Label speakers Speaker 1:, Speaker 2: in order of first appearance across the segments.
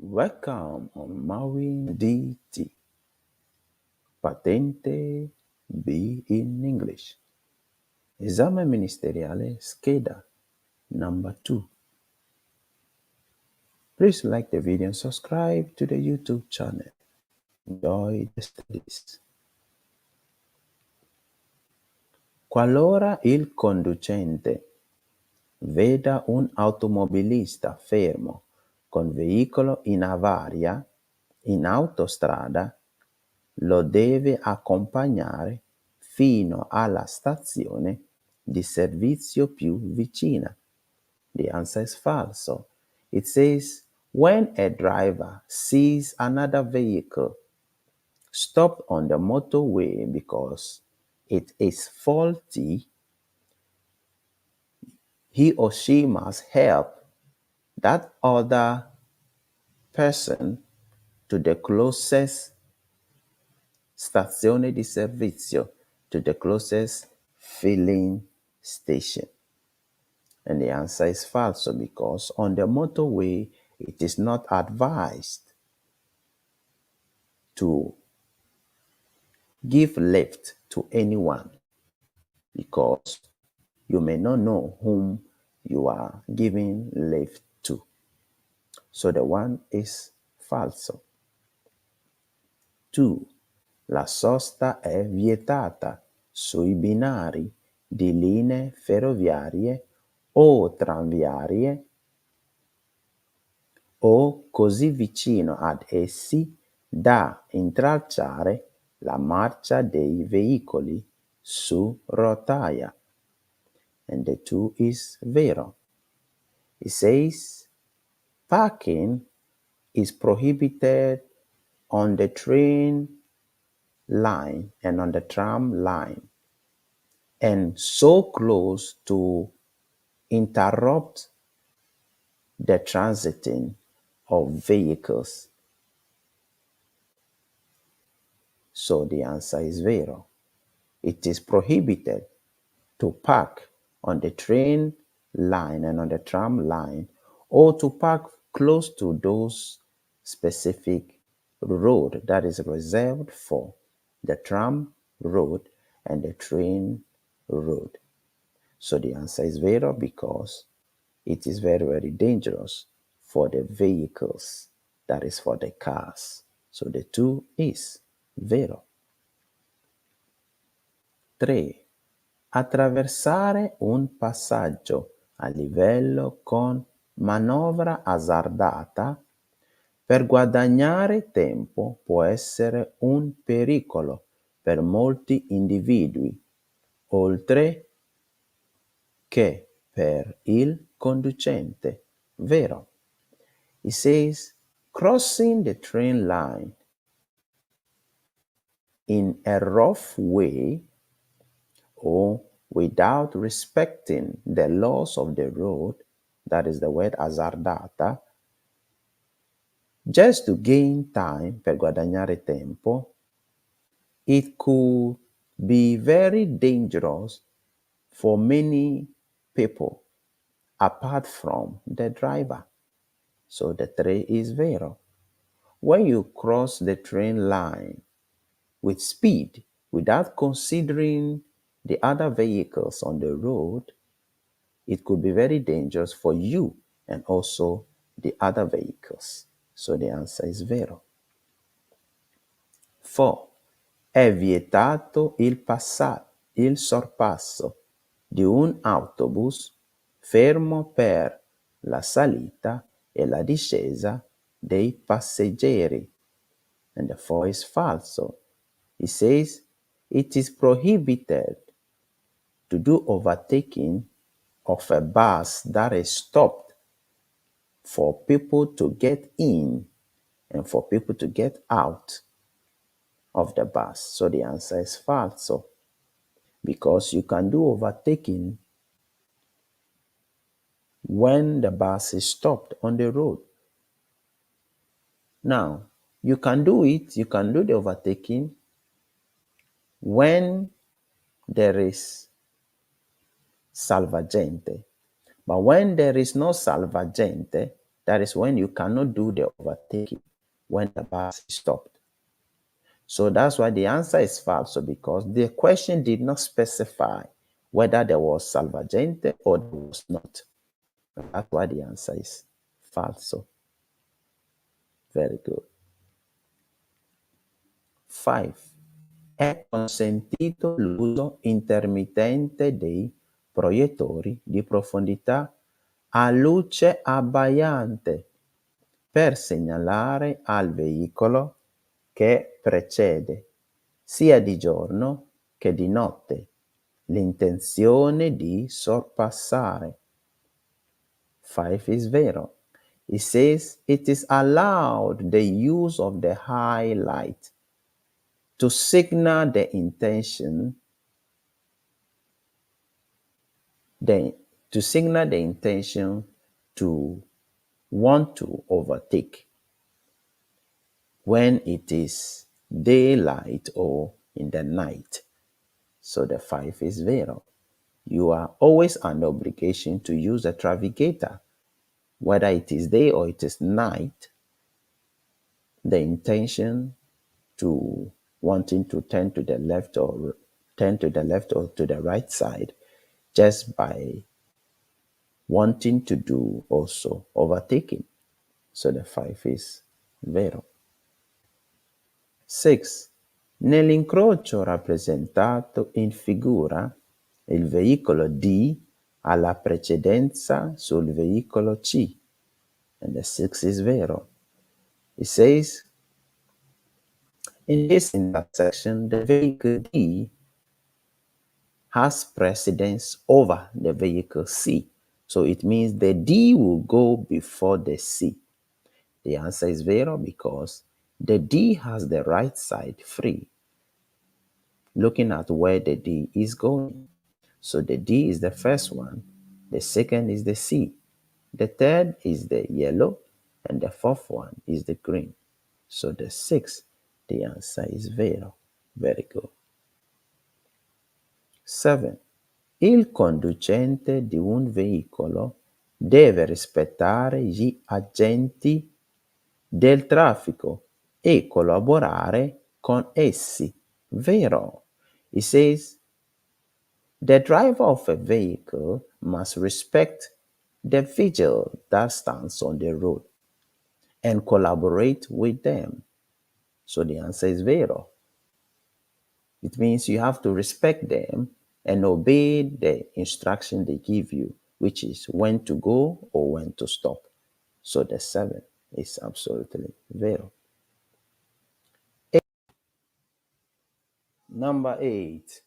Speaker 1: Welcome on Mawin DT. Patente B in English. Esame Ministeriale Scheda number 2. Please like the video and subscribe to the YouTube channel. Enjoy the studies. Qualora il conducente veda un automobilista fermo con veicolo in avaria in autostrada, lo deve accompagnare fino alla stazione di servizio più vicina. The answer is falso. It says, when a driver sees another vehicle stopped on the motorway because it is faulty, he or she must help that other person to the closest stazione di servizio, to the closest filling station. And the answer is falso because on the motorway, it is not advised to give lift to anyone because you may not know whom you are giving lift to. So the one is falso. 2. La sosta è vietata sui binari di linee ferroviarie o tranviarie o così vicino ad essi da intralciare la marcia dei veicoli su rotaia. And the 2 is vero. It says parking is prohibited on the train line and on the tram line, and so close to interrupt the transiting of vehicles. So the answer is vero. It is prohibited to park on the train line and on the tram line, or to park close to those specific road that is reserved for the tram road and the train road. So the answer is vero because it is very, very dangerous for the vehicles, that is for the cars. So the 2 is vero. 3. Attraversare un passaggio a livello con manovra azzardata per guadagnare tempo può essere un pericolo per molti individui, oltre che per il conducente. Vero. It says, crossing the train line in a rough way or without respecting the laws of the road, that is the word azzardata, just to gain time, per guadagnare tempo, it could be very dangerous for many people apart from the driver. So the 3 is vero. When you cross the train line with speed without considering the other vehicles on the road, it could be very dangerous for you and also the other vehicles. So the answer is vero. 4. È vietato il sorpasso di un autobus fermo per la salita e la discesa dei passeggeri. And the 4 is falso. It says, it is prohibited to do overtaking of a bus that is stopped for people to get in and for people to get out of the bus. So the answer is falso, because you can do overtaking when the bus is stopped on the road. Now, you can do the overtaking when there is salvagente. But when there is no salvagente, That is when you cannot do the overtaking when the bus is stopped. So that's why the answer is falso, because the question did not specify whether there was salvagente or there was not. That's why the answer is falso. Very good. 5. È consentito l'uso intermittente dei proiettori di profondità a luce abbagliante per segnalare al veicolo che precede, sia di giorno che di notte, l'intenzione di sorpassare. 5 is vero. It says it is allowed the use of the highlight to signal the intention to want to overtake when it is daylight or in the night. So the 5 is vero. You are always under obligation to use a travigator, whether it is day or it is night. The intention to wanting to turn to the left or to the right side, just by wanting to do also overtaking. So the 5 is vero. 6. Nell'incrocio rappresentato in figura, il veicolo D ha la precedenza sul veicolo C. And the 6 is vero. It says, in this intersection, the vehicle D has precedence over the vehicle C. So it means the D will go before the C. The answer is vero because the D has the right side free, looking at where the D is going. So the D is the first one, the second is the C, the third is the yellow, and the fourth one is the green. So the 6, the answer is vero. Very good. 7. Il conducente di un veicolo deve rispettare gli agenti del traffico e collaborare con essi. Vero. It says, the driver of a vehicle must respect the vigil that stands on the road and collaborate with them. So the answer is vero. It means you have to respect them and obey the instruction they give you, which is when to go or when to stop. So the 7 is absolutely vero. Number 8.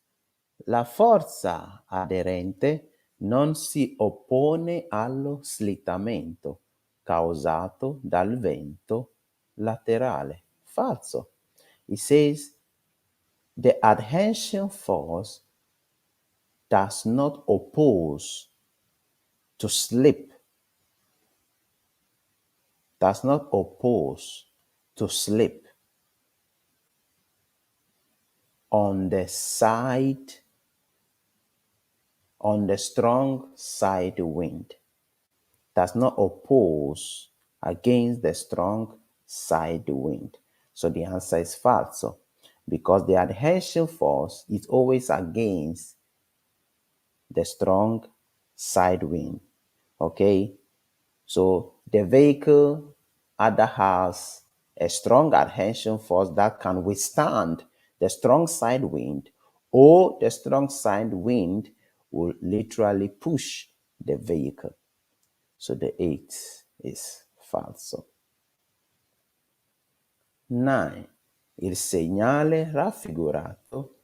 Speaker 1: La forza aderente non si oppone allo slittamento causato dal vento laterale. Falso. It says the adhesion force does not oppose to slip. Does not oppose to slip on the strong side wind. Does not oppose against the strong side wind. So the answer is falso, because the adhesion force is always against the strong side wind. Okay, so the vehicle either has a strong adhesion force that can withstand the strong side wind, or the strong side wind will literally push the vehicle. So the 8 is falso. 9. Il segnale raffigurato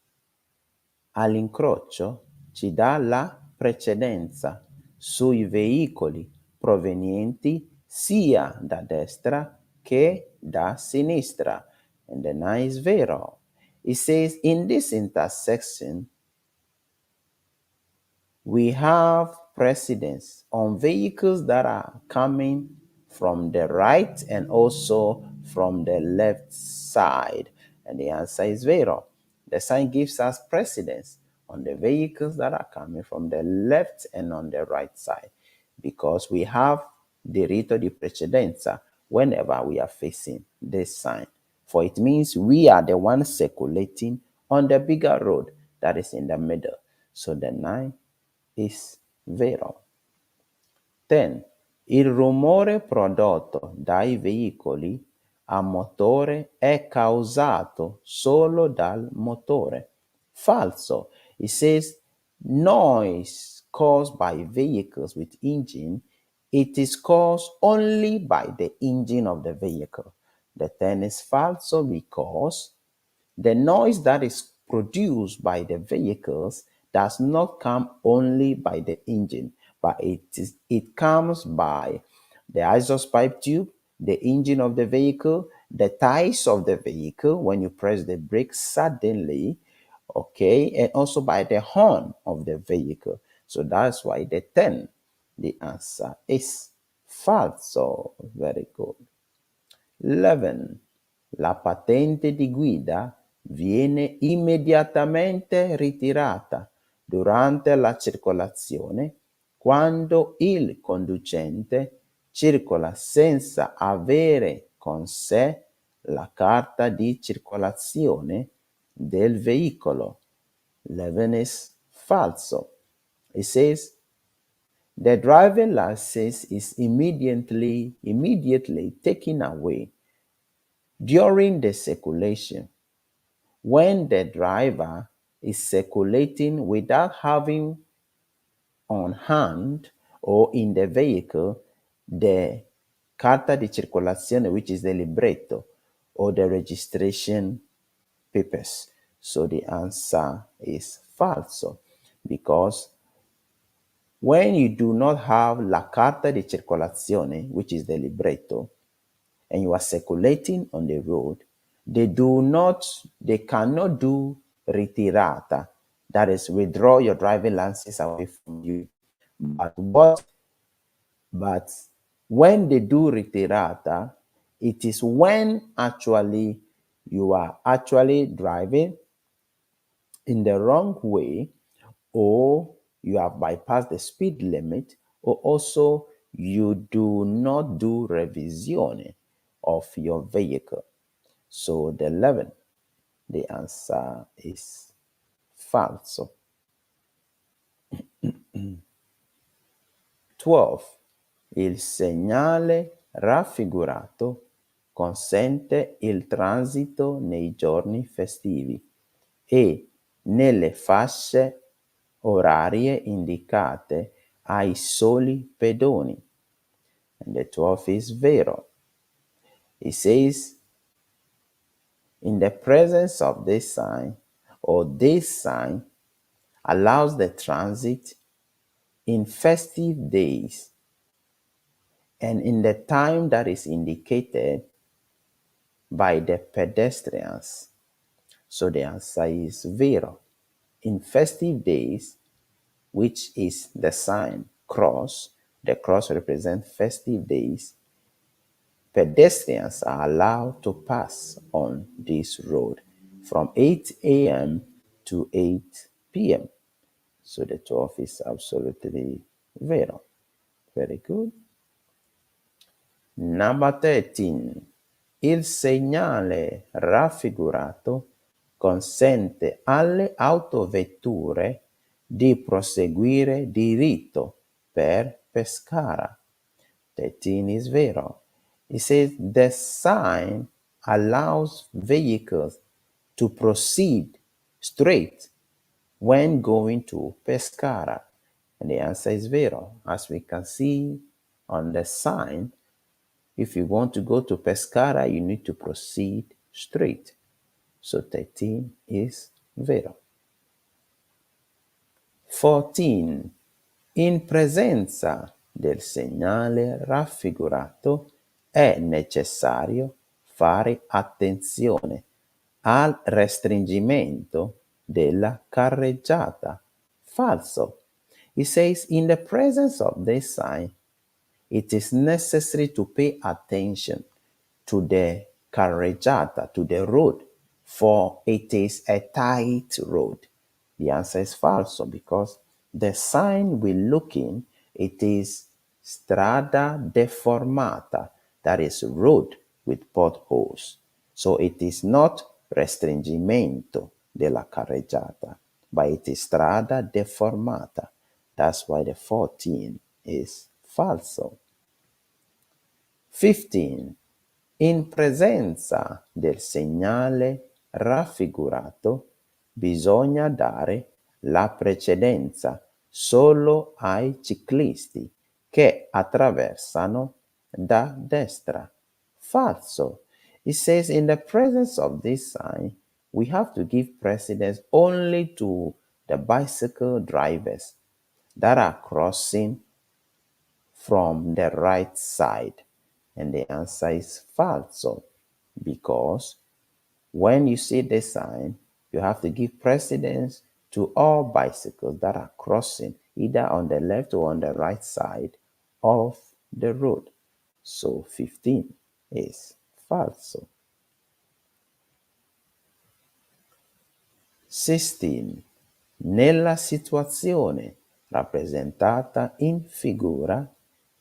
Speaker 1: all'incrocio ci dà la precedenza sui veicoli provenienti sia da destra che da sinistra. And the 9 is vero. It says, in this intersection, we have precedence on vehicles that are coming from the right and also from the left side. And the answer is vero. The sign gives us precedence on the vehicles that are coming from the left and on the right side, because we have diritto di precedenza whenever we are facing this sign. For it means we are the ones circulating on the bigger road that is in the middle. So the 9 is vero. 10. Il rumore prodotto dai veicoli a motore è causato solo dal motore. Falso. It says noise caused by vehicles with engine, it is caused only by the engine of the vehicle. The 10 is falso because the noise that is produced by the vehicles does not come only by the engine, but it comes by the exhaust pipe tube, the engine of the vehicle, the tires of the vehicle when you press the brake suddenly, okay, and also by the horn of the vehicle. So that's why the 10, the answer is falso. Very good. 11. La patente di guida viene immediatamente ritirata durante la circolazione quando il conducente circola senza avere con sé la carta di circolazione del veicolo. 11 is falso. It says the driving license is immediately taken away during the circulation when the driver is circulating without having on hand or in the vehicle the carta di circolazione, which is the libretto or the registration papers. So the answer is falso because when you do not have la carta di circolazione, which is the libretto, and you are circulating on the road, they cannot do ritirata, that is withdraw your driving license away from you. But when they do ritirata, it is when actually you are actually driving in the wrong way, or you have bypassed the speed limit, or also you do not do revisione of your vehicle. So the 11, the answer is falso. 12. Il segnale raffigurato consente il transito nei giorni festivi e nelle fasce orarie indicate ai soli pedoni. And the 12 is vero. It says, in the presence of this sign, or this sign allows the transit in festive days and in the time that is indicated by the pedestrians. So the answer is vero. In festive days, which is the sign cross, the cross represents festive days, pedestrians are allowed to pass on this road from 8 a.m. to 8 p.m. So the 12 is absolutely vero. Very good. Number 13. Il segnale raffigurato consente alle autovetture di proseguire diritto per Pescara. 13 is vero. It says the sign allows vehicles to proceed straight when going to Pescara. And the answer is vero. As we can see on the sign, if you want to go to Pescara, you need to proceed straight. So 13 is vero. 14. In presenza del segnale raffigurato è necessario fare attenzione al restringimento della carreggiata. Falso. It says, in the presence of this sign, it is necessary to pay attention to the carreggiata, to the road, for it is a tight road. The answer is falso because the sign we're looking, it is strada deformata, that is road with potholes. So it is not restringimento della carreggiata, but it is strada deformata. That's why the 14 is falso. 15. In presenza del segnale raffigurato bisogna dare la precedenza solo ai ciclisti che attraversano da destra. Falso. It says in the presence of this sign, we have to give precedence only to the bicycle drivers that are crossing from the right side. And the answer is falso, because when you see this sign, you have to give precedence to all bicycles that are crossing either on the left or on the right side of the road. So 15 is falso. 16. Nella situazione rappresentata in figura,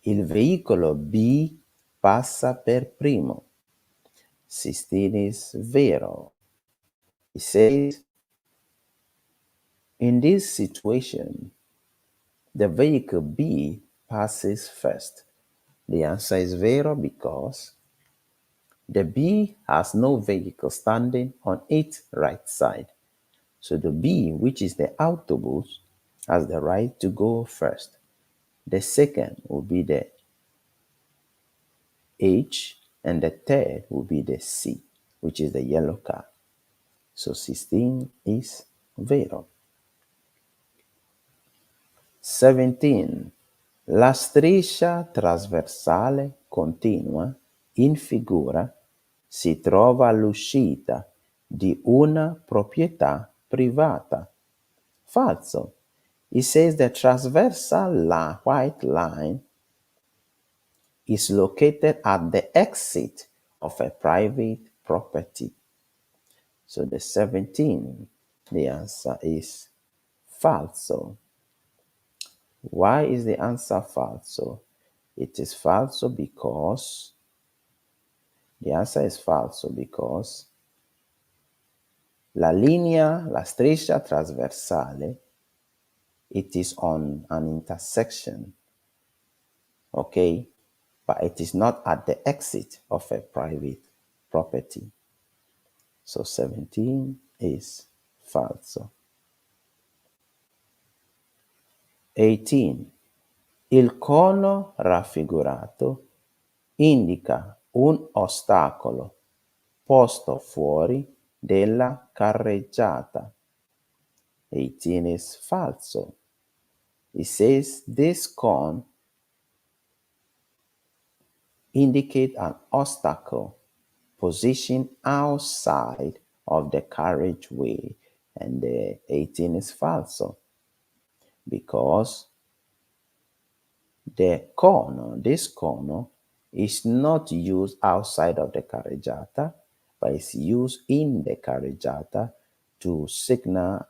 Speaker 1: il veicolo B passa per primo. 16 is vero. It says, in this situation, the vehicle B passes first. The answer is vero because the B has no vehicle standing on its right side. So the B, which is the autobus, has the right to go first. The second will be the H, and the third will be the C, which is the yellow car. So 16 is vero. 17. La striscia trasversale continua in figura si trova all'uscita di una proprietà privata. Falso. It says the transversal white line is located at the exit of a private property. So the 17, the answer is falso. Why is the answer falso? It is falso because the answer is falso because la striscia trasversale, it is on an intersection, okay? But it is not at the exit of a private property. So 17 is falso. 18. Il cono raffigurato indica un ostacolo posto fuori della carreggiata. 18 is falso. It says this cone indicates an obstacle positioned outside of the carriageway, and the 18 is falso because this cono is not used outside of the carreggiata, but it's used in the carreggiata to signal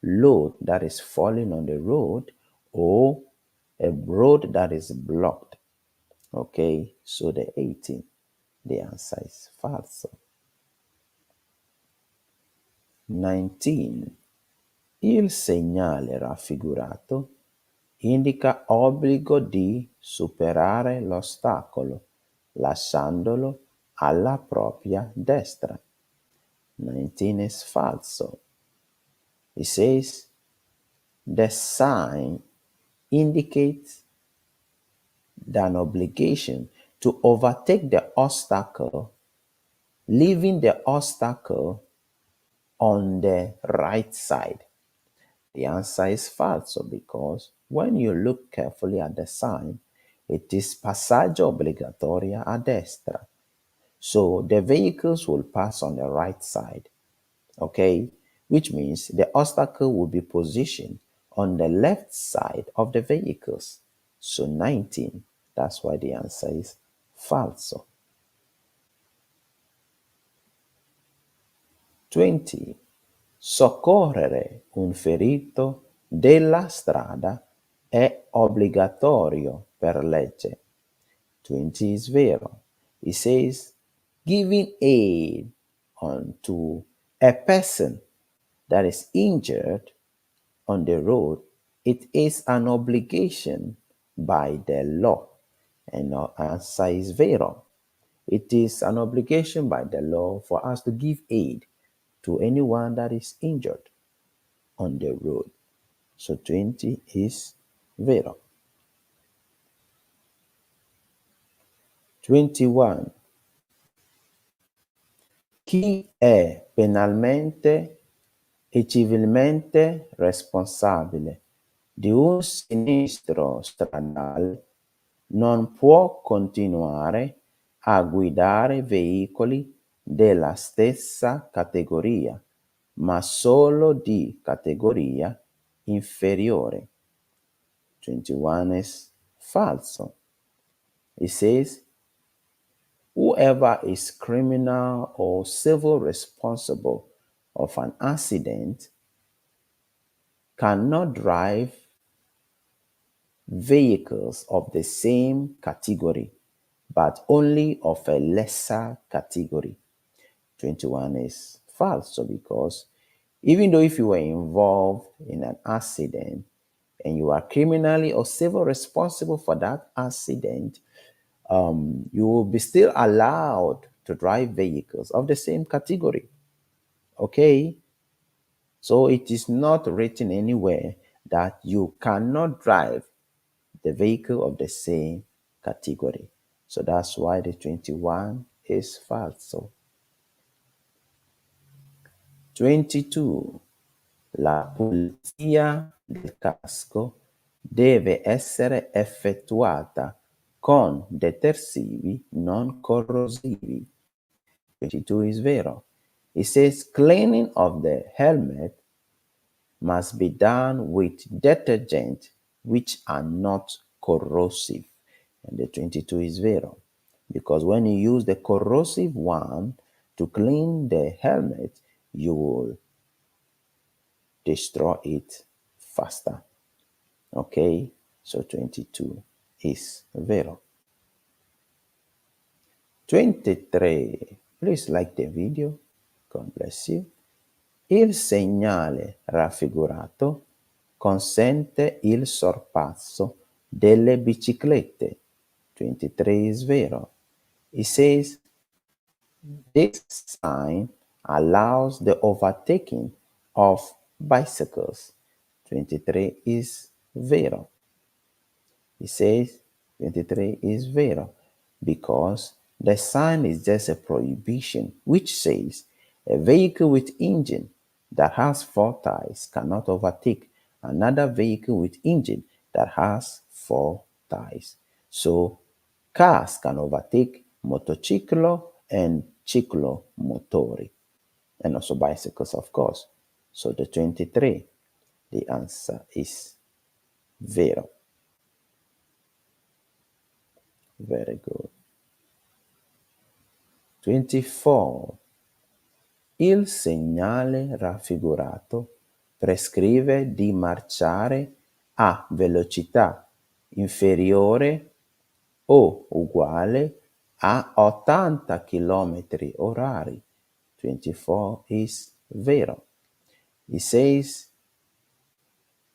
Speaker 1: load that is falling on the road or a road that is blocked. Okay, so the 18, the answer is falso. 19. Il segnale raffigurato indica obbligo di superare l'ostacolo, lasciandolo alla propria destra. 19 is falso. It says the sign indicates an obligation to overtake the obstacle, leaving the obstacle on the right side. The answer is falso because when you look carefully at the sign, it is passaggio obbligatoria a destra. So the vehicles will pass on the right side, okay? Which means the obstacle will be positioned on the left side of the vehicles. So 19, that's why the answer is falso. 20. Soccorrere un ferito della strada è obbligatorio per legge. 20 is vero. It says giving aid unto a person that is injured on the road, it is an obligation by the law. And our answer is vero. It is an obligation by the law for us to give aid to anyone that is injured on the road. So 20 is vero. 21. Chi è penalmente e civilmente responsabile di un sinistro stradale non può continuare a guidare veicoli della stessa categoria, ma solo di categoria inferiore. 21 is falso. It says, whoever is criminal or civil responsible of an accident cannot drive vehicles of the same category, but only of a lesser category. 21 is false because even though if you were involved in an accident and you are criminally or civil responsible for that accident, you will be still allowed to drive vehicles of the same category. Okay? So it is not written anywhere that you cannot drive the vehicle of the same category. So that's why the 21 is false. 22. La pulizia del casco deve essere effettuata con detersivi non corrosivi. 22 is vero. It says cleaning of the helmet must be done with detergent which are not corrosive. And the 22 is vero. Because when you use the corrosive one to clean the helmet, you will destroy it faster. Okay? So 22 is vero. 23. Please like the video. God bless you. Il segnale raffigurato consente il sorpasso delle biciclette. 23 is vero. It says this sign allows the overtaking of bicycles. 23 is vero. It says 23 is vero because the sign is just a prohibition which says a vehicle with engine that has 4 tires cannot overtake another vehicle with engine that has 4 tires. So cars can overtake motociclo and ciclomotori, and also bicycles, of course. So the 23, the answer is vero. Very good. 24. Il segnale raffigurato prescrive di marciare a velocità inferiore o uguale a 80 km orari. 24 is vero. It says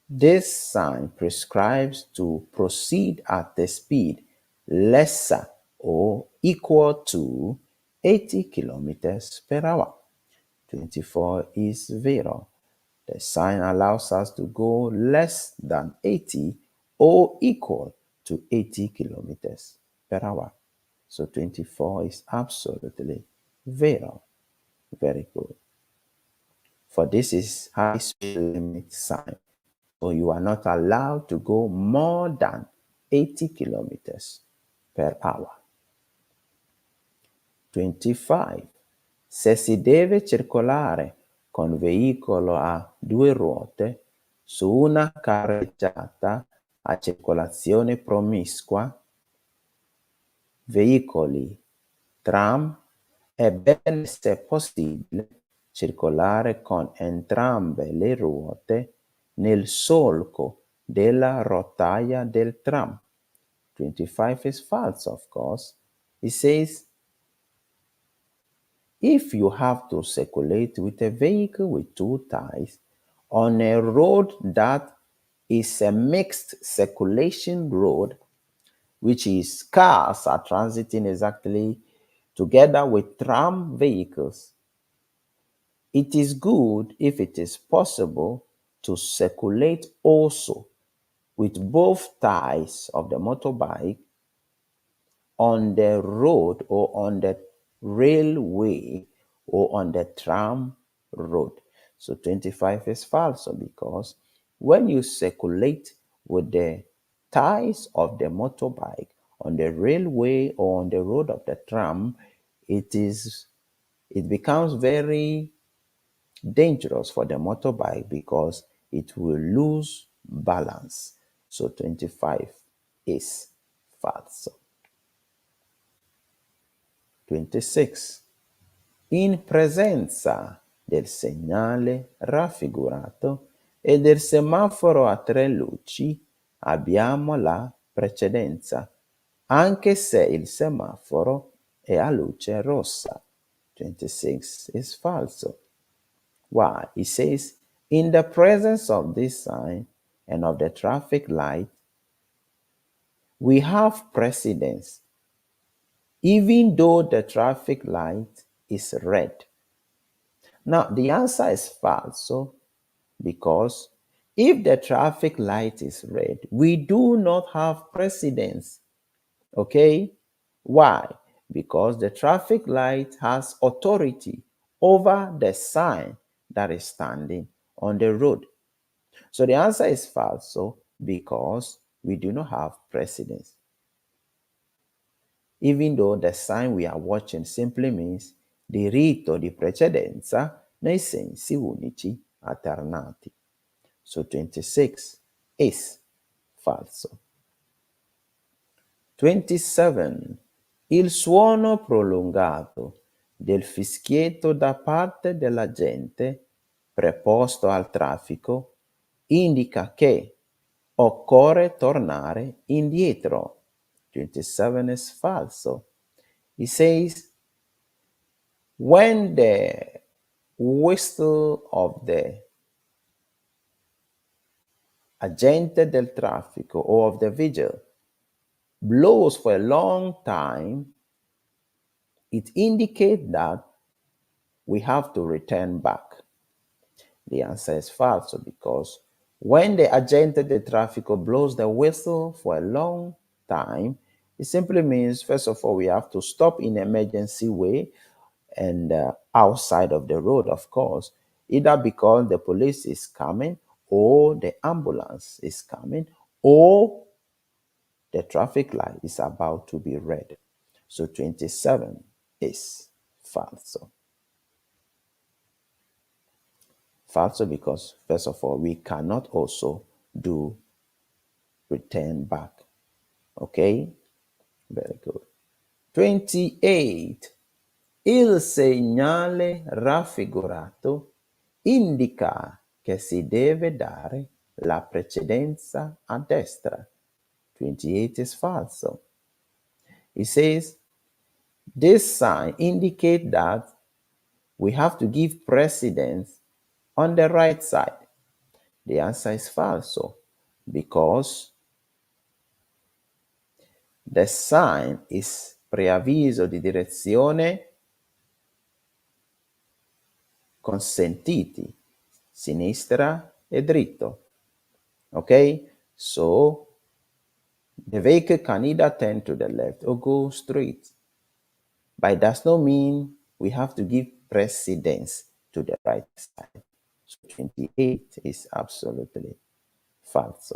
Speaker 1: this sign prescribes to proceed at a speed lesser or equal to 80 kilometers per hour. 24 is vero. The sign allows us to go less than 80 or equal to 80 kilometers per hour. So 24 is absolutely vero. Very good. For this is high speed limit sign. So you are not allowed to go more than 80 kilometers per hour. 25. Se si deve circolare con veicolo a 2 ruote su una carreggiata a circolazione promiscua, veicoli, tram, è bene se possibile circolare con entrambe le ruote nel solco della rotaia del tram. 25 is false, of course. It says, if you have to circulate with a vehicle with two tires on a road that is a mixed circulation road, which is cars are transiting exactly together with tram vehicles, it is good if it is possible to circulate also with both tires of the motorbike on the road or on the railway or on the tram road. So 25 is false because when you circulate with the tires of the motorbike on the railway or on the road of the tram, it becomes very dangerous for the motorbike because it will lose balance. So 25 is false. 26. In presenza del segnale raffigurato e del semaforo a tre luci abbiamo la precedenza, anche se il semaforo è a luce rossa. 26 is falso. Why? It says, in the presence of this sign and of the traffic light, we have precedence, even though the traffic light is red. Now, the answer is false because if the traffic light is red, we do not have precedence. Okay? Why? Because the traffic light has authority over the sign that is standing on the road. So the answer is false because we do not have precedence. Even though the sign we are watching simply means diritto di precedenza nei sensi unici alternati. So 26 is falso. 27. Il suono prolungato del fischietto da parte dell'agente preposto al traffico indica che occorre tornare indietro. 27 is falso. It says, when the whistle of the agente del traffico or of the vigil blows for a long time, it indicates that we have to return back. The answer is false because when the agente del traffico blows the whistle for a long time, it simply means, first of all, we have to stop in emergency way and outside of the road, of course, either because the police is coming or the ambulance is coming or the traffic light is about to be red. So 27 is false. False because, first of all, we cannot also do return back. Okay? Very good. 28. Il segnale raffigurato indica che si deve dare la precedenza a destra. 28 is false. It says, this sign indicates that we have to give precedence on the right side. The answer is false because the sign is preavviso di direzione consentiti, sinistra e dritto. Okay? So the vehicle can either turn to the left or go straight. But it does not mean we have to give precedence to the right side. So 28 is absolutely false.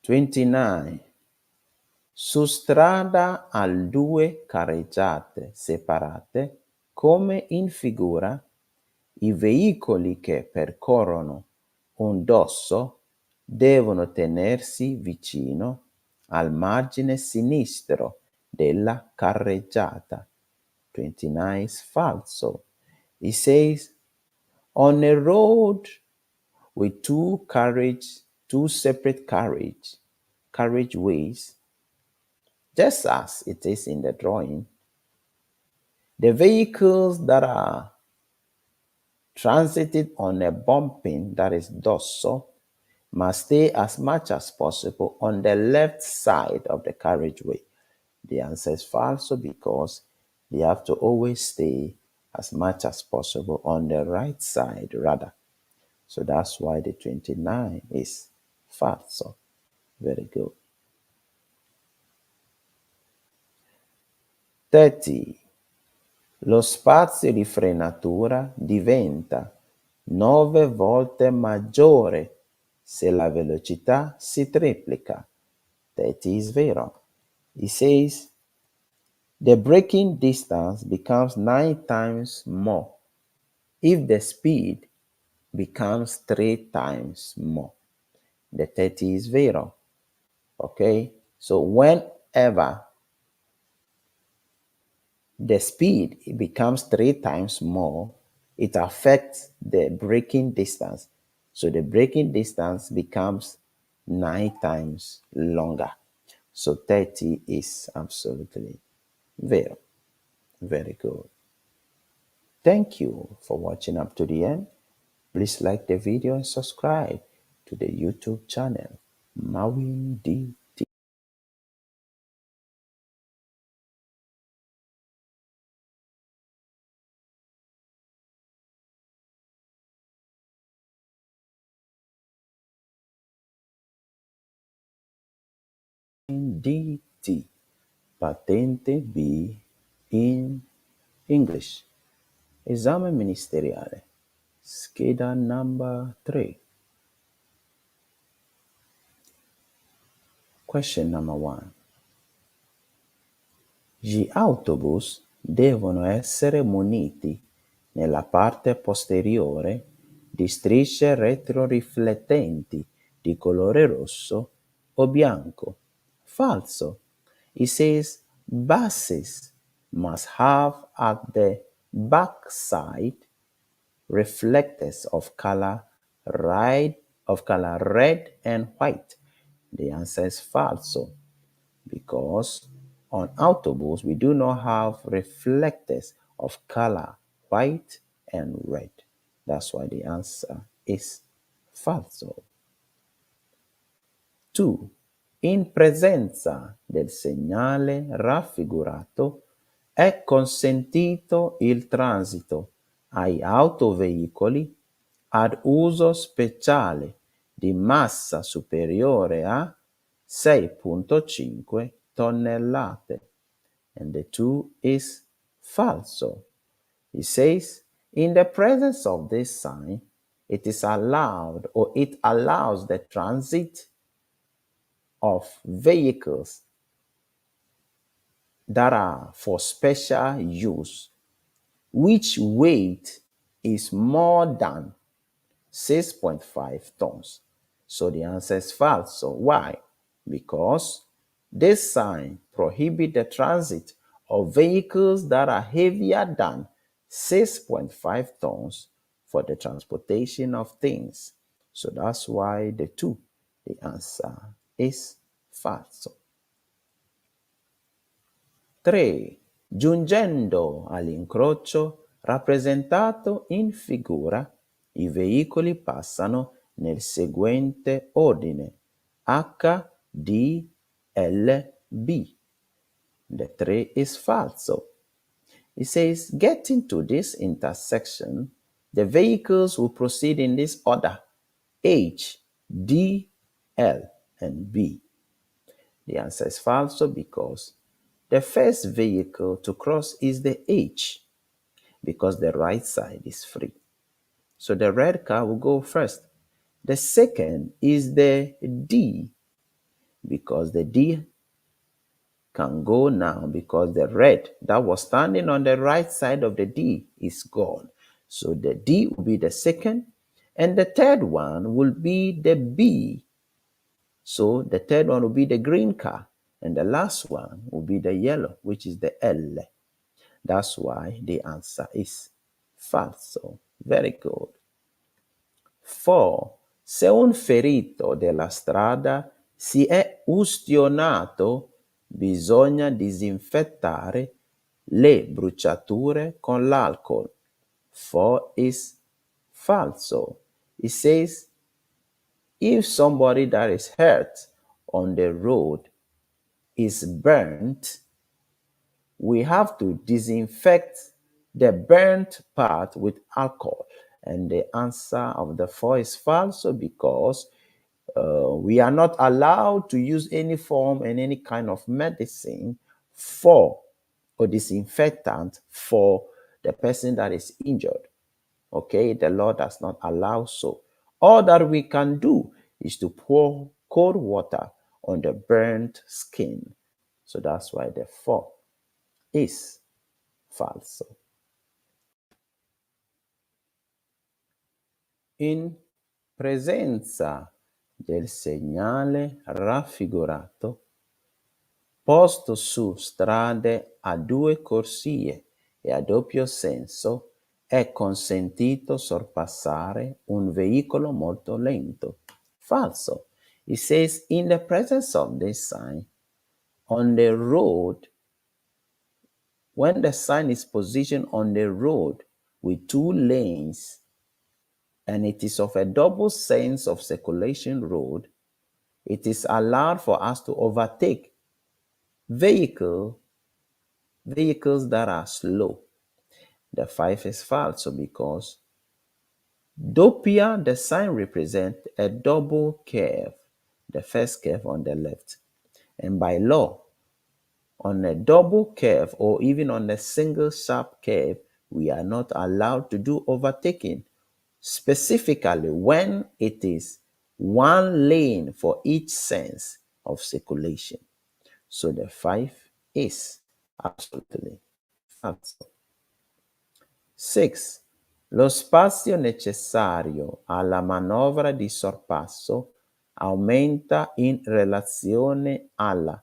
Speaker 1: 29. Su strada a due carreggiate separate, come in figura, i veicoli che percorrono un dosso devono tenersi vicino al margine sinistro della carreggiata. 29 is falso. It says, on a road with two carriages two separate carriageways, just as it is in the drawing. The vehicles that are transited on a bumping, that is dorsal, must stay as much as possible on the left side of the carriageway. The answer is falso because they have to always stay as much as possible on the right side rather. So that's why the 29 is falso. Very good. 30. Lo spazio di frenatura diventa 9 volte maggiore se la velocità si triplica. That is vero. It says the braking distance becomes 9 times more if the speed becomes 3 times more. The 30 is vero. Okay, so whenever the speed becomes 3 times more, it affects the braking distance. So the braking distance becomes 9 times longer. So 30 is absolutely vero. Very good. Thank you for watching up to the end. Please like the video and subscribe to the YouTube channel Mawin DT. DT. Patente B in English. Esame ministeriale. Scheda number 3. Question number 1. Gli autobus devono essere muniti nella parte posteriore di strisce retroriflettenti di colore rosso o bianco. Falso. It says buses must have at the back side reflectors of color red and white. The answer is falso because on autobus we do not have reflectors of color white and red. That's why the answer is falso. 2. In presenza del segnale raffigurato è consentito il transito ai autoveicoli ad uso speciale di massa superiore a 6,5 tonnellate. And the 2 is falso. It says, in the presence of this sign, it is allowed or it allows the transit of vehicles that are for special use, which weight is more than 6.5 tons. So the answer is false. So why? Because this sign prohibits the transit of vehicles that are heavier than 6.5 tons for the transportation of things. So that's why the answer is falso. 3. Giungendo all'incrocio rappresentato in figura, i veicoli passano nel seguente ordine: H, D, L, B. The 3 is falso. It says, getting to this intersection, the vehicles will proceed in this order: H, D, L, and B. The answer is falso because the first vehicle to cross is the H because the right side is free. So the red car will go first. The second is the D because the D can go now because the red that was standing on the right side of the D is gone. So the D will be the second, and the third one will be the B. So the third one will be the green car, and the last one will be the yellow, which is the L. That's why the answer is falso. Very good. 4. Se un ferito della strada si è ustionato, bisogna disinfettare le bruciature con l'alcol. For is falso. It says, if somebody that is hurt on the road is burnt, we have to disinfect the burnt part with alcohol. And the answer of the four is falso because we are not allowed to use any form and any kind of medicine for or disinfectant for the person that is injured. Okay, the law does not allow so. All that we can do is to pour cold water on the burnt skin. So that's why the four is falso. In presenza del segnale raffigurato posto su strade a due corsie e a doppio senso, è consentito sorpassare un veicolo molto lento. Falso. It says, in the presence of this sign, on the road, when the sign is positioned on the road with two lanes, and it is of a double sense of circulation road, it is allowed for us to overtake vehicles that are slow. The 5 is false because doppia, the sign represents a double curve, the first curve on the left. And by law, on a double curve or even on a single sharp curve, we are not allowed to do overtaking, specifically when it is one lane for each sense of circulation. So the 5 is absolutely false. 6. Lo spazio necessario alla manovra di sorpasso aumenta in relazione alla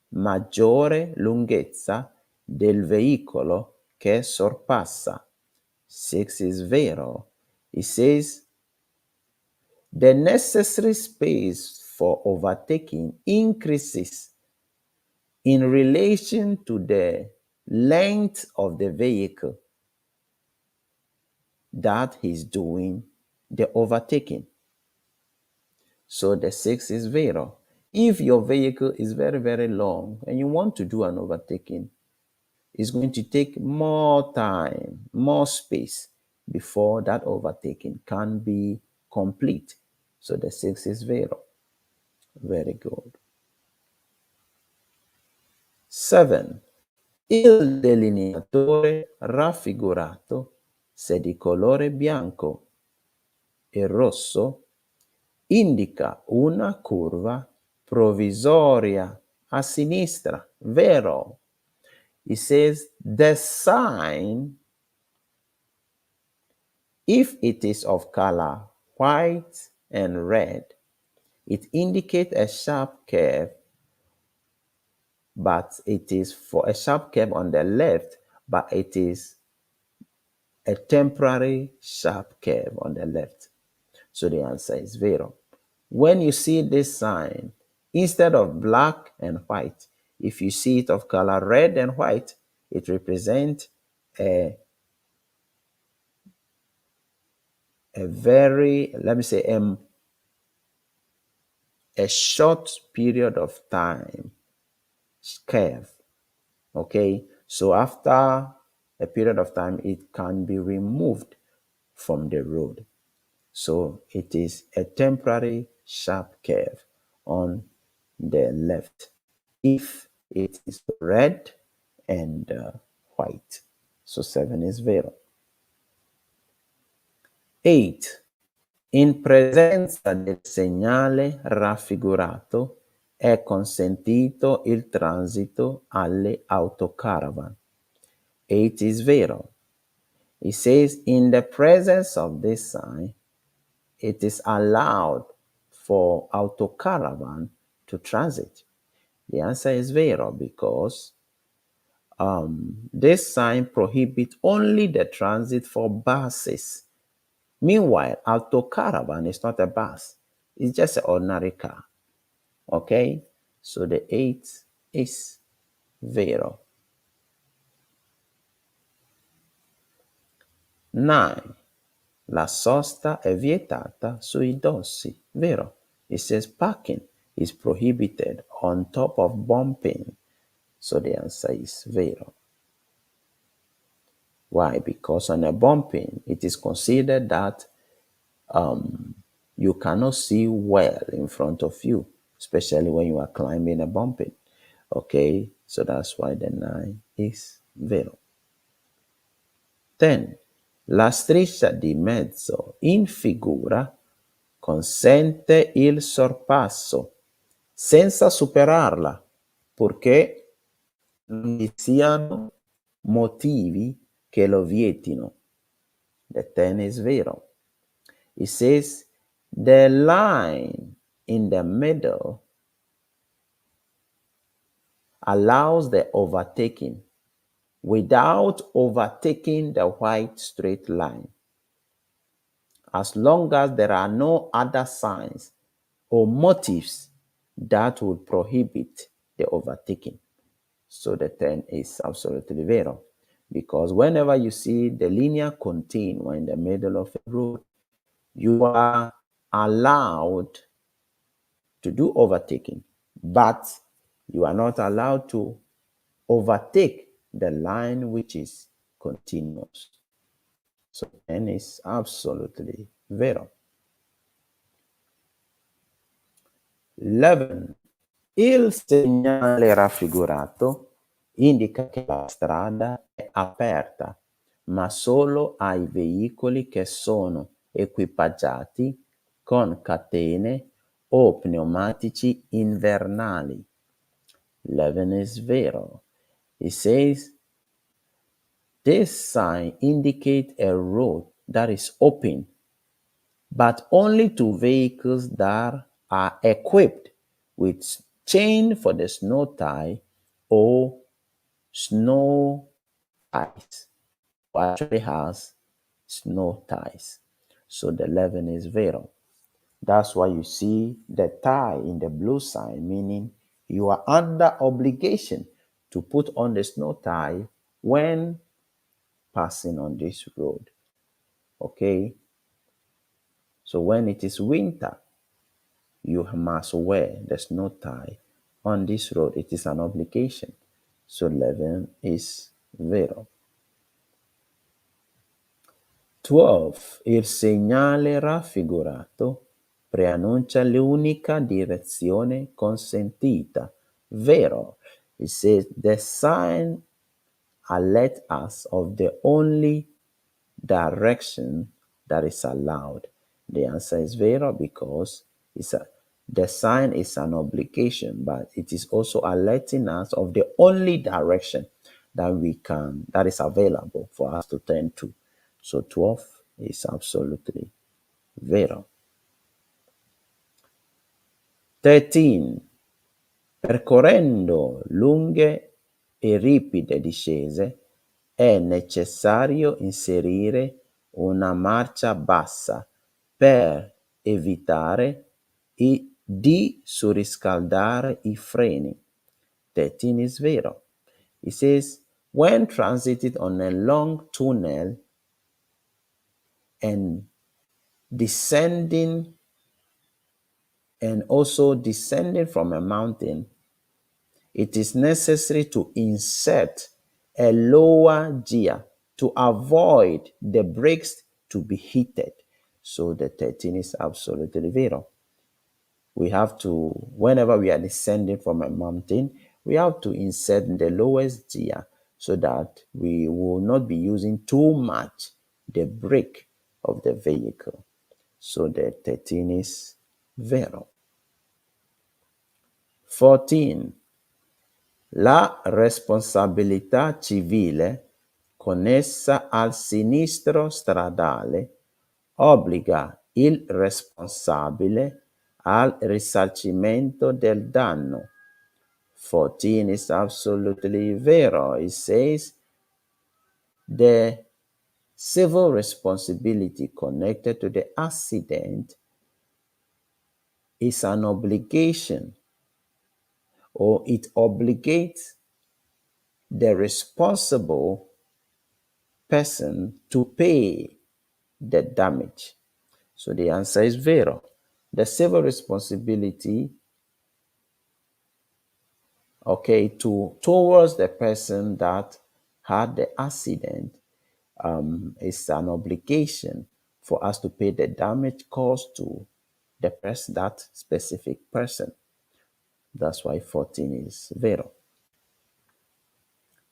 Speaker 1: maggiore lunghezza del veicolo che sorpassa. 6 is vero. It says, the necessary space for overtaking increases in relation to the length of the vehicle that he's doing the overtaking. So the 6 is vero. If your vehicle is very, very long and you want to do an overtaking, it's going to take more time, more space before that overtaking can be complete. So the 6 is vero. Very good. 7. Il delineatore raffigurato, se di colore bianco e rosso, indica una curva provvisoria a sinistra. Vero. It says the sign, if it is of color white and red, it indicates a sharp curve, but it is for a sharp curve on the left, but it is a temporary sharp curve on the left. So the answer is vero. When you see this sign, instead of black and white, if you see it of color red and white, it represents a very, let me say, a short period of time curve. Okay, so after a period of time, it can be removed from the road. So it is a temporary sharp curve on the left if it is red and white. So 7 is vero. 8. In presenza del segnale raffigurato è consentito il transito alle autocaravan. 8 is vero. It says, in the presence of this sign, it is allowed for autocaravan to transit. The answer is vero because this sign prohibits only the transit for buses Meanwhile, autocaravan is not a bus. It's just an ordinary car. Okay? So the 8 is vero. 9. La sosta è vietata sui dossi. Vero? It says parking is prohibited on top of bumping. So the answer is vero. Why? Because on a bumping, it is considered that you cannot see well in front of you, especially when you are climbing a bumping. Okay, so that's why the 9 is vero. 10. La striscia di mezzo in figura consente il sorpasso senza superarla, purché non vi siano motivi che lo vietino. The 10 is vero. It says the line in the middle allows the overtaking without overtaking the white straight line, as long as there are no other signs or motives that would prohibit the overtaking. So the 10 is absolutely vero, because whenever you see the linear continuum in the middle of a road, you are allowed to do overtaking, but you are not allowed to overtake the line which is continuous. So N is absolutely vero. 11. Il segnale raffigurato indica che la strada è aperta, ma solo ai veicoli che sono equipaggiati con catene o pneumatici invernali. 11 is vero. It says this sign indicates a road that is open, but only to vehicles that are equipped with chain for the snow tie or snow ties, or actually has snow ties. So the 11 is vero. That's why you see the tie in the blue sign, meaning you are under obligation to put on the snow tie when passing on this road. Okay? So when it is winter, you must wear the snow tie on this road. It is an obligation. So 11 is vero. 12. Il segnale raffigurato preannuncia l'unica direzione consentita. Vero. It says the sign alerts us of the only direction that is allowed. The answer is vero because the sign is an obligation, but it is also alerting us of the only direction that is available for us to turn to. So 12 is absolutely vero. 13. Percorrendo lunghe e ripide discese è necessario inserire una marcia bassa per evitare di surriscaldare i freni. 13 is vero. It says, when transited on a long tunnel and descending from a mountain, it is necessary to insert a lower gear to avoid the brakes to be heated. So the 13 is absolutely vero. We have to, whenever we are descending from a mountain, we have to insert the lowest gear so that we will not be using too much the brake of the vehicle. So the 13 is vero. 14. La responsabilità civile connessa al sinistro stradale obbliga il responsabile al risarcimento del danno. 14 is absolutely vero. It says the civil responsibility connected to the accident is an obligation, or it obligates the responsible person to pay the damage. So the answer is vero. The civil responsibility, okay, towards the person that had the accident is an obligation for us to pay the damage caused to that specific person. That's why 14 is vero.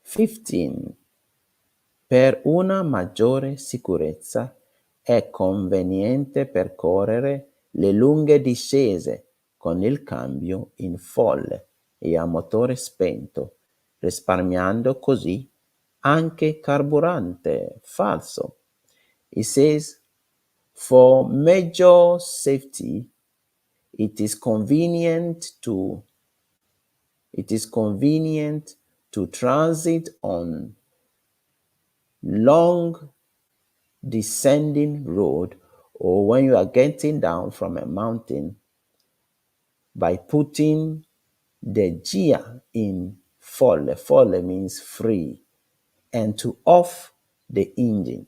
Speaker 1: 15. Per una maggiore sicurezza è conveniente percorrere le lunghe discese con il cambio in folle e a motore spento, risparmiando così anche carburante. Falso. It says, for major safety, it is convenient to transit on long descending road, or when you are getting down from a mountain, by putting the gear in folle. Folle means free, and to off the engine,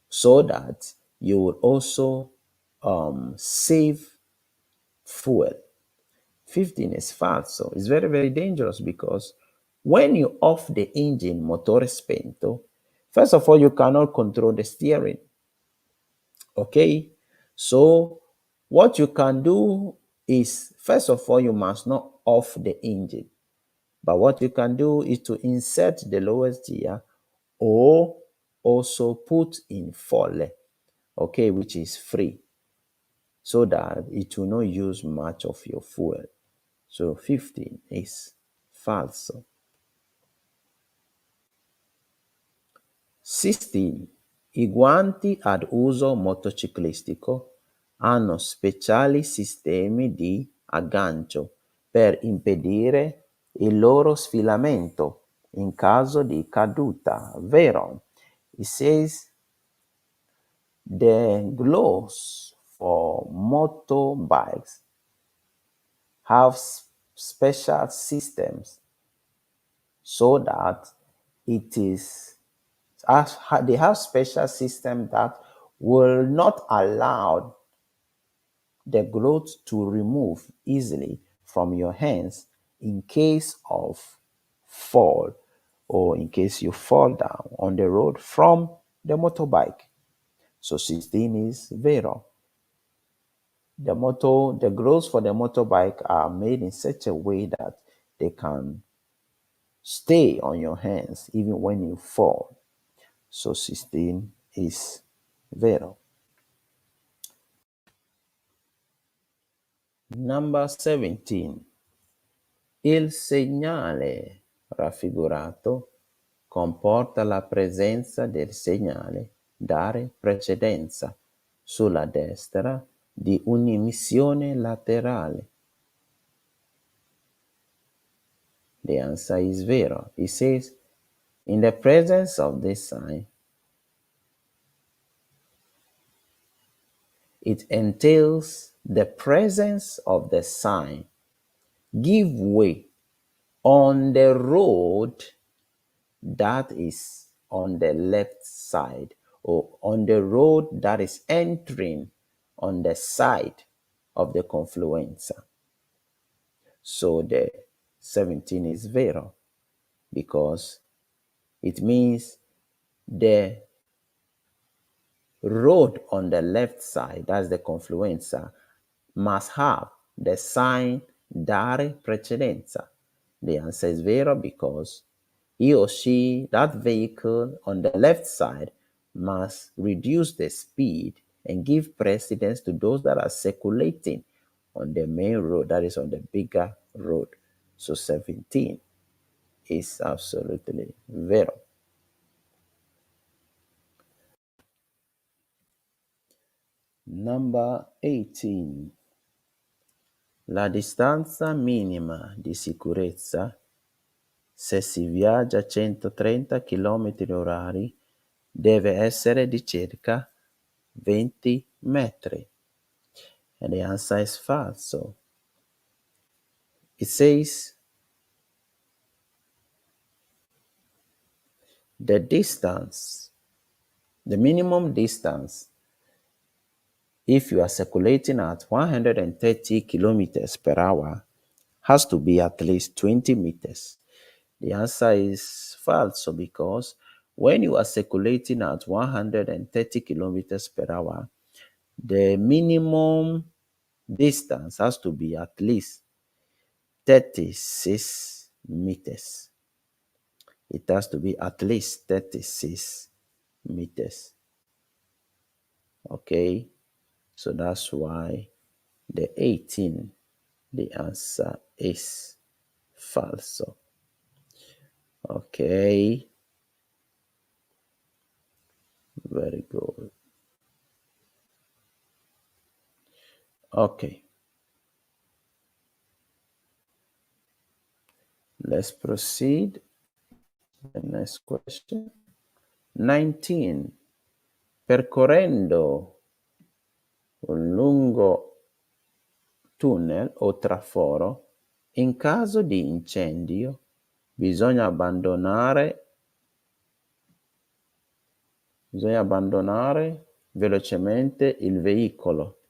Speaker 1: so that you will also save fuel. 15 is false. So it's very, very dangerous, because when you off the engine, motore spento, first of all, you cannot control the steering. Okay? So what you can do is, first of all, you must not off the engine. But what you can do is to insert the lowest gear, or also put in folle, okay, which is free, so that it will not use much of your fuel. So 15 is falso. 16. I guanti ad uso motociclistico hanno speciali sistemi di aggancio per impedire il loro sfilamento in caso di caduta. Vero? It says the gloves for motorbikes have special systems, so that they have special system that will not allow the glove to remove easily from your hands in case of fall, or in case you fall down on the road from the motorbike. So 16 is vero. The gloves for the motorbike are made in such a way that they can stay on your hands even when you fall. So 16 is vero. Number 17. Il segnale raffigurato comporta la presenza del segnale dare precedenza sulla destra di un'emissione laterale. The answer is vero. It says, in the presence of this sign, it entails the presence of the sign give way on the road that is on the left side, or on the road that is entering on the side of the confluenza. So the 17 is vero, because it means the road on the left side, that's the confluenza, must have the sign dare precedenza. The answer is vero, because he or she, that vehicle on the left side, must reduce the speed and give precedence to those that are circulating on the main road, that is on the bigger road. So 17 is absolutely vero. Number 18. La distanza minima di sicurezza, se si viaggia a 130 km orari, deve essere di circa 20 metri. And the answer is falso. It says the minimum distance, if you are circulating at 130 kilometers per hour, has to be at least 20 meters. The answer is falso because when you are circulating at 130 kilometers per hour, the minimum distance has to be at least 36 meters. It has to be at least 36 meters. Okay, so that's why the 18, the answer is falso. Okay, very good. Okay, let's proceed. The next question. 19. Percorrendo un lungo tunnel o traforo, in caso di incendio bisogna abbandonare velocemente il veicolo,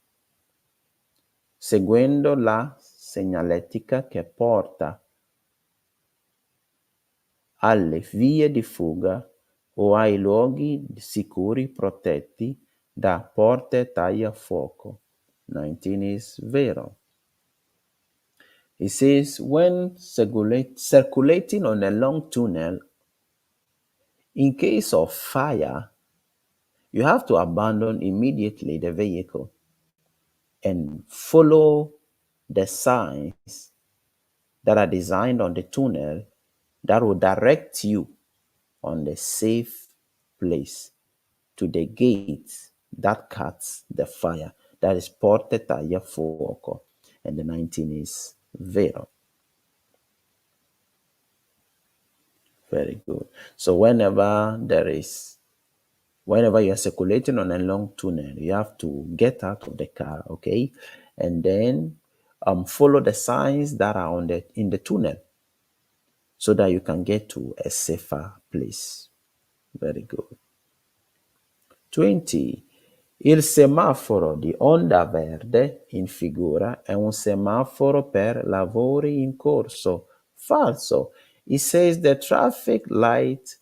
Speaker 1: seguendo la segnaletica che porta alle vie di fuga o ai luoghi sicuri protetti da porte tagliafuoco. 19 is vero. It says when circulating on a long tunnel, in case of fire, you have to abandon immediately the vehicle and follow the signs that are designed on the tunnel that will direct you on the safe place to the gate that cuts the fire. That is porte tagliafuoco. And the 19 is vero. Very good. So whenever you're circulating on a long tunnel, you have to get out of the car, okay? And then follow the signs that are in the tunnel so that you can get to a safer place. Very good. 20. Il semaforo di onda verde in figura è un semaforo per lavori in corso. Falso. It says the traffic light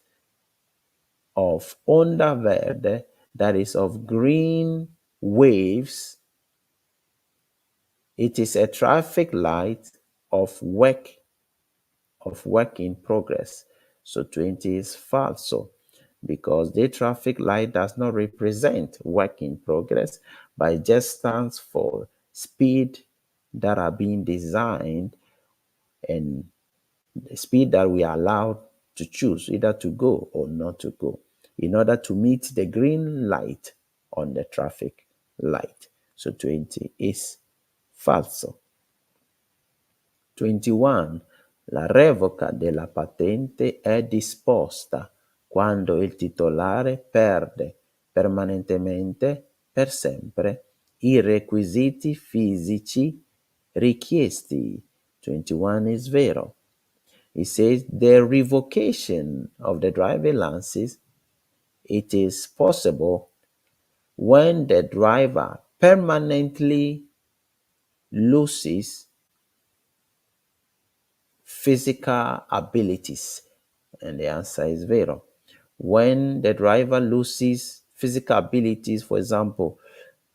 Speaker 1: of onda verde, that is of green waves, it is a traffic light of work in progress. So 20 is falso because the traffic light does not represent work in progress, but it just stands for speed that are being designed and the speed that we are allowed to choose either to go or not to go in order to meet the green light on the traffic light. So 20 is falso. 21. La revoca della patente è disposta quando il titolare perde permanentemente, per sempre, i requisiti fisici richiesti. 21 is vero. It says the revocation of the driving license, it is possible when the driver permanently loses physical abilities. And the answer is vero. When the driver loses physical abilities, for example,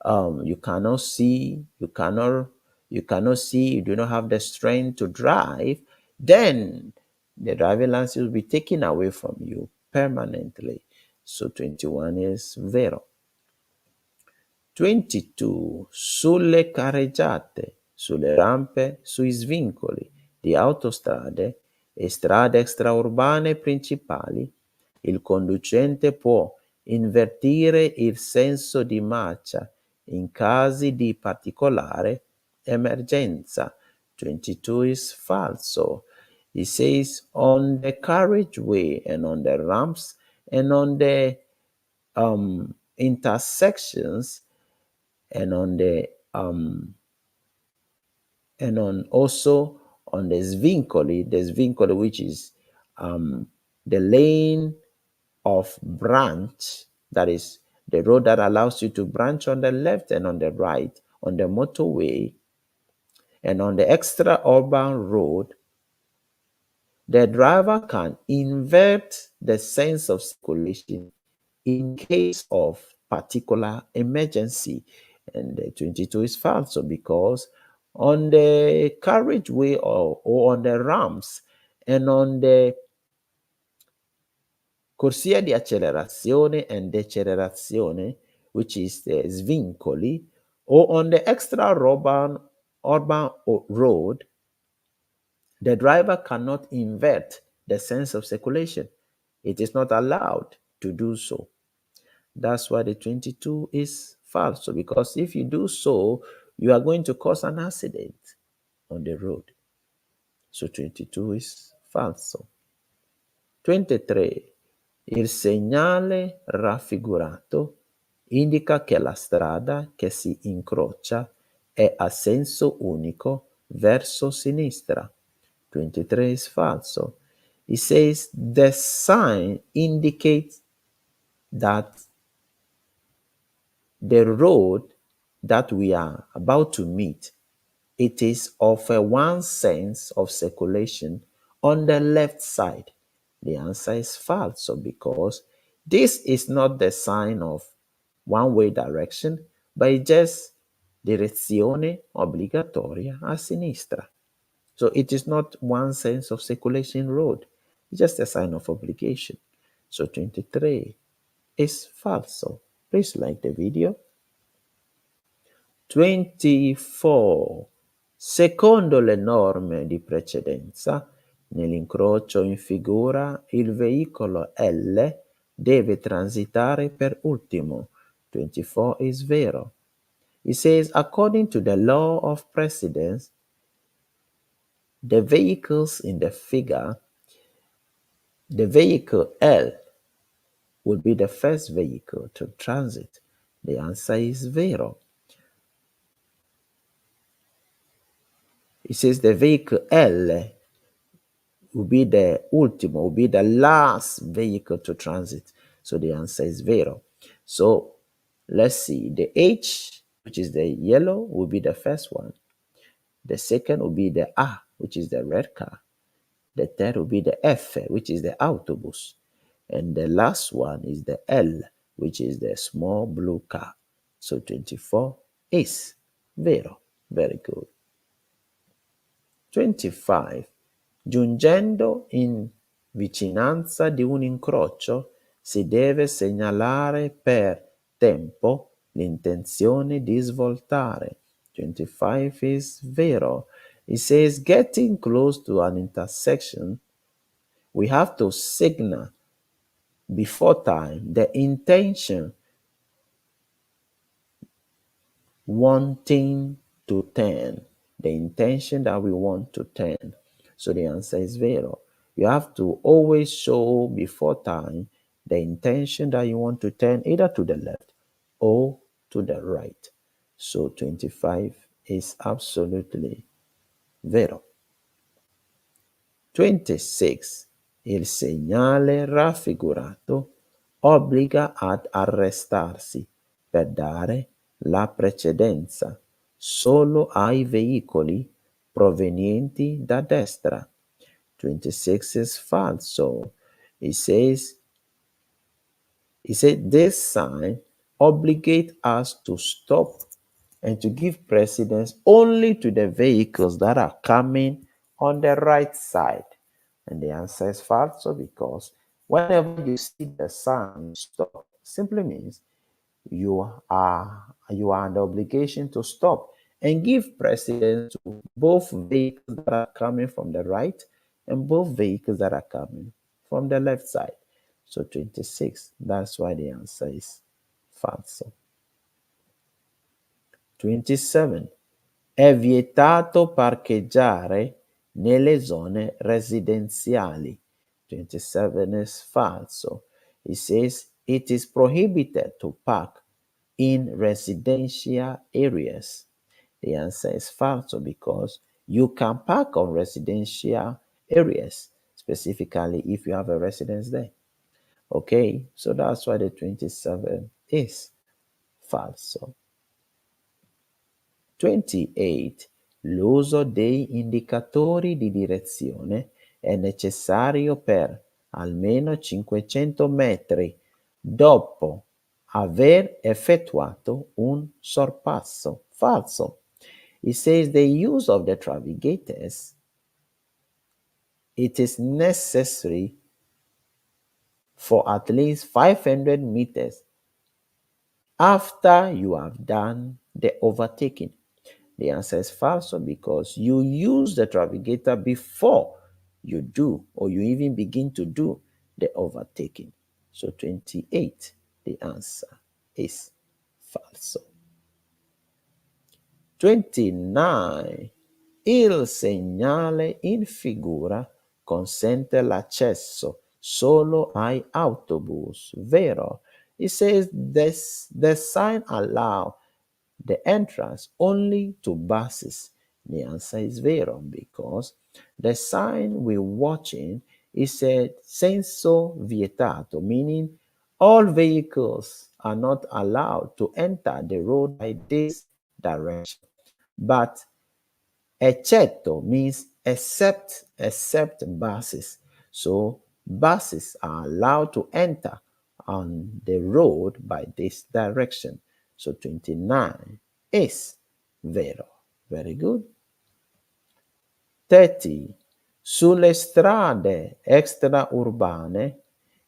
Speaker 1: you cannot see, you do not have the strength to drive, then the driving license will be taken away from you permanently. So 21 is vero. 22. Sulle carreggiate, sulle rampe, sui svincoli di autostrade e strade extraurbane principali, il conducente può invertire il senso di marcia in casi di particolare emergenza. 22 is falso. It says on the carriageway and on the ramps and on the intersections and on the and on also on the svincoli, which is the lane of branch, that is the road that allows you to branch on the left and on the right on the motorway, and on the extra urban road, the driver can invert the sense of circulation in case of particular emergency. And the 22 is false because on the carriageway or on the ramps and on the corsia di accelerazione and decelerazione, which is the svincoli, or on the extra urban road, the driver cannot invert the sense of circulation. It is not allowed to do so. That's why the 22 is false. Because if you do so, you are going to cause an accident on the road. So 22 is false. 23. Il segnale raffigurato indica che la strada che si incrocia è a senso unico verso sinistra. 23 is false. It says the sign indicates that the road that we are about to meet, it is of a one sense of circulation on the left side. The answer is false because this is not the sign of one-way direction, but it's just direzione obbligatoria a sinistra. So it is not one sense of circulation road. It's just a sign of obligation. So 23 is false. Please like the video. 24. Secondo le norme di precedenza, nell'incrocio in figura il veicolo L deve transitare per ultimo. 24 is vero. It says, according to the law of precedence, the vehicles in the figure, the vehicle L will be the first vehicle to transit. The answer is vero. It says the vehicle L will be the ultimo, will be the last vehicle to transit. So the answer is vero. So let's see. The H, which is the yellow, will be the first one. The second will be the A, which is the red car. The third will be the F, which is the autobus. And the last one is the L, which is the small blue car. So 24 is vero. Very good. 25. Giungendo in vicinanza di un incrocio, si deve segnalare per tempo l'intenzione di svoltare. 25 is vero. It says, getting close to an intersection, we have to signal before time the intention wanting to turn, the intention that we want to turn. So the answer is vero. You have to always show before time the intention that you want to turn either to the left or to the right. So 25 is absolutely vero. 26. Il segnale raffigurato obbliga ad arrestarsi per dare la precedenza solo ai veicoli provenienti da destra. 26 is falso. It says this sign obligates us to stop and to give precedence only to the vehicles that are coming on the right side. And the answer is false because whenever you see the sign stop, simply means you are under obligation to stop and give precedence to both vehicles that are coming from the right and both vehicles that are coming from the left side. So 26, that's why the answer is false. 27. È vietato parcheggiare nelle zone residenziali. 27 is falso. It says it is prohibited to park in residential areas. The answer is falso because you can park on residential areas, specifically if you have a residence there. Okay, so that's why the 27 is falso. 28. L'uso dei indicatori di direzione è necessario per almeno 500 metri dopo aver effettuato un sorpasso. Falso. It says the use of the navigators, it is necessary for at least 500 meters after you have done the overtaking. The answer is false because you use the navigator before you do or you even begin to do the overtaking. So 28, the answer is falso. 29. Il segnale in figura consente l'accesso solo ai autobus. Vero? It says this, the sign allow the entrance only to buses. The answer is vero because the sign we're watching is a senso vietato, meaning all vehicles are not allowed to enter the road by this direction. But eccetto means except buses. So buses are allowed to enter on the road by this direction. So 29 is vero. Very good. 30. Sulle strade extraurbane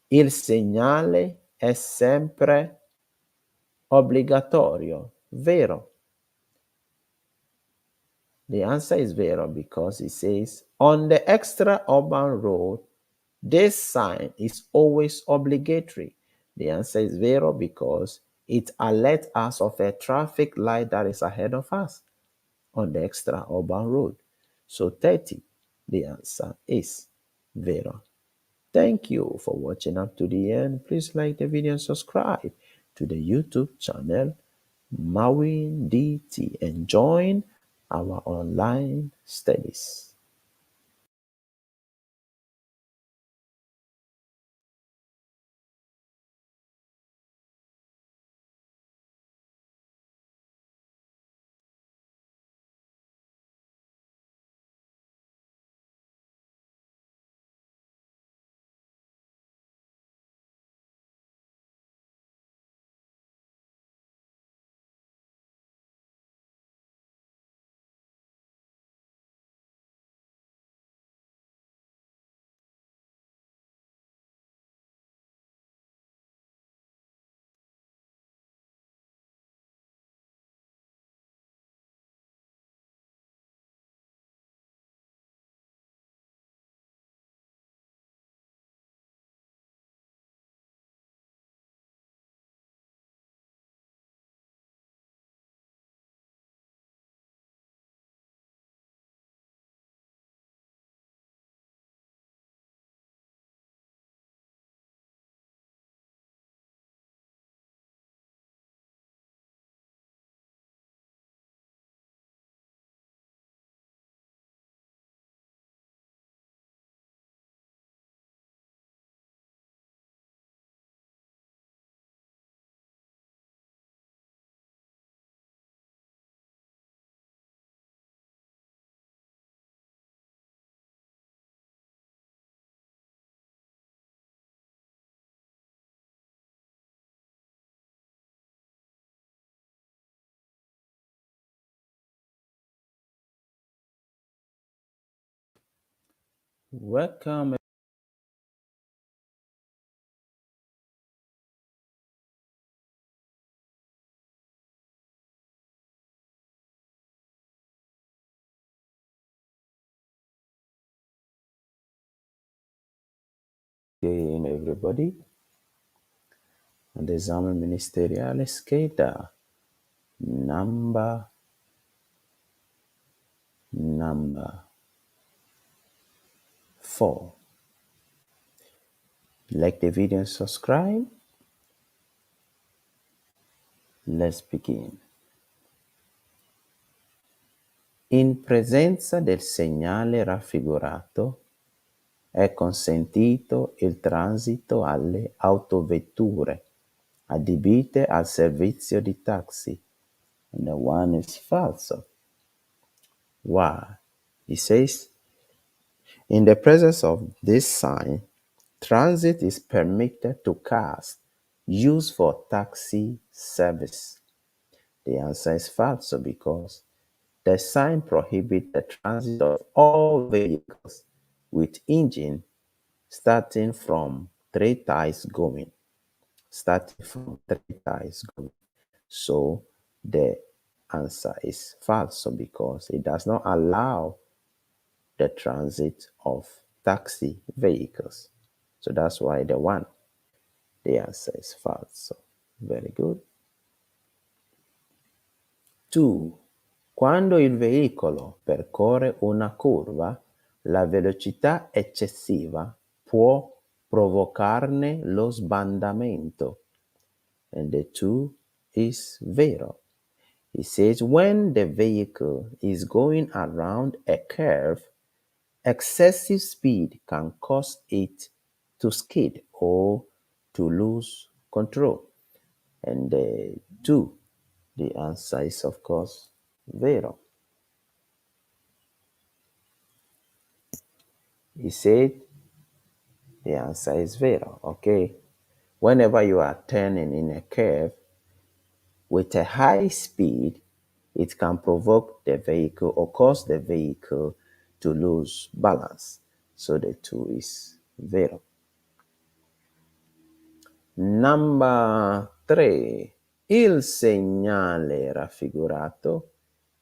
Speaker 1: il segnale è sempre obbligatorio. Vero. The answer is vero because it says on the extra urban road, this sign is always obligatory. The answer is vero because it alerts us of a traffic light that is ahead of us on the extra urban road. So 30, the answer is vero. Thank you for watching up to the end. Please like the video and subscribe to the YouTube channel Mawin DT and join our online studies. Welcome again, everybody, on the ESAME Ministeriale Scheda number 4. Like the video and subscribe. Let's begin. In presenza del segnale raffigurato è consentito il transito alle autovetture adibite al servizio di taxi. And the one is falso. Why? He says, in the presence of this sign, transit is permitted to cars used for taxi service. The answer is falso because the sign prohibits the transit of all vehicles with engine starting from three ties going. So the answer is falso because it does not allow the transit of taxi vehicles. So that's why the answer is falso. Very good. 2. Quando il veicolo percorre una curva, la velocità eccessiva può provocarne lo sbandamento. And the 2 is vero. It says when the vehicle is going around a curve, excessive speed can cause it to skid or to lose control. And the 2, the answer is of course vero. He said the answer is vero, okay? Whenever you are turning in a curve with a high speed, it can provoke the vehicle or cause the vehicle to lose balance. So the 2 is vero. Number 3. Il segnale raffigurato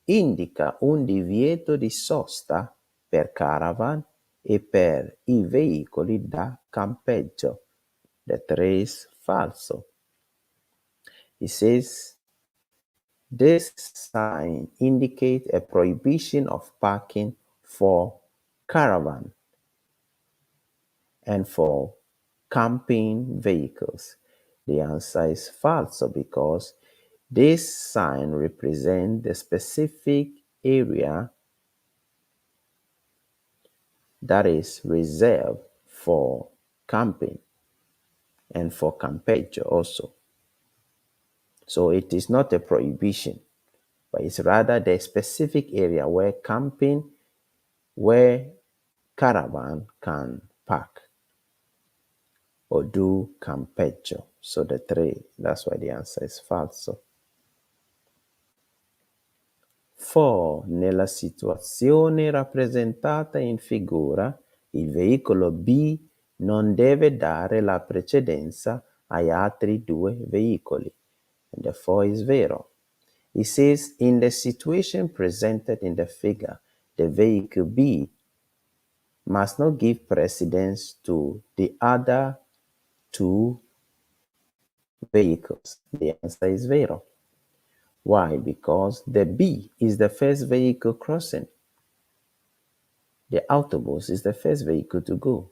Speaker 1: indica un divieto di sosta per caravan e per i veicoli da campeggio. The 3 is falso. It says this sign indicates a prohibition of parking for caravan and for camping vehicles. The answer is falso because this sign represents the specific area that is reserved for camping and for campeggio also. So it is not a prohibition, but it's rather the specific area where caravan can park or do campeggio. So the 3, that's why the answer is falso. 4. Nella situazione rappresentata in figura, il veicolo B non deve dare la precedenza agli altri 2 veicoli. And the 4 is vero. It says, in the situation presented in the figure, the vehicle B must not give precedence to the other 2 vehicles. The answer is vero. Why? Because the B is the first vehicle crossing. The autobus is the first vehicle to go,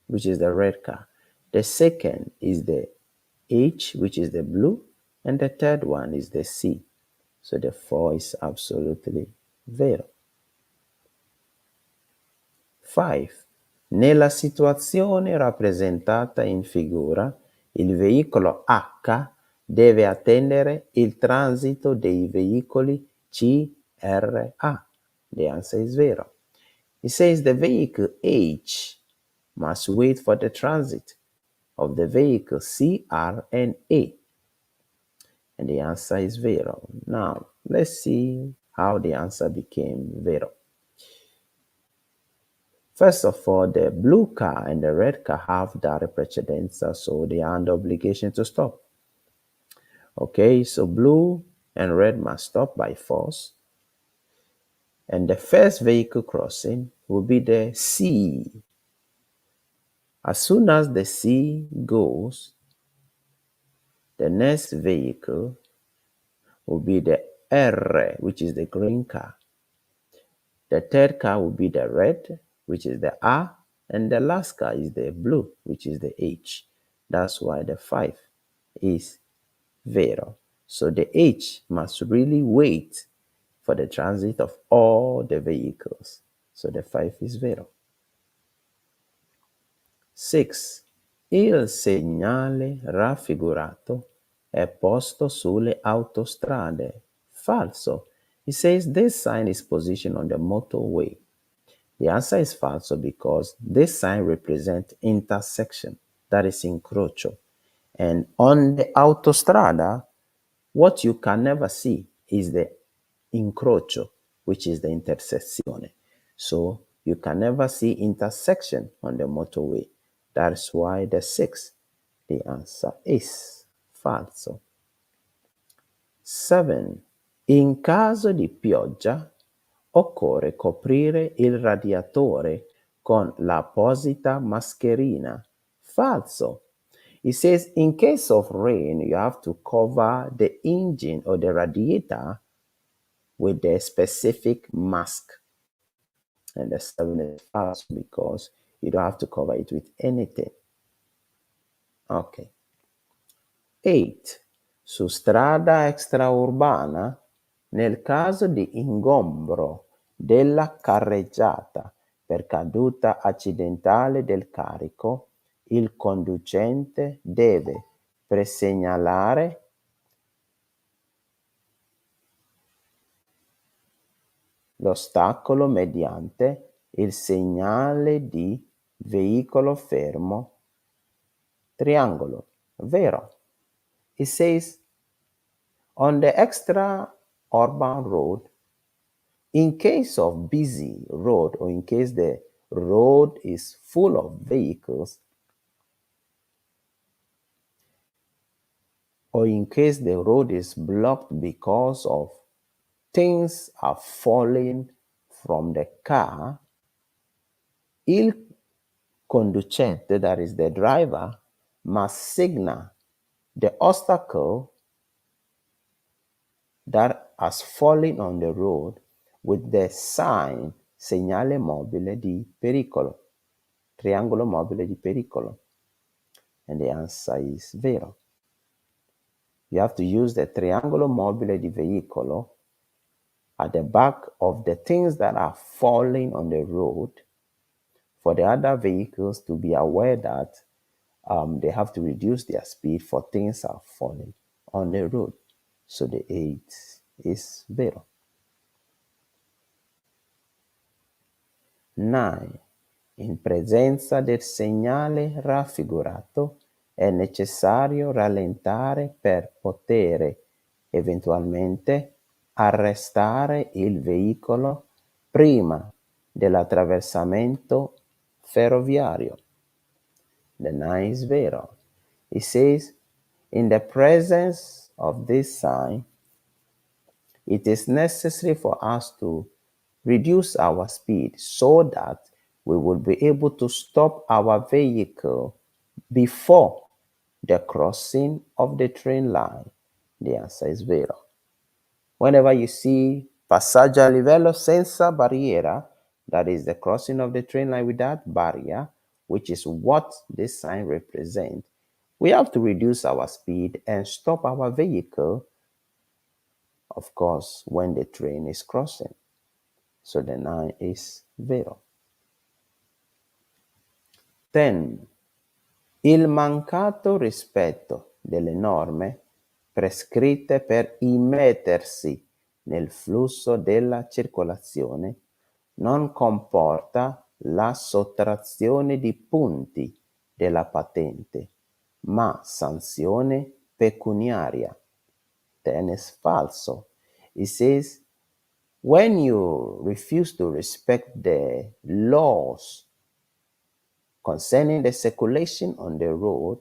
Speaker 1: which is the red car. The second is the H, which is the blue, and the third one is the C. So the 4 is absolutely vero. 5. Nella situazione rappresentata in figura, il veicolo H deve attendere il transito dei veicoli CRA. The answer is vero. It says the vehicle H must wait for the transit of the vehicle CR and A. And the answer is vero. Now, let's see how the answer became vero. First of all, the blue car and the red car have direct precedenza, so they are under obligation to stop. Okay, so blue and red must stop by force. And the first vehicle crossing will be the C. As soon as the C goes, the next vehicle will be the R, which is the green car. The third car will be the red, which is the R, and the last car is the blue, which is the H. That's why the 5 is vero. So the H must really wait for the transit of all the vehicles. So the 5 is vero. 6. Il segnale raffigurato è posto sulle autostrade. Falso. It says this sign is positioned on the motorway. The answer is falso because this sign represents intersection, that is incrocio. And on the autostrada, what you can never see is the incrocio, which is the intersezione. So you can never see intersection on the motorway. That's why the 6, the answer is falso. 7. In caso di pioggia occorre coprire il radiatore con l'apposita mascherina. Falso. It says in case of rain, you have to cover the engine or the radiator with the specific mask. And the 7 is false because you don't have to cover it with anything. Okay. 8. Su strada extraurbana, nel caso di ingombro della carreggiata per caduta accidentale del carico, il conducente deve presegnalare l'ostacolo mediante il segnale di veicolo fermo triangolo. Vero. It says on the extra urban road, in case of busy road or in case the road is full of vehicles, or in case the road is blocked because of things are falling from the car, il conducente, that is the driver, must signal the obstacle that has fallen on the road with the sign segnale mobile di pericolo, triangolo mobile di pericolo. And the answer is vero. You have to use the triangolo mobile di veicolo at the back of the things that are falling on the road for the other vehicles to be aware that they have to reduce their speed for things are falling on the road. So the 8 is vero. 9. In presenza del segnale raffigurato è necessario rallentare per poter eventualmente arrestare il veicolo prima dell'attraversamento ferroviario. The 9 is vero. It says, in the presence of this sign, it is necessary for us to reduce our speed so that we will be able to stop our vehicle before the crossing of the train line. The answer is vero. Whenever you see passaggio a livello senza barriera, that is the crossing of the train line without barrier, which is what this sign represents, we have to reduce our speed and stop our vehicle, of course, when the train is crossing. So the 9 is vero. 10. Il mancato rispetto delle norme prescritte per immettersi nel flusso della circolazione non comporta la sottrazione di punti della patente, ma sanzione pecuniaria. Then is falso. It says, when you refuse to respect the laws concerning the circulation on the road,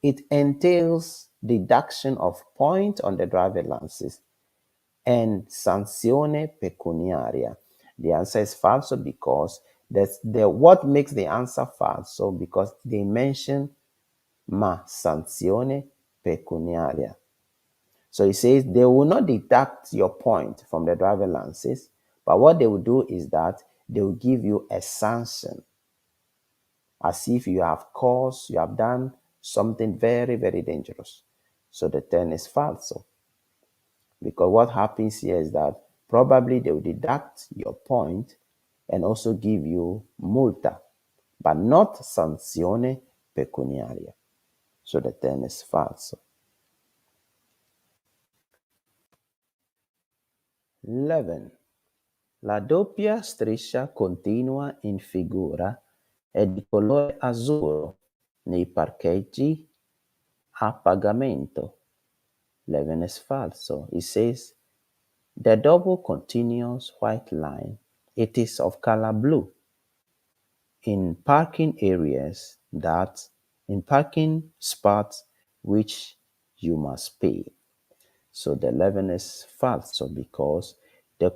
Speaker 1: it entails deduction of points on the driver license and sanzione pecuniaria. The answer is falso because what makes the answer falso because they mention ma sanzione pecuniaria. So it says they will not deduct your point from the driver license, but what they will do is that they will give you a sanction as if you have done something very, very dangerous. So the 10 is falso. Because what happens here is that probably they will deduct your point and also give you multa, but not sanzione pecuniaria. So the 10 is falso. 11. La doppia striscia continua in figura è di colore azzurro nei parcheggi a pagamento. 11 is falso. It says the double continuous white line, it is of color blue in parking areas in parking spots which you must pay. So the 11 is falso because the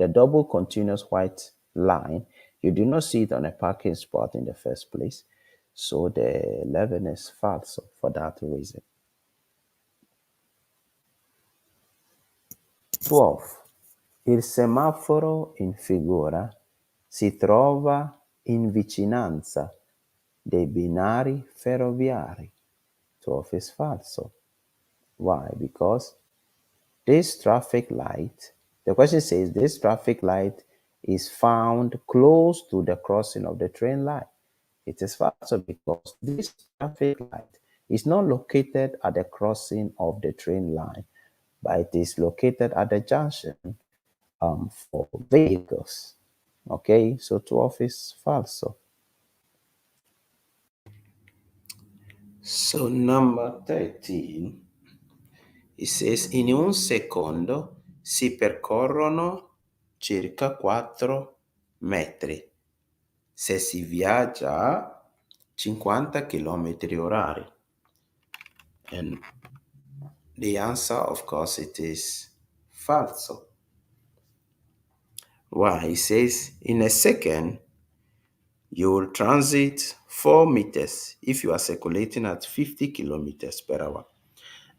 Speaker 1: double continuous white line, you do not see it on a parking spot in the first place. So the 11 is falso for that reason. 12. Il semaforo in figura si trova in vicinanza dei binari ferroviari. 12 is falso. Why? Because this traffic light, the question says this traffic light is found close to the crossing of the train line. It is falso because this traffic light is not located at the crossing of the train line, but it is located at the junction for vehicles. Okay, so 12 is falso. So number 13, it says in un secondo si percorrono circa 4 metri se si viaggia a 50 km orari. And the answer, of course, it is falso. Why? It says in a second you will transit 4 meters if you are circulating at 50 kilometers per hour.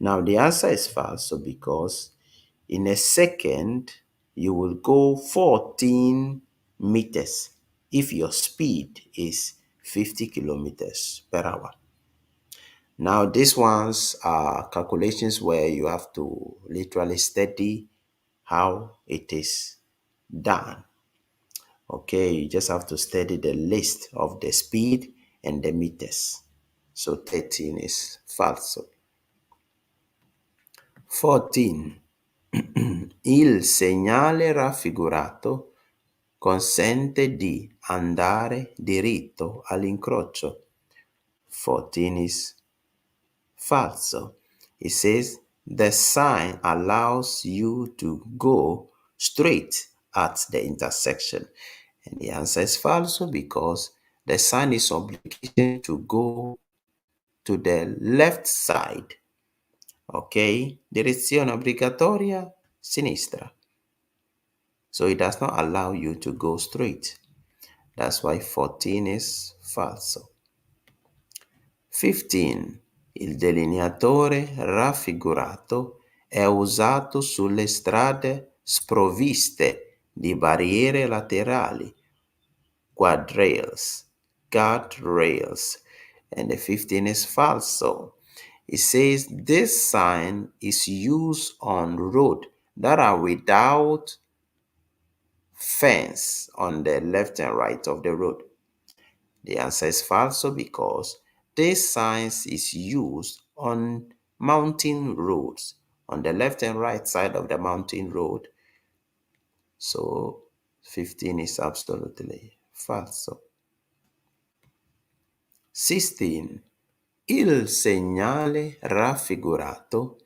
Speaker 1: Now, the answer is false because in a second, you will go 14 meters if your speed is 50 kilometers per hour. Now, these ones are calculations where you have to literally study how it is done. Okay, you just have to study the list of the speed and the meters. So 13 is falso. 14. Il segnale raffigurato consente di andare diritto all'incrocio. 14 is falso. It says the sign allows you to go straight at the intersection. And the answer is falso because the sign is obligated to go to the left side. Ok? Direzione obbligatoria sinistra. So it does not allow you to go straight. That's why 14 is falso. 15. Il delineatore raffigurato è usato sulle strade sprovviste di barriere laterali, guardrails. And the 15 is falso. It says this sign is used on roads that are without fence on the left and right of the road. The answer is falso because this sign is used on mountain roads, on the left and right side of the mountain road. So 15 is absolutely falso. 16. Il segnale raffigurato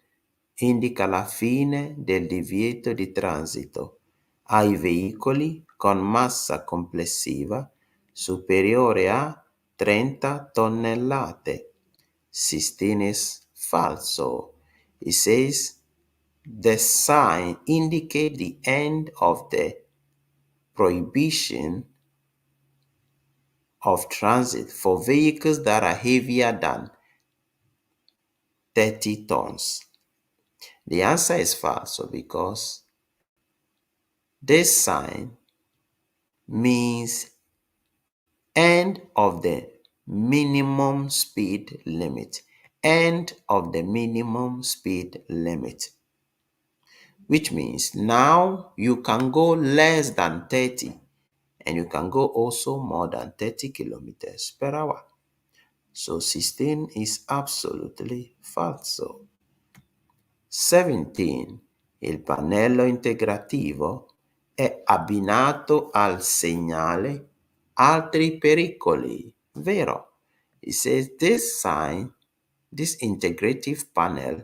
Speaker 1: indica la fine del divieto di transito ai veicoli con massa complessiva superiore a 30 tonnellate. 16 is falso. It says the sign indicates the end of the prohibition of transit for vehicles that are heavier than 30 tons. The answer is false because this sign means end of the minimum speed limit. end of the minimum speed limit, which means now you can go less than 30 and you can go also more than 30 kilometers per hour. So 16 is absolutely falso. 17. Il pannello integrativo è abbinato al segnale altri pericoli. Vero. It says this integrative panel,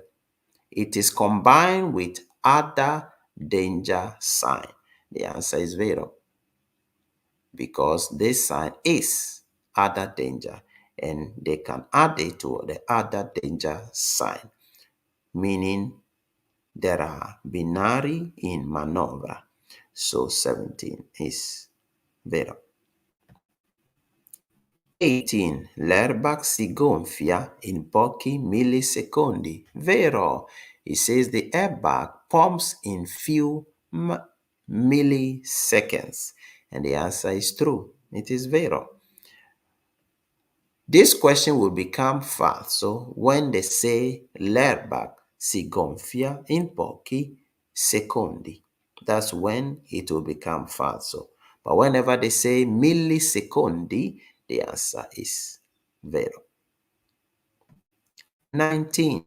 Speaker 1: it is combined with other danger sign. The answer is vero, because this sign is other danger and they can add it to the other danger sign, meaning there are binari in manovra. So 17 is vero. 18. L'airbag si gonfia in pochi millisecondi. Vero. It says the airbag pumps in few milliseconds. And the answer is true. It is vero. This question will become falso when they say l'airbag si gonfia in pochi secondi. That's when it will become falso. But whenever they say millisecondi, the answer is vero. 19.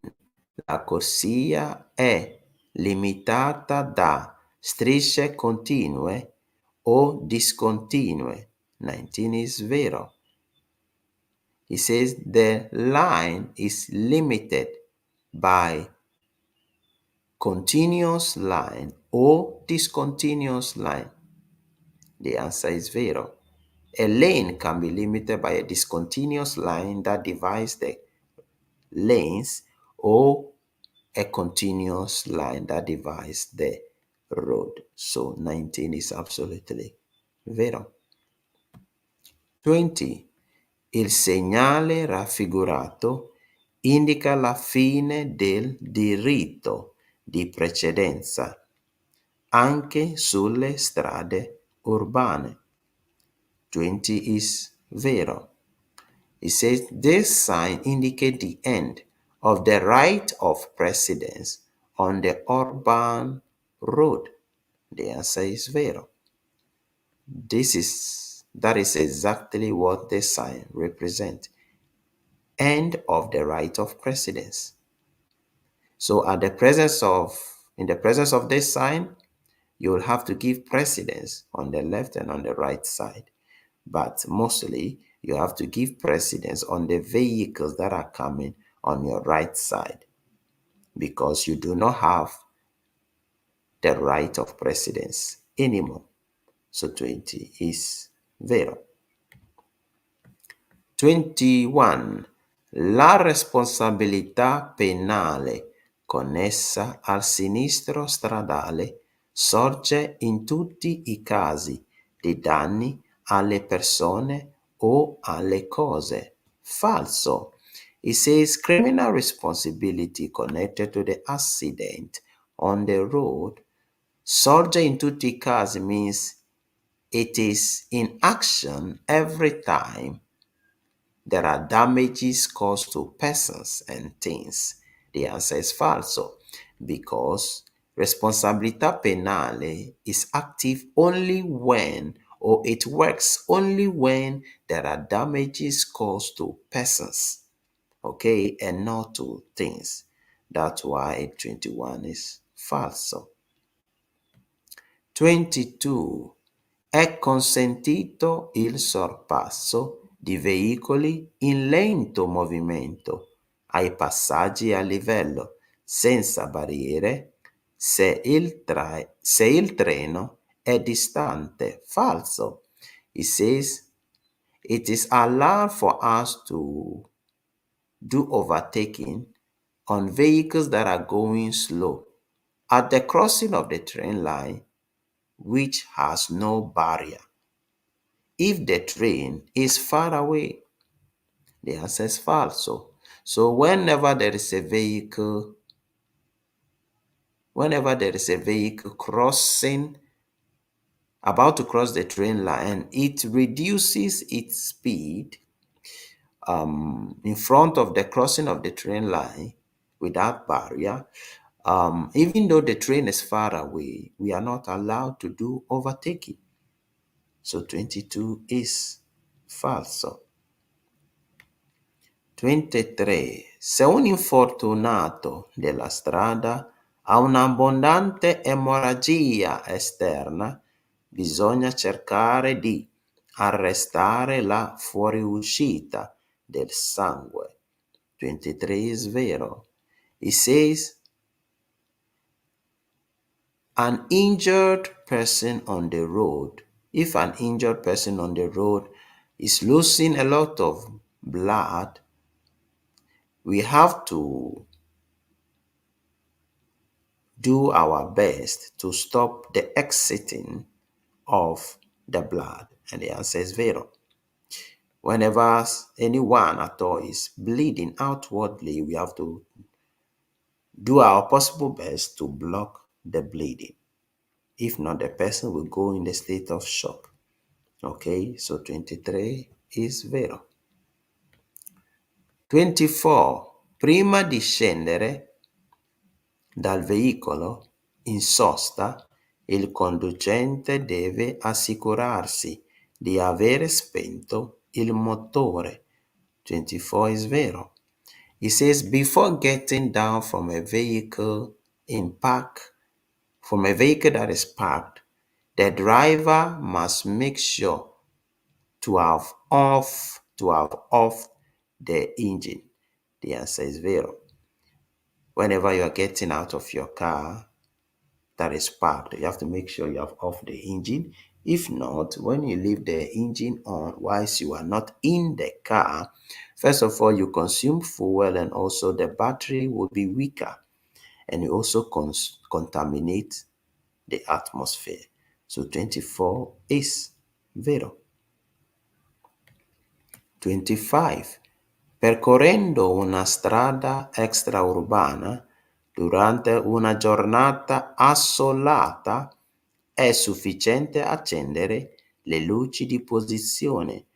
Speaker 1: La corsia è limitata da strisce continue o discontinue. 19 is vero. It says the line is limited by continuous line or discontinuous line. The answer is vero. A lane can be limited by a discontinuous line that divides the lanes or a continuous line that divides the road. So 19 is absolutely vero. 20. Il segnale raffigurato indica la fine del diritto di precedenza anche sulle strade urbane. 20 is vero. It says this sign indicates the end of the right of precedence on the urban road. The answer is vero. That is exactly what the sign represents. End of the right of precedence. So in the presence of this sign, you will have to give precedence on the left and on the right side. But mostly, you have to give precedence on the vehicles that are coming on your right side, because you do not have the right of precedence anymore. So 20 is vero. 21. La responsabilità penale connessa al sinistro stradale sorge in tutti i casi di danni alle persone o alle cose. Falso. It says criminal responsibility connected to the accident on the road sorge in tutti i casi means it is in action every time there are damages caused to persons and things. The answer is falso, because responsabilità penale is active only when, or it works only when there are damages caused to persons, okay, and not to things. That's why 21 is falso. 22. È consentito il sorpasso di veicoli in lento movimento ai passaggi a livello senza barriere se il treno è distante. Falso. It says it is allowed for us to do overtaking on vehicles that are going slow at the crossing of the train line which has no barrier. If the train is far away, the answer is falso. So whenever there is a vehicle crossing, about to cross the train line, it reduces its speed in front of the crossing of the train line without barrier, even though the train is far away, we are not allowed to do overtaking. So 22 is falso. 23. Se un infortunato della strada ha un'abbondante emorragia esterna, bisogna cercare di arrestare la fuoriuscita del sangue. 23 is vero. It says, an injured person on the road, if an injured person on the road is losing a lot of blood, we have to do our best to stop the exiting of the blood. And the answer is vero. Whenever anyone at all is bleeding outwardly, we have to do our possible best to block the bleeding. If not, the person will go in the state of shock. Okay, so 23 is vero. 24. Prima di scendere dal veicolo in sosta, il conducente deve assicurarsi di avere spento il motore. 24 is vero. It says, before getting down from a vehicle from a vehicle that is parked, the driver must make sure to have off the engine. The answer is vero. Whenever you are getting out of your car that is parked, you have to make sure you have off the engine. If not, when you leave the engine on whilst you are not in the car, first of all, you consume fuel, and also the battery will be weaker, and you also contaminate the atmosphere. So 24 is vero. 25. Percorrendo una strada extraurbana durante una giornata assolata è sufficiente accendere le luci di posizione.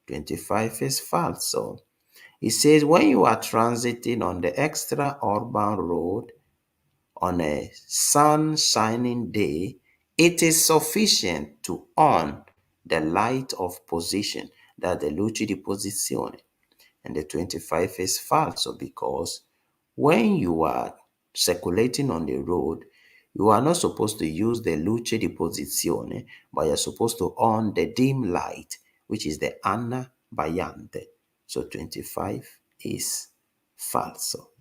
Speaker 1: 25 is falso. It says, when you are transiting on the extra-urban road on a sun-shining day, it is sufficient to on the light of position, that the luci di posizione. And the 25 is falso, because when you are circulating on the road, you are not supposed to use the luce di posizione, but you're supposed to on the dim light, which is the Anna Bayante. So 25 is falso.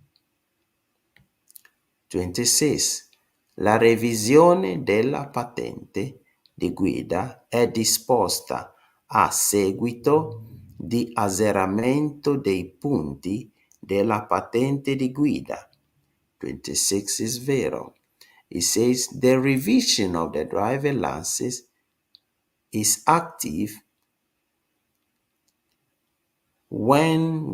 Speaker 1: 26. La revisione della patente di guida è disposta a seguito di azzeramento dei punti della patente di guida. 26 is vero. It says the revision of the driver license is active when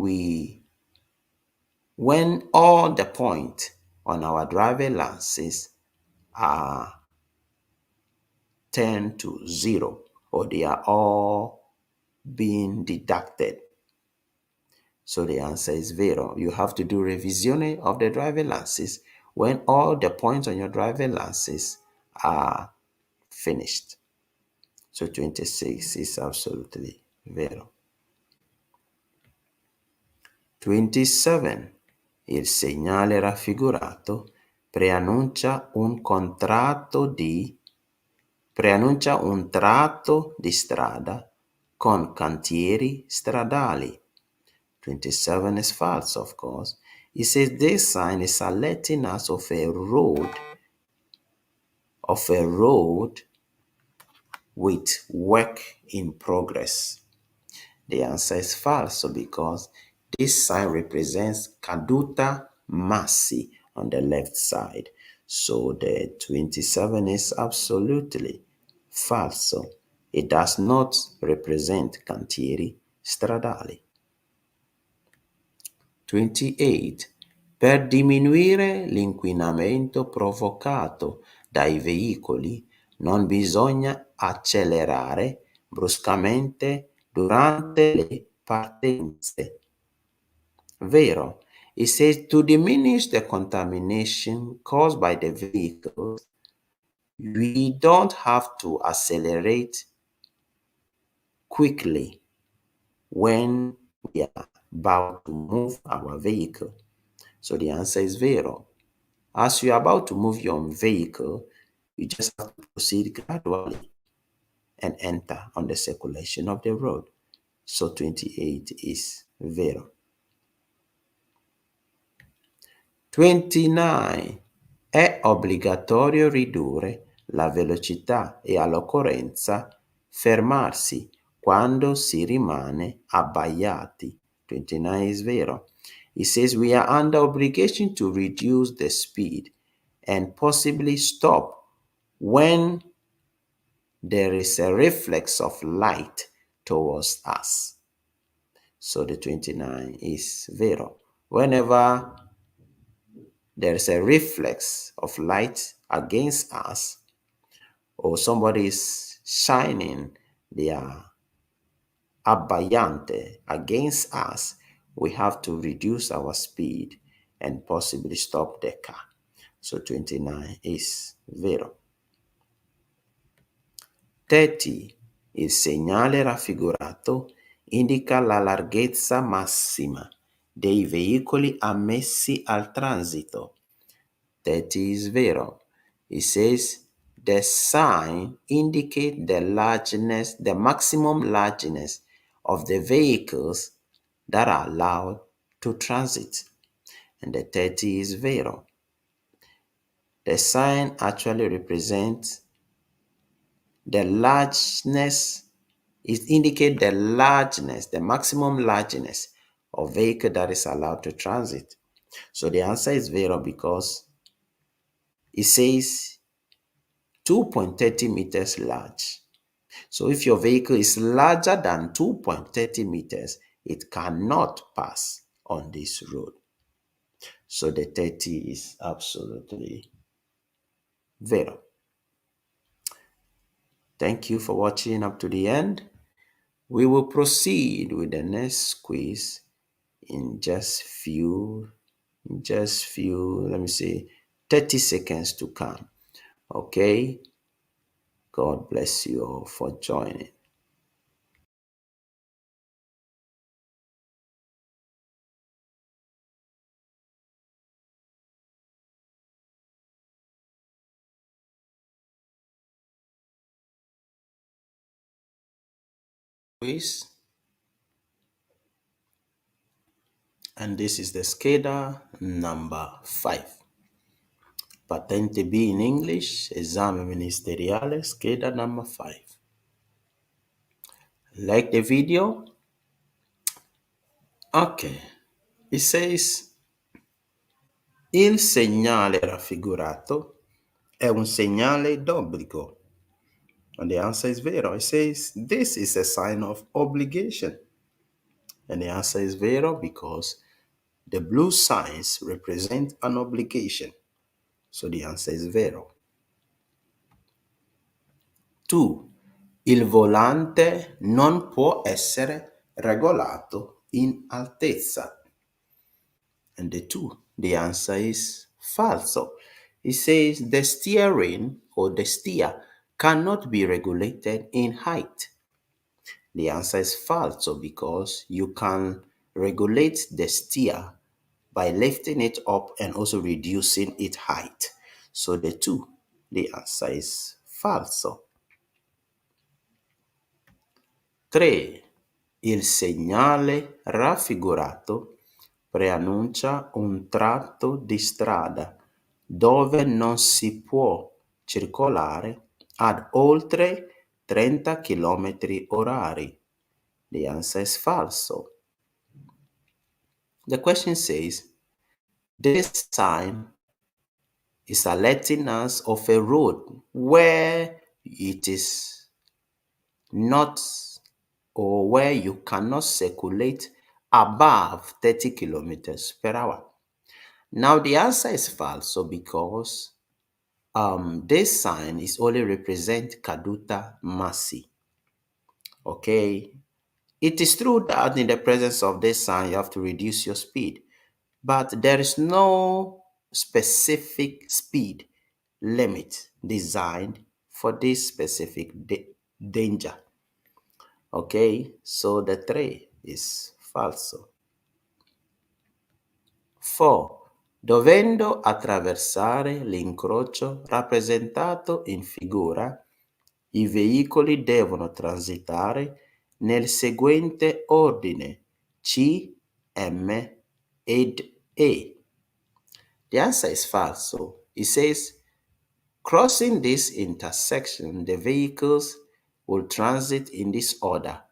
Speaker 1: all the points on our driver license are turned to 0, or they are all being deducted. So the answer is vero. You have to do revisione of the driver license when all the points on your driver license are finished. So 26 is absolutely vero. 27. Il segnale raffigurato preannuncia un tratto di strada con cantieri stradali. 27 is false, of course. It says this sign is alerting us of a road with work in progress. The answer is false, because this sign represents caduta massi on the left side. So the 27 is absolutely false. It does not represent cantieri stradali. 28. Per diminuire l'inquinamento provocato dai veicoli non bisogna accelerare bruscamente durante le partenze. Vero. It says to diminish the contamination caused by the vehicles, we don't have to accelerate quickly when we are about to move our vehicle. So the answer is vero. As you are about to move your vehicle, you just have to proceed gradually and enter on the circulation of the road. So 28 is vero. 29. È obbligatorio ridurre la velocità e all'occorrenza fermarsi quando si rimane abbagliati. 29 is vero. It says we are under obligation to reduce the speed and possibly stop when there is a reflex of light towards us. So the 29 is vero. Whenever there is a reflex of light against us, or somebody is shining their abbayante against us, we have to reduce our speed and possibly stop the car. So 29 is vero. 30. Il segnale raffigurato indica la larghezza massima dei veicoli ammessi al transito. 30 is vero. It says the sign indicates the maximum largeness of the vehicles that are allowed to transit. And the 30 is vero. The sign actually represents the largeness, it indicates the largeness, the maximum largeness of vehicle that is allowed to transit. So the answer is vero because it says 2.30 meters large. So if your vehicle is larger than 2.30 meters, it cannot pass on this road. So the 30 is absolutely vero. Thank you for watching up to the end. We will proceed with the next quiz in just few, let me say, 30 seconds to come. Okay? God bless you all for joining. Quiz. And this is the SCHEDA number 5. Patente B in English, Esame Ministeriale SCHEDA number 5. Like the video? Okay. It says, il segnale raffigurato è un segnale d'obbligo. And the answer is vero. It says, this is a sign of obligation. And the answer is vero because the blue signs represent an obligation. So the answer is vero. 2. Il volante non può essere regolato in altezza. And the answer is falso. It says the steering or the steer cannot be regulated in height. The answer is falso because you can regulate the steer by lifting it up and also reducing its height. So the answer is falso. 3. Il segnale raffigurato preannuncia un tratto di strada dove non si può circolare ad oltre 30 km orari. The answer is falso. The question says, this sign is alerting us of a road where it is not, or where you cannot circulate above 30 kilometers per hour. Now the answer is false because this sign is only represent caduta massi. Okay, It is true that in the presence of this sign, you have to reduce your speed, but there is no specific speed limit designed for this specific danger. Ok, so the 3 is falso. 4. Dovendo attraversare l'incrocio rappresentato in figura, i veicoli devono transitare nel seguente ordine C, M ed E. The answer is falso. It says, crossing this intersection, the vehicles will transit in this order.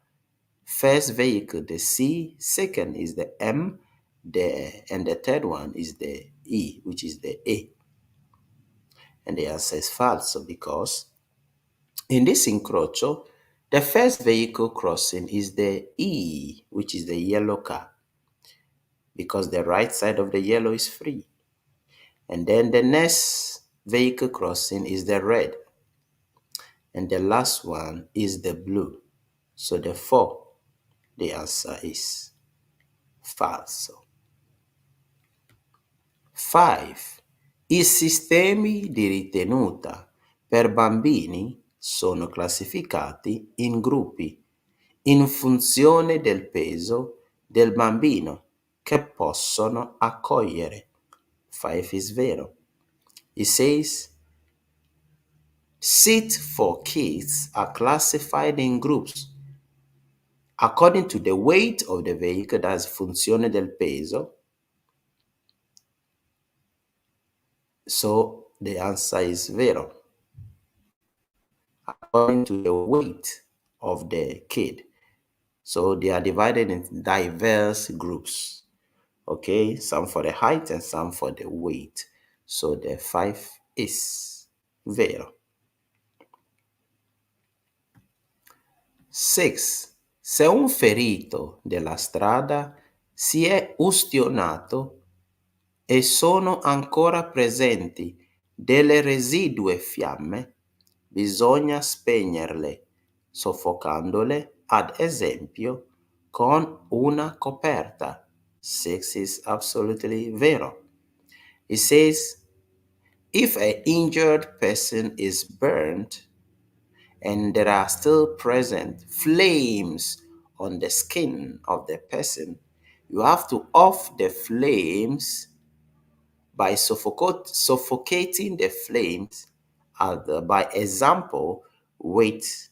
Speaker 1: First vehicle, the C, second is the M, and the third one is the E, which is the A. And the answer is false because in this incrocio, the first vehicle crossing is the E, which is the yellow car, because the right side of the yellow is free. And then the next vehicle crossing is the red. And the last one is the blue. So therefore, the answer is falso. 5. I sistemi di ritenuta per bambini sono classificati in gruppi in funzione del peso del bambino che possono accogliere. 5 is vero. It says, seats for kids are classified in groups according to the weight of the vehicle, that's funzione del peso. So the answer is vero. According to the weight of the kid. So they are divided into diverse groups. Okay, some for the height and some for the weight. So the 5 is vero. 6. Se un ferito della strada si è ustionato e sono ancora presenti delle residue fiamme, bisogna spegnerle, soffocandole, ad esempio, con una coperta. 6 is absolutely vero. It says, if an injured person is burnt and there are still present flames on the skin of the person, you have to off the flames by suffocating the flames, by example, with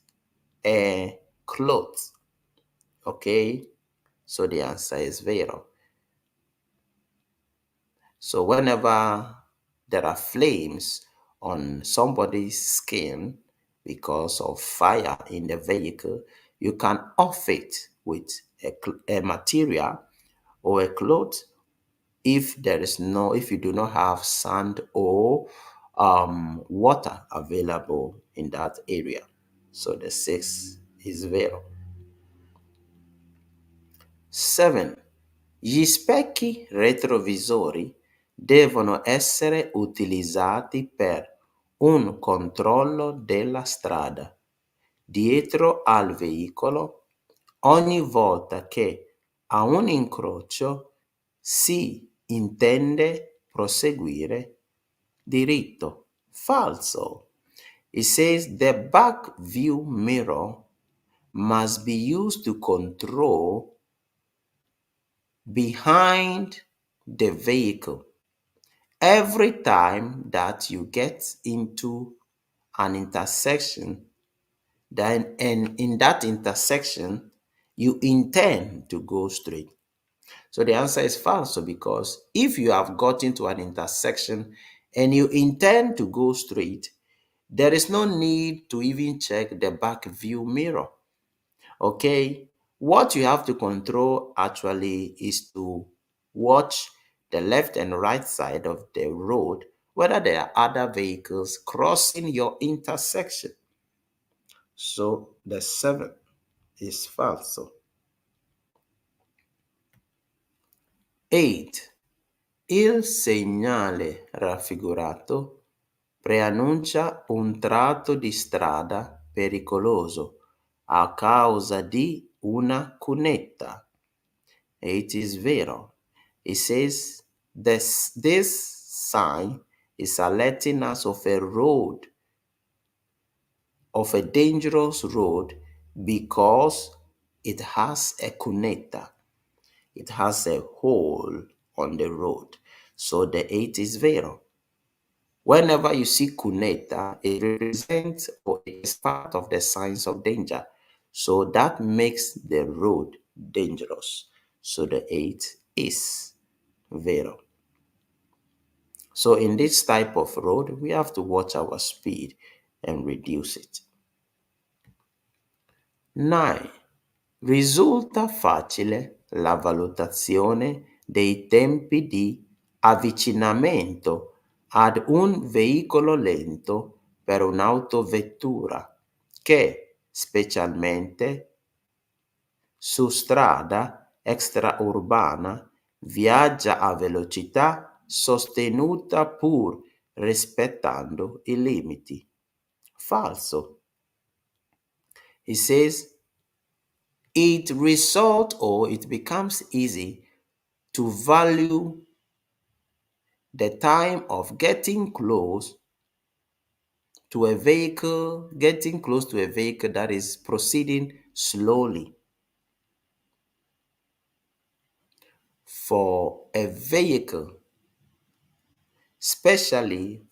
Speaker 1: a cloth. Okay, so the answer is vero. So whenever there are flames on somebody's skin because of fire in the vehicle, you can off it with a material or a cloth if you do not have sand or water available in that area. So the 6 is vero. 7. Gli specchi retrovisori devono essere utilizzati per un controllo della strada dietro al veicolo ogni volta che a un incrocio si intende proseguire diritto. Falso. It says the back view mirror must be used to control behind the vehicle every time that you get into an intersection, then and in that intersection you intend to go straight. So the answer is false because if you have got into an intersection and you intend to go straight, there is no need to even check the back view mirror. Okay, what you have to control actually is to watch the left and right side of the road, whether there are other vehicles crossing your intersection. So the 7 is false. 8. Il segnale raffigurato preannuncia un tratto di strada pericoloso a causa di una cunetta. It is vero. It says this sign is alerting us of a road, of a dangerous road, because it has a cunetta. It has a hole on the road. So the 8 is vero. Whenever you see cuneta, it represents or it is part of the signs of danger. So that makes the road dangerous. So the 8 is vero. So in this type of road, we have to watch our speed and reduce it. 9. Risulta facile la valutazione dei tempi di avvicinamento ad un veicolo lento per un'autovettura che, specialmente su strada extraurbana, viaggia a velocità sostenuta pur rispettando i limiti. Falso. It says, it results or it becomes easy to value the time of getting close to a vehicle that is proceeding slowly. For a vehicle, especially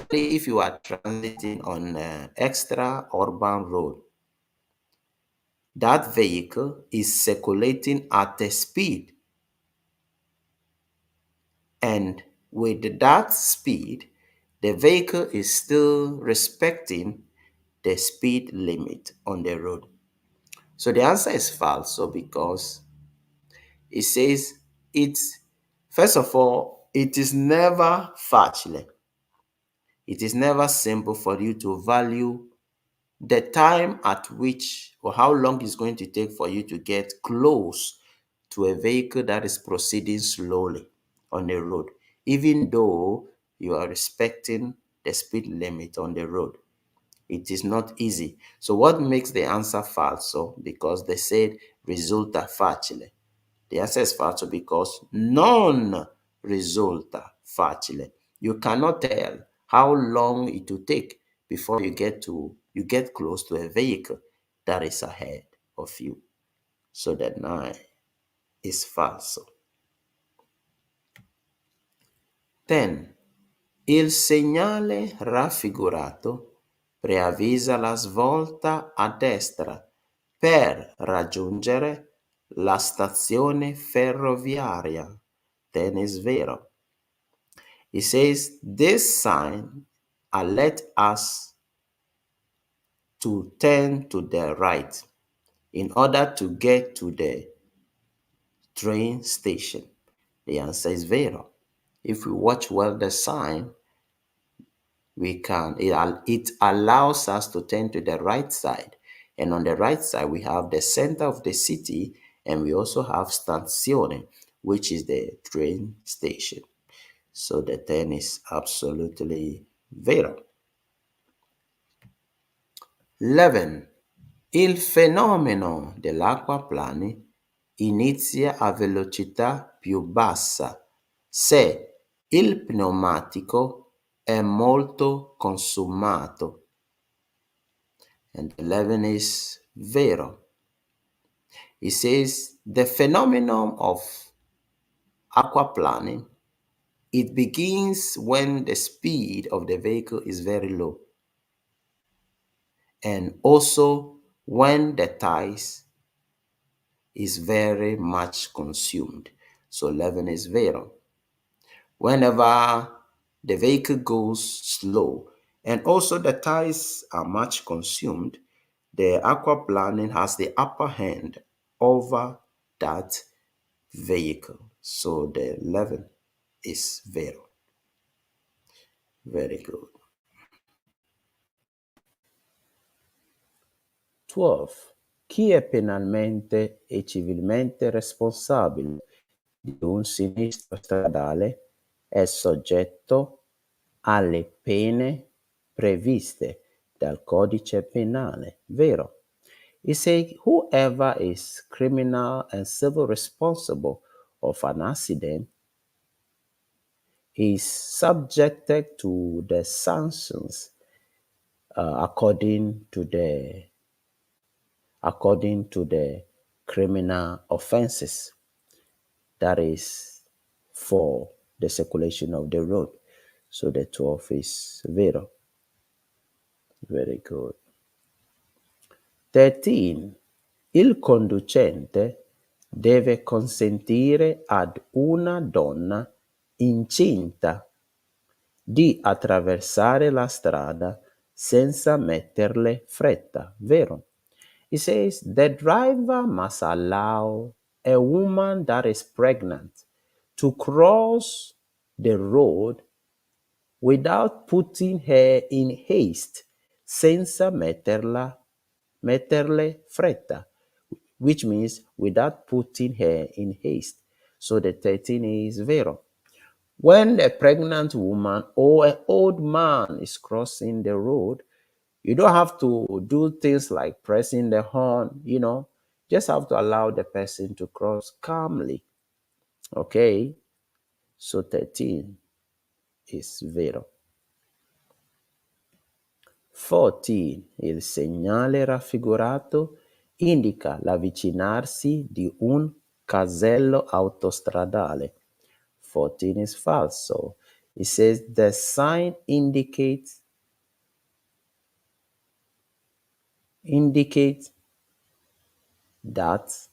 Speaker 1: if you are transiting on an extra urban road, that vehicle is circulating at a speed, and with that speed, the vehicle is still respecting the speed limit on the road. So the answer is false, because it says first of all, it is never facile. It is never simple for you to value the time at which or how long it's going to take for you to get close to a vehicle that is proceeding slowly on the road, even though you are respecting the speed limit on the road. It is not easy. So what makes the answer false? Because they said risulta facile. The answer is false because non risulta facile. You cannot tell how long it will take before you get close to a vehicle that is ahead of you. So the 9 is falso. 10. Il segnale raffigurato preavvisa la svolta a destra per raggiungere la stazione ferroviaria. 10 is vero. It says this sign alerts us to turn to the right in order to get to the train station. The answer is vero. If we watch well the sign, it allows us to turn to the right side. And on the right side, we have the center of the city, and we also have stazione, which is the train station. So the 10 is absolutely vero. 11. Il fenomeno dell'acquaplane inizia a velocità più bassa se il pneumatico è molto consumato. And 11 is vero. It says the phenomenon of aquaplaning, it begins when the speed of the vehicle is very low, and also when the tires is very much consumed. So 11 is vero. Whenever the vehicle goes slow and also the tires are much consumed, the aquaplaning has the upper hand over that vehicle. So the 11 is vero. Very good. 12. Chi è penalmente e civilmente responsabile di un sinistro stradale è soggetto alle pene previste dal codice penale. Vero. It says whoever is criminal and civil responsible of an accident is subjected to the sanctions according to the criminal offenses. That is for the circulation of the road. So the 12 is vero. Very good. 13. Il conducente deve consentire ad una donna incinta di attraversare la strada senza metterle fretta, vero? It says the driver must allow a woman that is pregnant to cross the road without putting her in haste, senza metterle fretta, which means without putting her in haste. So the 13 is vero. When a pregnant woman or an old man is crossing the road, you don't have to do things like pressing the horn, just have to allow the person to cross calmly. Okay? So 13 is vero. 14. Il segnale raffigurato indica l'avvicinarsi di un casello autostradale. 14 is falso. It says the sign indicates that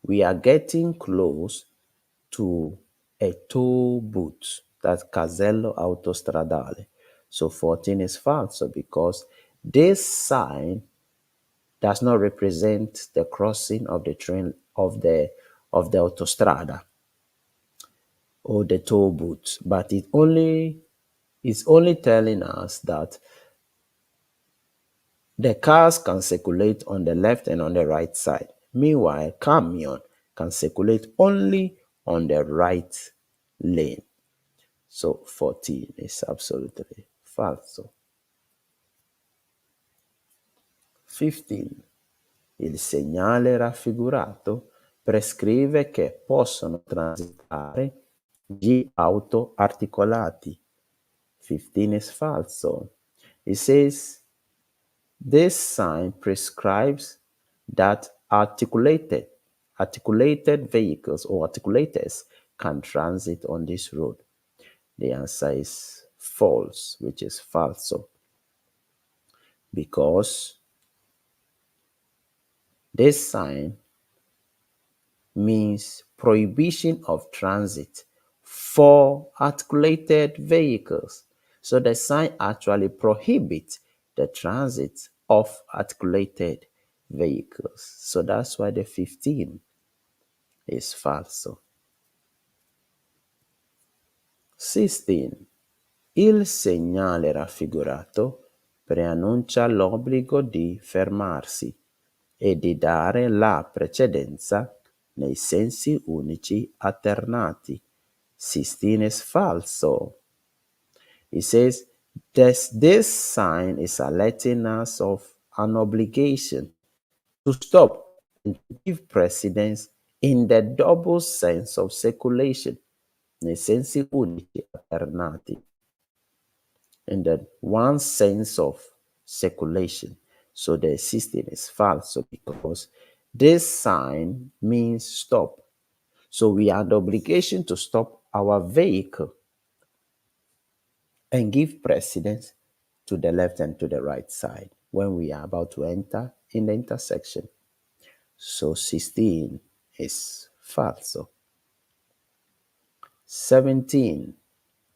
Speaker 1: we are getting close to a toll booth, that's casello autostradale. So 14 is falso because this sign does not represent the crossing of the train of the autostrada or the toll booth, but it's only telling us that the cars can circulate on the left and on the right side. Meanwhile, camion can circulate only on the right lane. So 14 is absolutely falso. 15. Il segnale raffigurato prescrive che possono transitare gli auto articolati. 15 is falso. It says this sign prescribes that articulated vehicles or articulators can transit on this road. The answer is false, which is falso, because this sign means prohibition of transit for articulated vehicles. So the sign actually prohibits the transit of articulated vehicles. So that's why the 15 is falso. 16. Il segnale raffigurato preannuncia l'obbligo di fermarsi e di dare la precedenza nei sensi unici alternati. 16 is falso. It says this sign is alerting us of an obligation to stop and give precedence in the double sense of circulation, nei sensi unici alternati, in the one sense of circulation. So the 16 is falso because this sign means stop. So we have the obligation to stop our vehicle and give precedence to the left and to the right side when we are about to enter in the intersection. So 16 is falso. 17.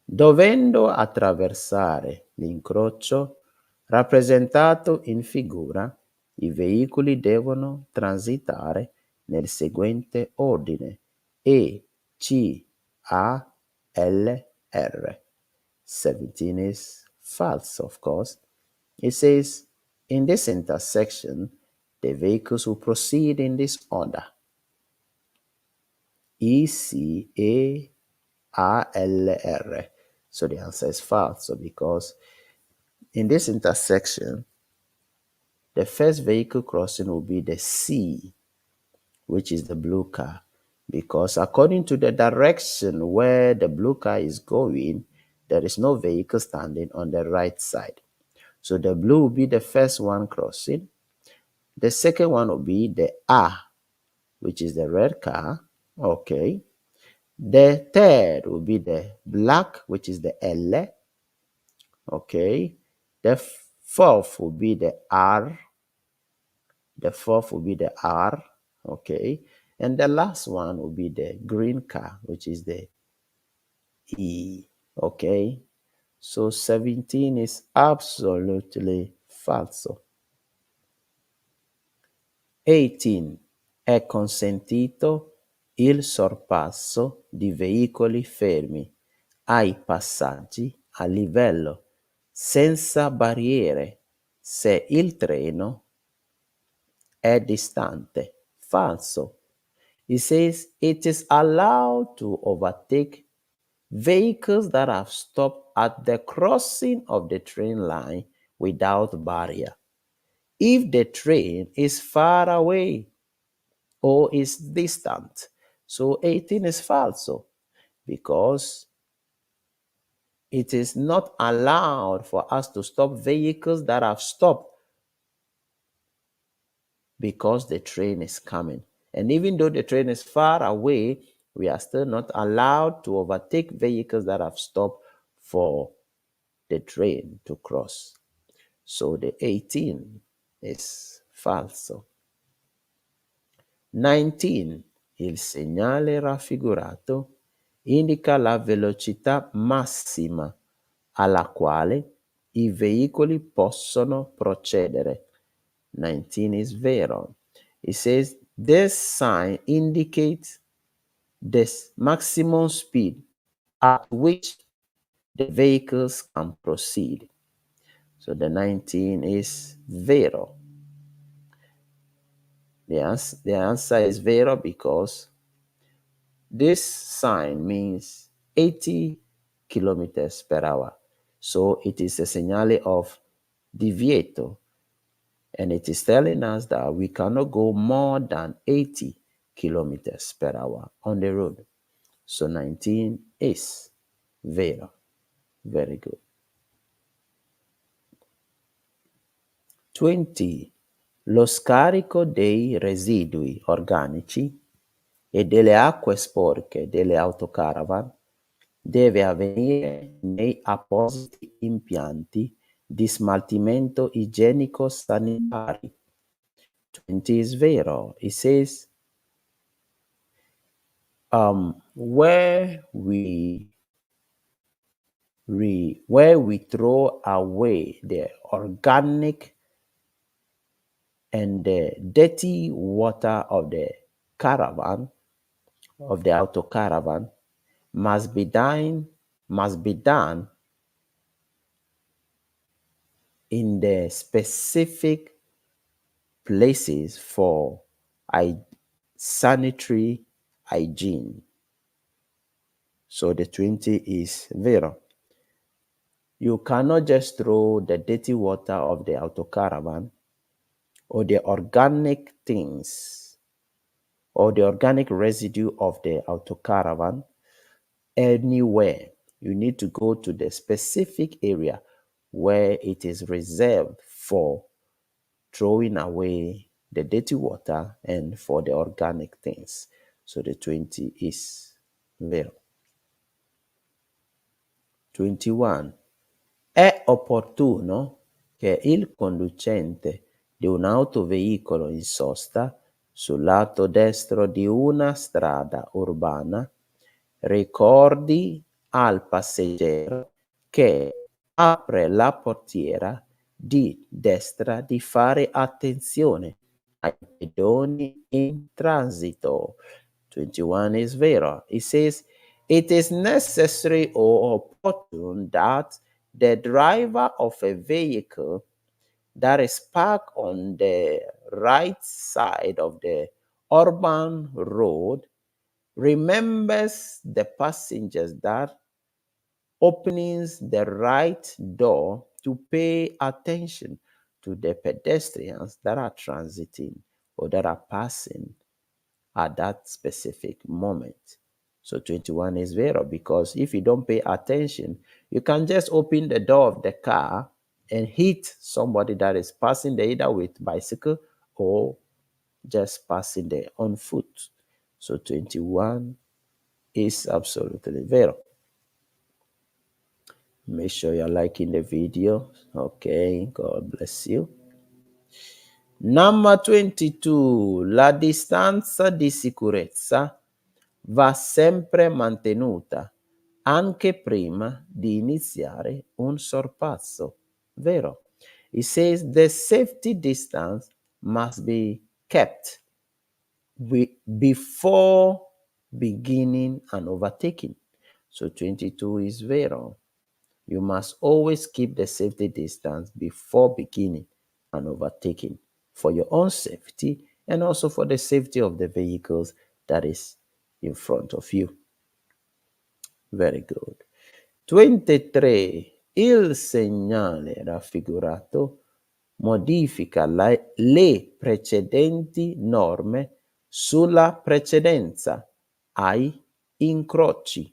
Speaker 1: Dovendo attraversare l'incrocio rappresentato in figura, i veicoli devono transitare nel seguente ordine: E, C, A, L, R. 17 is false, of course. It says, in this intersection, the vehicles will proceed in this order: E, C, A, L, R. So the answer is false because in this intersection, The first vehicle crossing will be the C, which is the blue car, because according to the direction where the blue car is going, there is no vehicle standing on the right side. So the blue will be the first one crossing. The second one will be the A, which is the red car. Okay. The third will be the black, which is the L. Okay. The fourth will be the R. The fourth will be the R. Okay. And the last one will be the green car, which is the E. Okay. So 17 is absolutely falso. 18. È consentito il sorpasso di veicoli fermi ai passaggi a livello senza barriere se il treno è distante. Falso. It says it is allowed to overtake vehicles that have stopped at the crossing of the train line without barrier if the train is far away or is distant. So 18 is falso because it is not allowed for us to stop vehicles that have stopped because the train is coming. And even though the train is far away, we are still not allowed to overtake vehicles that have stopped for the train to cross. So the 18 is falso. 19. Il segnale raffigurato indica la velocità massima alla quale i veicoli possono procedere. 19 is vero. It says this sign indicates the maximum speed at which the vehicles can proceed. So the 19 is vero. The answer is vero because this sign means 80 kilometers per hour. So it is a segnale of divieto. And it is telling us that we cannot go more than 80 kilometers per hour on the road. So 19 is vero. Very good. 20. Lo scarico dei residui organici e delle acque sporche delle autocaravan deve avvenire nei appositi impianti di smaltimento igienico sanitari. 20 is vero. It says where we throw away the organic and the dirty water of the caravan, of the auto caravan, must be done in the specific places for sanitary hygiene. So the 20 is vero. You cannot just throw the dirty water of the autocaravan or the organic things or the organic residue of the autocaravan anywhere. You need to go to the specific area where it is reserved for throwing away the dirty water and for the organic things. So the 20 is vero. 21. È opportuno che il conducente di un autoveicolo in sosta sul lato destro di una strada urbana ricordi al passeggero che apre la portiera di destra di fare attenzione ai pedoni in transito. 21 is vero. It says it is necessary or opportune that the driver of a vehicle that is parked on the right side of the urban road remembers the passengers that openings the right door to pay attention to the pedestrians that are transiting or that are passing at that specific moment. So 21 is vero, because if you don't pay attention, you can just open the door of the car and hit somebody that is passing there, either with bicycle or just passing there on foot. So 21 is absolutely vero. Make sure you're liking the video. Okay, God bless you. Number 22, la distanza di sicurezza va sempre mantenuta anche prima di iniziare un sorpasso. Vero? It says the safety distance must be kept before beginning an overtaking. So 22 is vero. You must always keep the safety distance before beginning an overtaking for your own safety and also for the safety of the vehicles that is in front of you. Very good. 23. Il segnale raffigurato modifica le precedenti norme sulla precedenza ai incroci.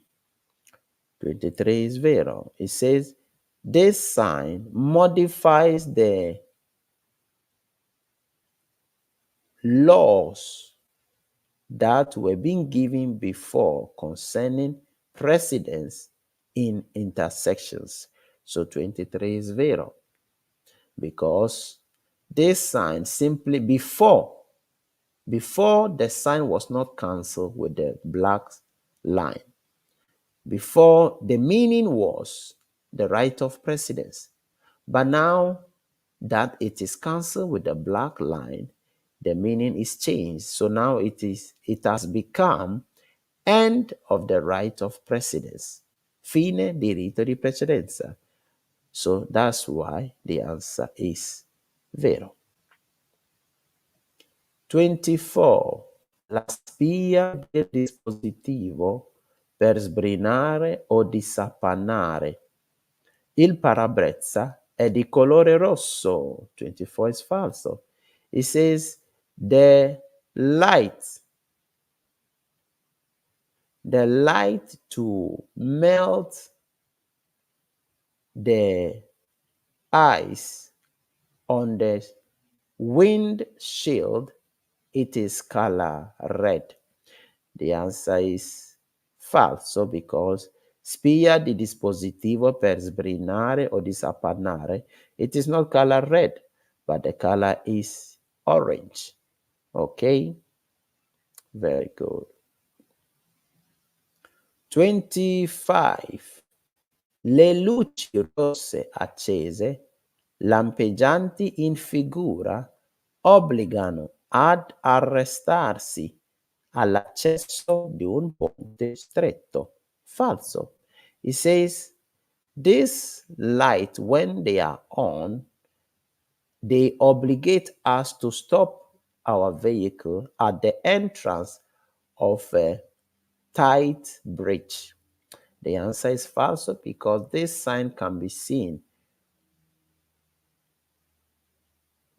Speaker 1: 23 is vero. It says, this sign modifies the laws that were being given before concerning precedence in intersections. So 23 is vero, because this sign simply before the sign was not cancelled with the black line. Before, the meaning was the right of precedence. But now that it is cancelled with the black line, the meaning is changed. So now it has become end of the right of precedence. Fine diritto di precedenza. So that's why the answer is vero. 24. La spia del dispositivo per sbrinare o disappannare il parabrezza è di colore rosso. 24 is falso. It says the light to melt the ice on the windshield, it is color red. The answer is falso, because spia di dispositivo per sbrinare o disappannare, it is not color red, but the color is orange. Okay? Very good. 25. Le luci rosse accese, lampeggianti in figura, obbligano ad arrestarsi all'accesso di un ponte stretto. Falso. It says, this light, when they are on, they obligate us to stop our vehicle at the entrance of a tight bridge. The answer is falso, because this sign can be seen.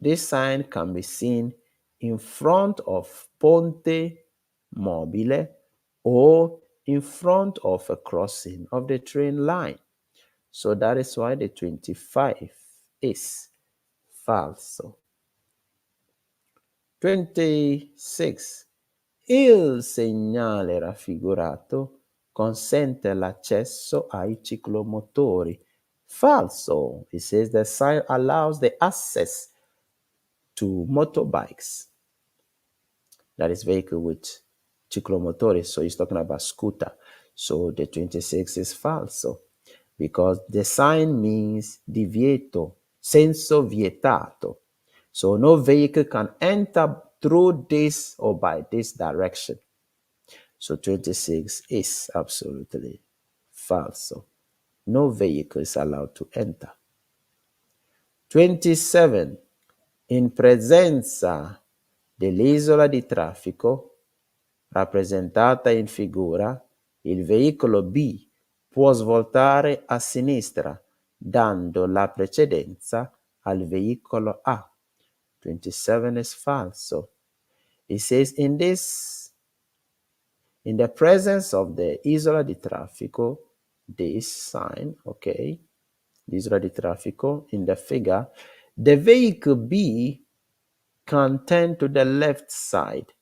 Speaker 1: This sign can be seen in front of Ponte Mobile or in front of a crossing of the train line. So that is why the 25 is falso. 26. Il segnale raffigurato consente l'accesso ai ciclomotori. Falso. It says the sign allows the access to motorbikes. That is vehicle with ciclomotores. So he's talking about scooter. So the 26 is falso, because the sign means divieto, senso vietato. So no vehicle can enter through this or by this direction. So 26 is absolutely falso. No vehicle is allowed to enter. 27. In presenza dell'isola di traffico rappresentata in figura, il veicolo B può svoltare a sinistra, dando la precedenza al veicolo A. 27 is falso. It says in the presence of the isola di traffico, this sign, okay, the isola di traffico in the figure, the vehicle B can turn to the left side.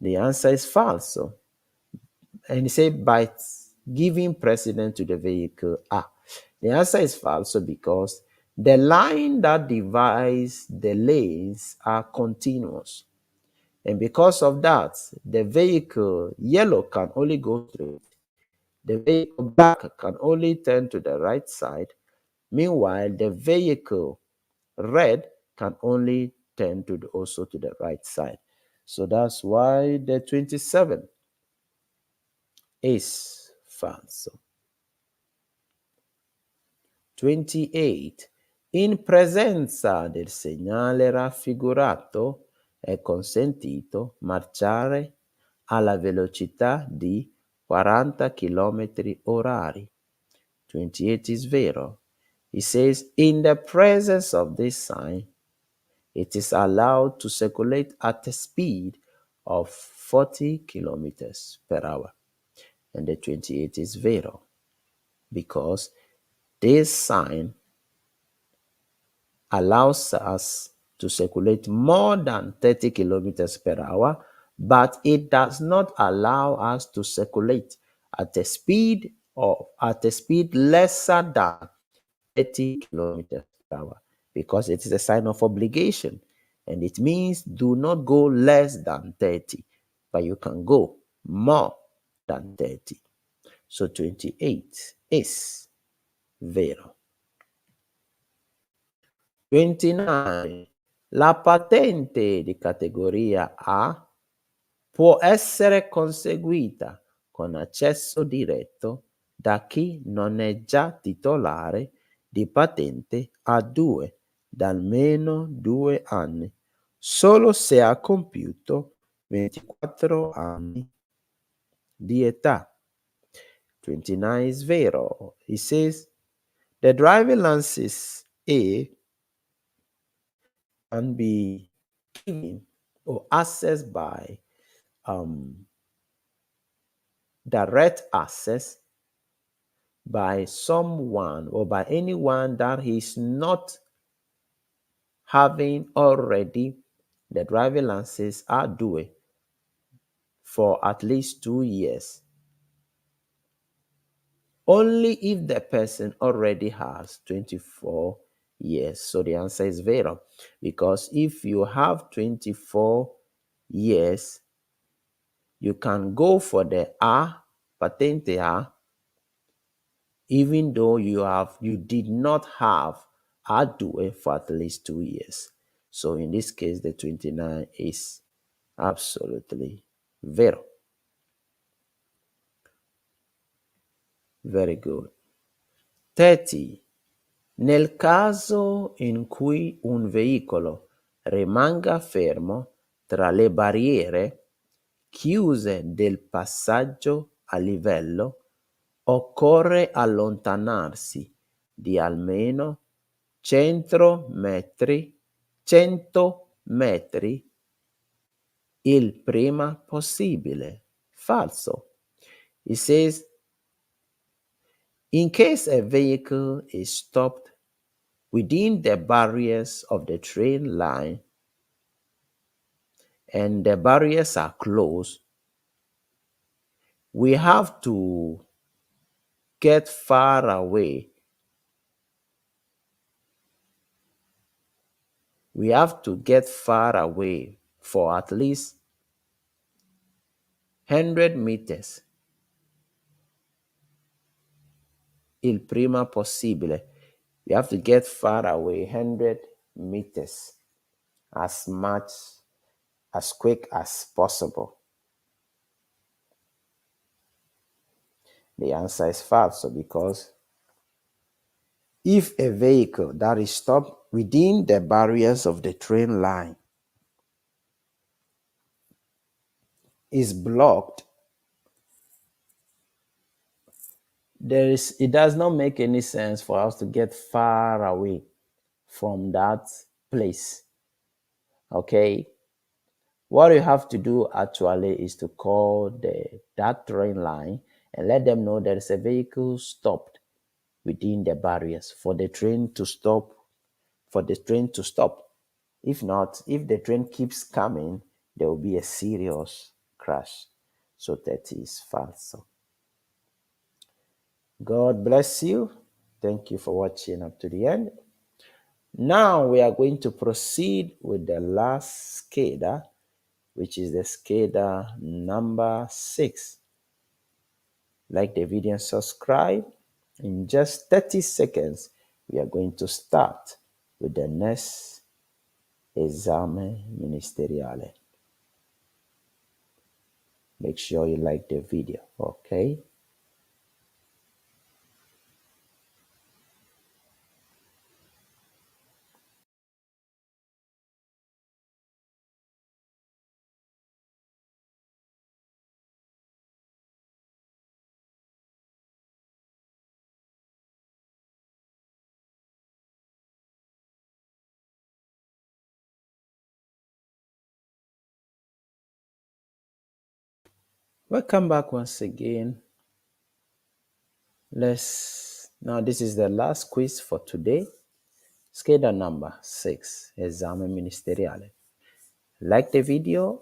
Speaker 1: The answer is falso. And it said by giving precedence to the vehicle A. The answer is falso because the line that divides the lanes are continuous. And because of that, the vehicle yellow can only go straight. The vehicle black can only turn to the right side. Meanwhile, the vehicle red can only turn also to the right side. So that's why the 27 is falso. 28. In presenza del segnale raffigurato è consentito marciare alla velocità di 40 km orari. 28 is vero. It says, in the presence of this sign, it is allowed to circulate at a speed of 40 kilometers per hour. And the 28 is vero because this sign allows us to circulate more than 30 kilometers per hour, but it does not allow us to circulate at a speed lesser than 30 kilometers per hour because it is a sign of obligation and it means do not go less than 30, but you can go more than 30. So 28 is vero. 29. La patente di categoria A può essere conseguita con accesso diretto da chi non è già titolare di patente A2 da almeno 2 anni, solo se ha compiuto 24 anni di età. 29 is vero. It says the driving license A can be given or accessed by direct access by someone or by anyone that is not having already the driving license are due for at least 2 years. Only if the person already has 24 years. So the answer is vero because if you have 24 years, you can go for the A, patente A, even though you did not have A2 for at least 2 years. So in this case, the 29 is absolutely vero. Very good. 30. Nel caso in cui un veicolo rimanga fermo tra le barriere chiuse del passaggio a livello, occorre allontanarsi di almeno 100 metri il prima possibile. Falso. It says, in case a vehicle is stopped within the barriers of the train line and the barriers are closed, we have to get far away. We have to get far away for at least 100 meters il prima possibile. We have to get far away 100 meters as quick as possible. The answer is falso because if a vehicle that is stopped within the barriers of the train line is blocked, it does not make any sense for us to get far away from that place. Okay, what you have to do actually is to call that train line and let them know there is a vehicle stopped within the barriers for the train to stop. If not, if the train keeps coming, there will be a serious crash. So that is falso. God bless you. Thank you for watching up to the end. Now we are going to proceed with the last SCHEDA, which is the SCHEDA number 6. Like the video and subscribe. In just 30 seconds, we are going to start with the next esame ministeriale. Make sure you like the video, okay? Welcome back once again. Now this is the last quiz for today. Scheda number 6, esame ministeriale. Like the video,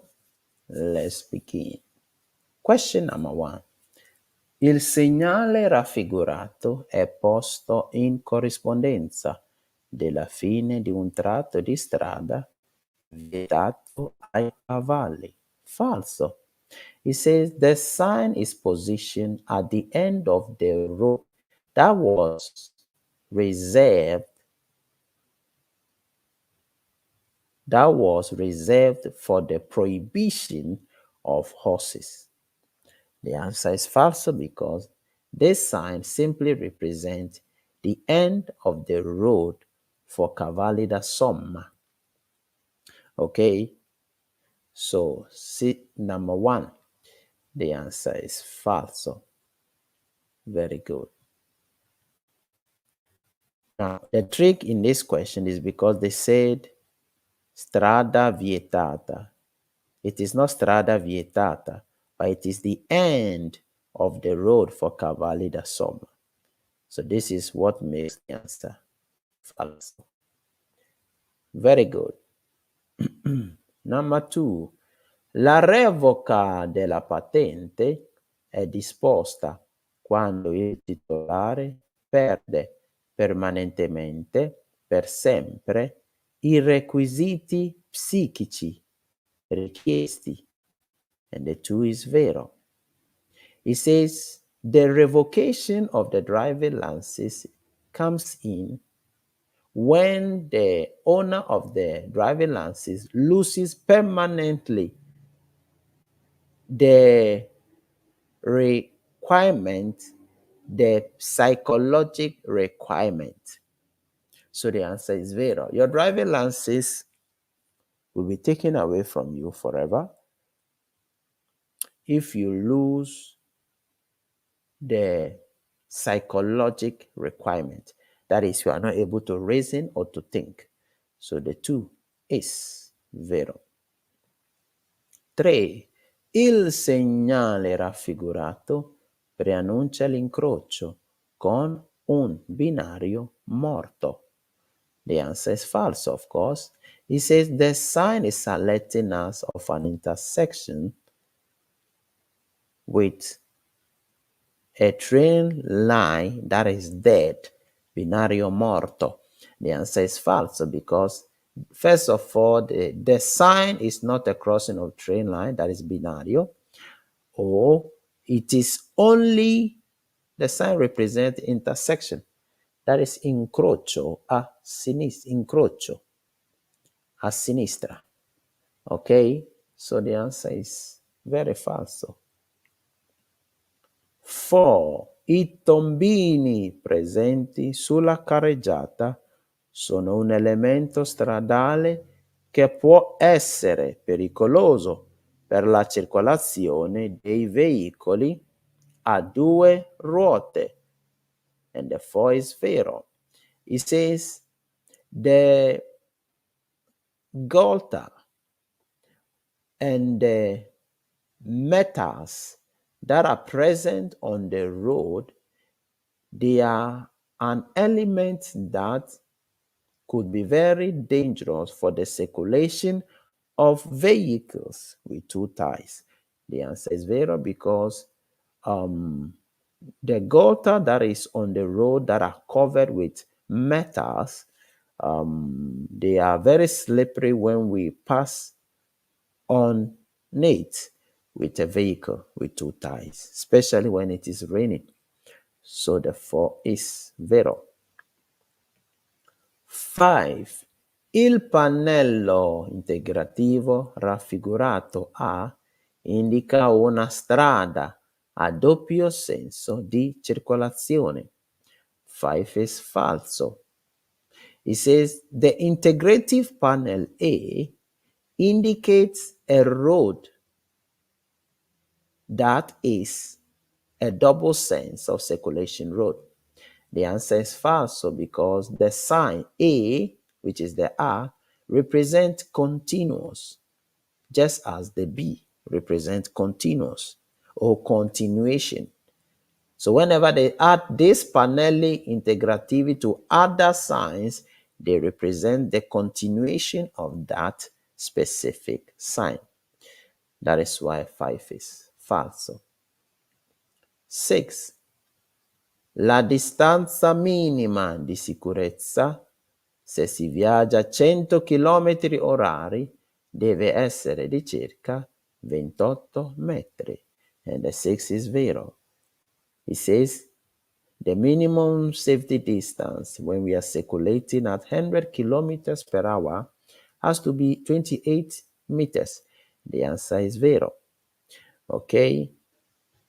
Speaker 1: let's begin. Question number 1. Il segnale raffigurato è posto in corrispondenza della fine di un tratto di strada vietato ai cavalli. Falso. It says the sign is positioned at the end of the road that was reserved for the prohibition of horses. The answer is false because this sign simply represents the end of the road for cavalli da somma. Okay, so number 1, the answer is falso. Very good. Now, the trick in this question is because they said strada vietata. It is not strada vietata, but it is the end of the road for cavalli da somma. So this is what makes the answer false. Very good. Number 2. La revoca della patente è disposta quando il titolare perde permanentemente, per sempre, i requisiti psichici richiesti. And the 2 is vero. It says the revocation of the driving license comes in when the owner of the driving license loses permanently the requirement, the psychological requirement. So the answer is vero. Your driving license will be taken away from you forever if you lose the psychological requirement. That is, you are not able to reason or to think. So the 2 is vero. 3. Il segnale raffigurato preannuncia l'incrocio con un binario morto. The answer is false, of course. It says the sign is alerting us of an intersection with a train line that is dead, binario morto. The answer is false because, first of all, the sign is not a crossing of train line, that is binario, or it is only, the sign represents intersection, that is incrocio a sinistra. Okay, so the answer is very false. 4. I tombini presenti sulla carreggiata sono un elemento stradale che può essere pericoloso per la circolazione dei veicoli a 2 ruote. And the 4 is vero. It says The gulter and the metals that are present on the road, they are an element that could be very dangerous for the circulation of vehicles with two tires. The answer is zero because the gutter that is on the road that are covered with metals, they are very slippery when we pass on it with a vehicle with two tires, especially when it is raining. So the 4 is zero. 5. Il pannello integrativo raffigurato A indica una strada a doppio senso di circolazione. 5 is falso. It says the integrative panel A indicates a road that is a double sense of circulation road. The answer is falso because the sign A, which is the R, represents continuous, just as the B represents continuous or continuation. So whenever they add this Panelli integrativity to other signs, they represent the continuation of that specific sign. That is why 5 is falso. 6. La distanza minima di sicurezza, se si viaggia a 100 km orari, deve essere di circa 28 metri. And the 6 is vero. It says the minimum safety distance when we are circulating at 100 kilometers per hour has to be 28 meters. The answer is vero. Okay?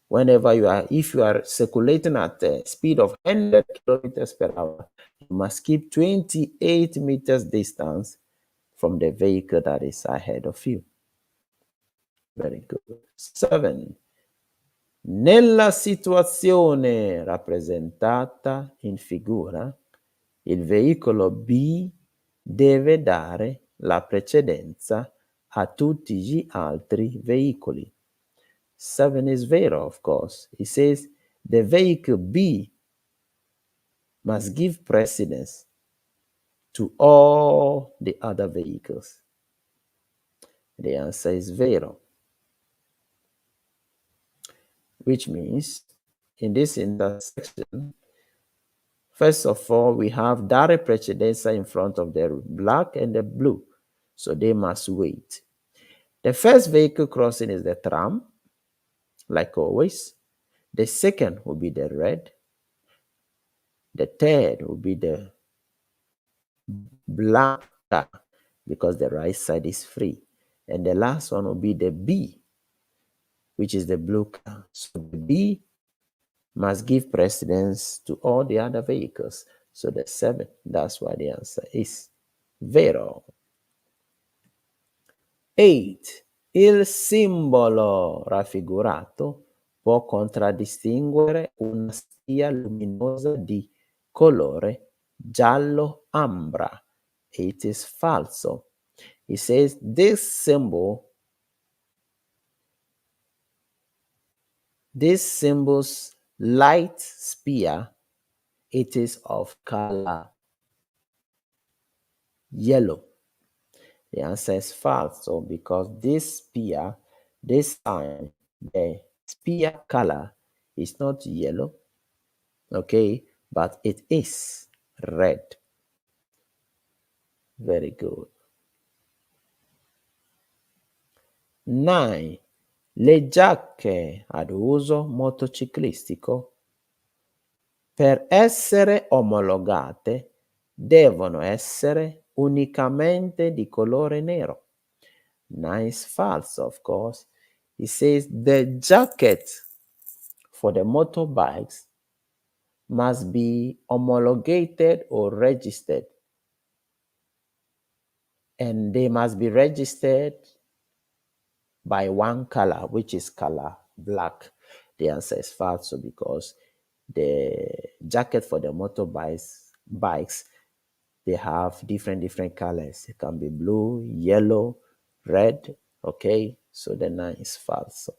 Speaker 1: If you are circulating at a speed of 100 kilometers per hour, you must keep 28 meters distance from the vehicle that is ahead of you. Very good. 7. Nella situazione rappresentata in figura, il veicolo B deve dare la precedenza a tutti gli altri veicoli. 7 is vero, of course. It says the vehicle B must give precedence to all the other vehicles. The answer is vero, which means in this intersection, first of all, we have dare precedenza in front of the black and the blue, so they must wait. The first vehicle crossing is the tram, like always. The second will be the red. The third will be the black car because the right side is free. And the last one will be the B, which is the blue car. So the B must give precedence to all the other vehicles. So the 7, that's why the answer is vero. 8. Il simbolo raffigurato può contraddistinguere una spia luminosa di colore giallo ambra. It is falso. It says this symbol's light spear, it is of color yellow. The answer is false, because this spear, this sign, the spear color is not yellow, okay, but it is red. Very good. 9. Le giacche ad uso motociclistico per essere omologate devono essere unicamente di colore nero. Nice, false, of course. It says the jacket for the motorbikes must be homologated or registered, and they must be registered by one color, which is color black. The answer is false because the jacket for the motorbikes they have different colors. It can be blue, yellow, red, okay? So the 9 is falso.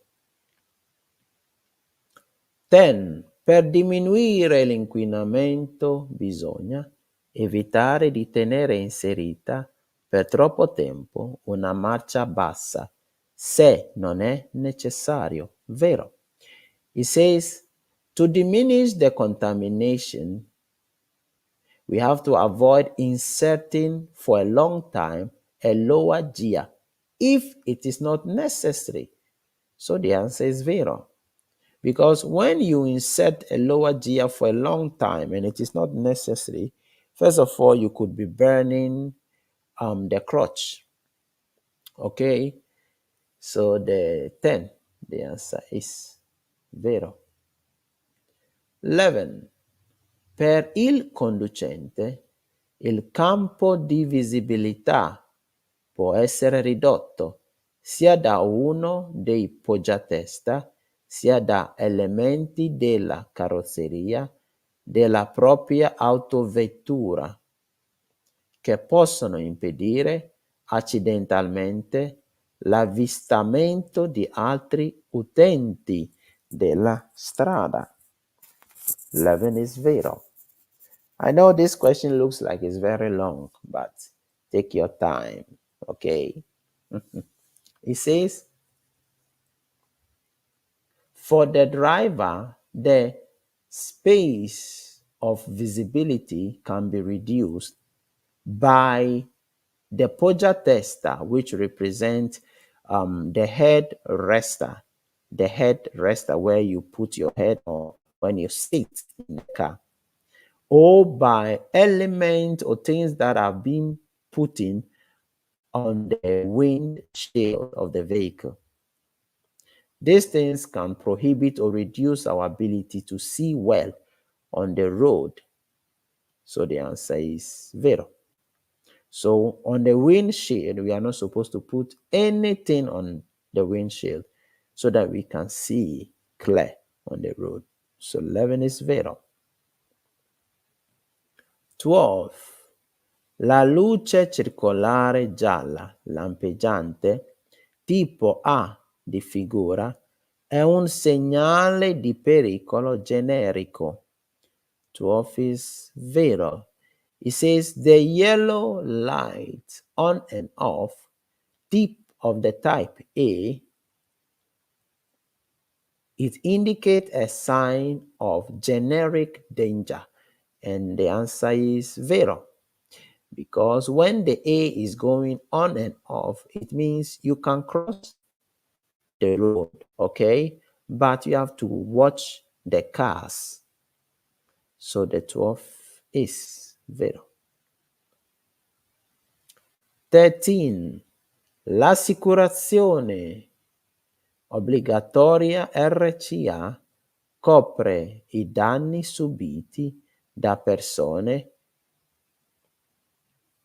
Speaker 1: 10. Per diminuire l'inquinamento bisogna evitare di tenere inserita per troppo tempo una marcia bassa se non è necessario. Vero. It says, to diminish the contamination, we have to avoid inserting for a long time a lower gear if it is not necessary. So the answer is vero. Because when you insert a lower gear for a long time and it is not necessary, first of all, you could be burning the crotch. Okay? So the 10, the answer is vero. 11. Per il conducente, il campo di visibilità può essere ridotto sia da uno dei poggiatesta sia da elementi della carrozzeria della propria autovettura che possono impedire accidentalmente l'avvistamento di altri utenti della strada. 11 is vero. I know this question looks like it's very long, but take your time, okay? It says, for the driver, the space of visibility can be reduced by the poggia testa, which represents the head rester, where you put your head on when you sit in the car, or by elements or things that are being put in on the windshield of the vehicle. These things can prohibit or reduce our ability to see well on the road. So the answer is vero. So on the windshield, we are not supposed to put anything on the windshield so that we can see clear on the road. So 11 is vero. 12. La luce circolare gialla lampeggiante tipo A di figura è un segnale di pericolo generico. 12 is vero. It says the yellow light on and off tip of the type A, it indicates a sign of generic danger. And the answer is vero. Because when the A is going on and off, it means you can cross the road, okay? But you have to watch the cars. So the 12 is vero. 13. L'assicurazione obbligatoria RCA copre i danni subiti da persone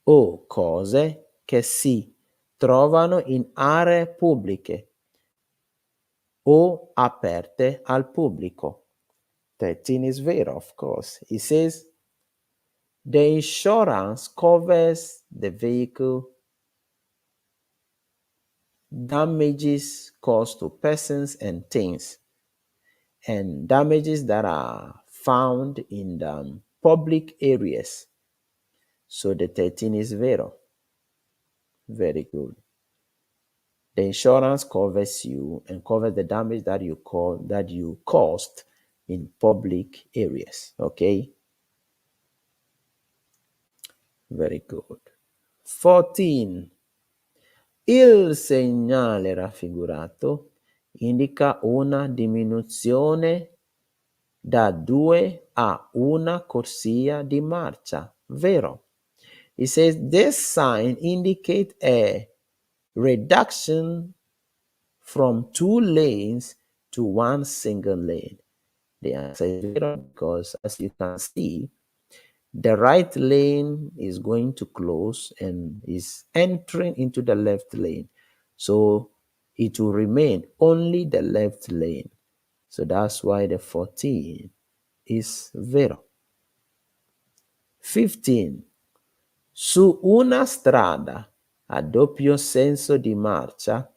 Speaker 1: o cose che si trovano in aree pubbliche o aperte al pubblico. 13 is vero, of course. It says the insurance covers the vehicle damages caused to persons and things, and damages that are found in the public areas. So the 13 is vero. Very good. The insurance covers you and covers the damage that you caused in public areas. Okay? Very good. 14. Il segnale raffigurato indica una diminuzione da 2 a una corsia di marcia. Vero. It says this sign indicates a reduction from 2 lanes to 1 single lane. The answer is vero because, as you can see, the right lane is going to close and is entering into the left lane. So it will remain only the left lane. So that's why the 14 is vero. 15. Su una strada a doppio senso di marcia,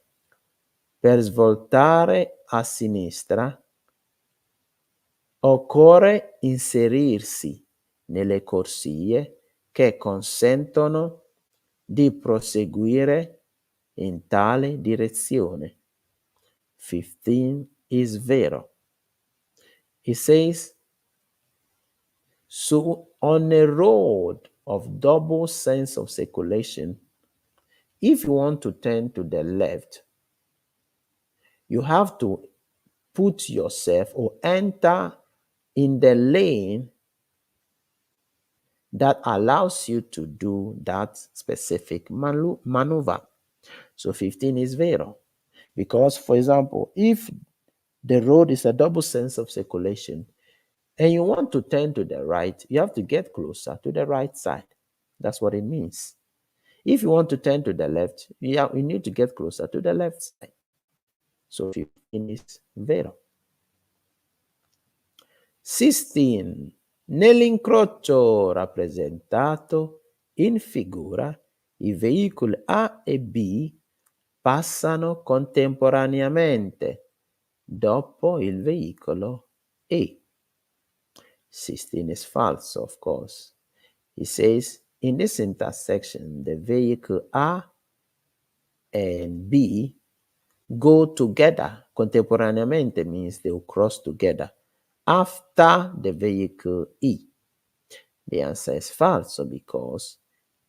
Speaker 1: per svoltare a sinistra, occorre inserirsi nelle corsie che consentono di proseguire in tale direzione. 15 is vero. It says, so on a road of double sense of circulation, if you want to turn to the left, you have to put yourself or enter in the lane that allows you to do that specific maneuver. So 15 is vero. Because, for example, if the road is a double sense of circulation and you want to turn to the right, you have to get closer to the right side. That's what it means. If you want to turn to the left, you need to get closer to the left side. So 15 is vero. 16. Nell'incrocio rappresentato in figura, i veicoli A e B passano contemporaneamente dopo il veicolo E. 16 is false, of course. It says, in this intersection, the vehicle A and B go together. Contemporaneamente means they will cross together after the vehicle E. The answer is false because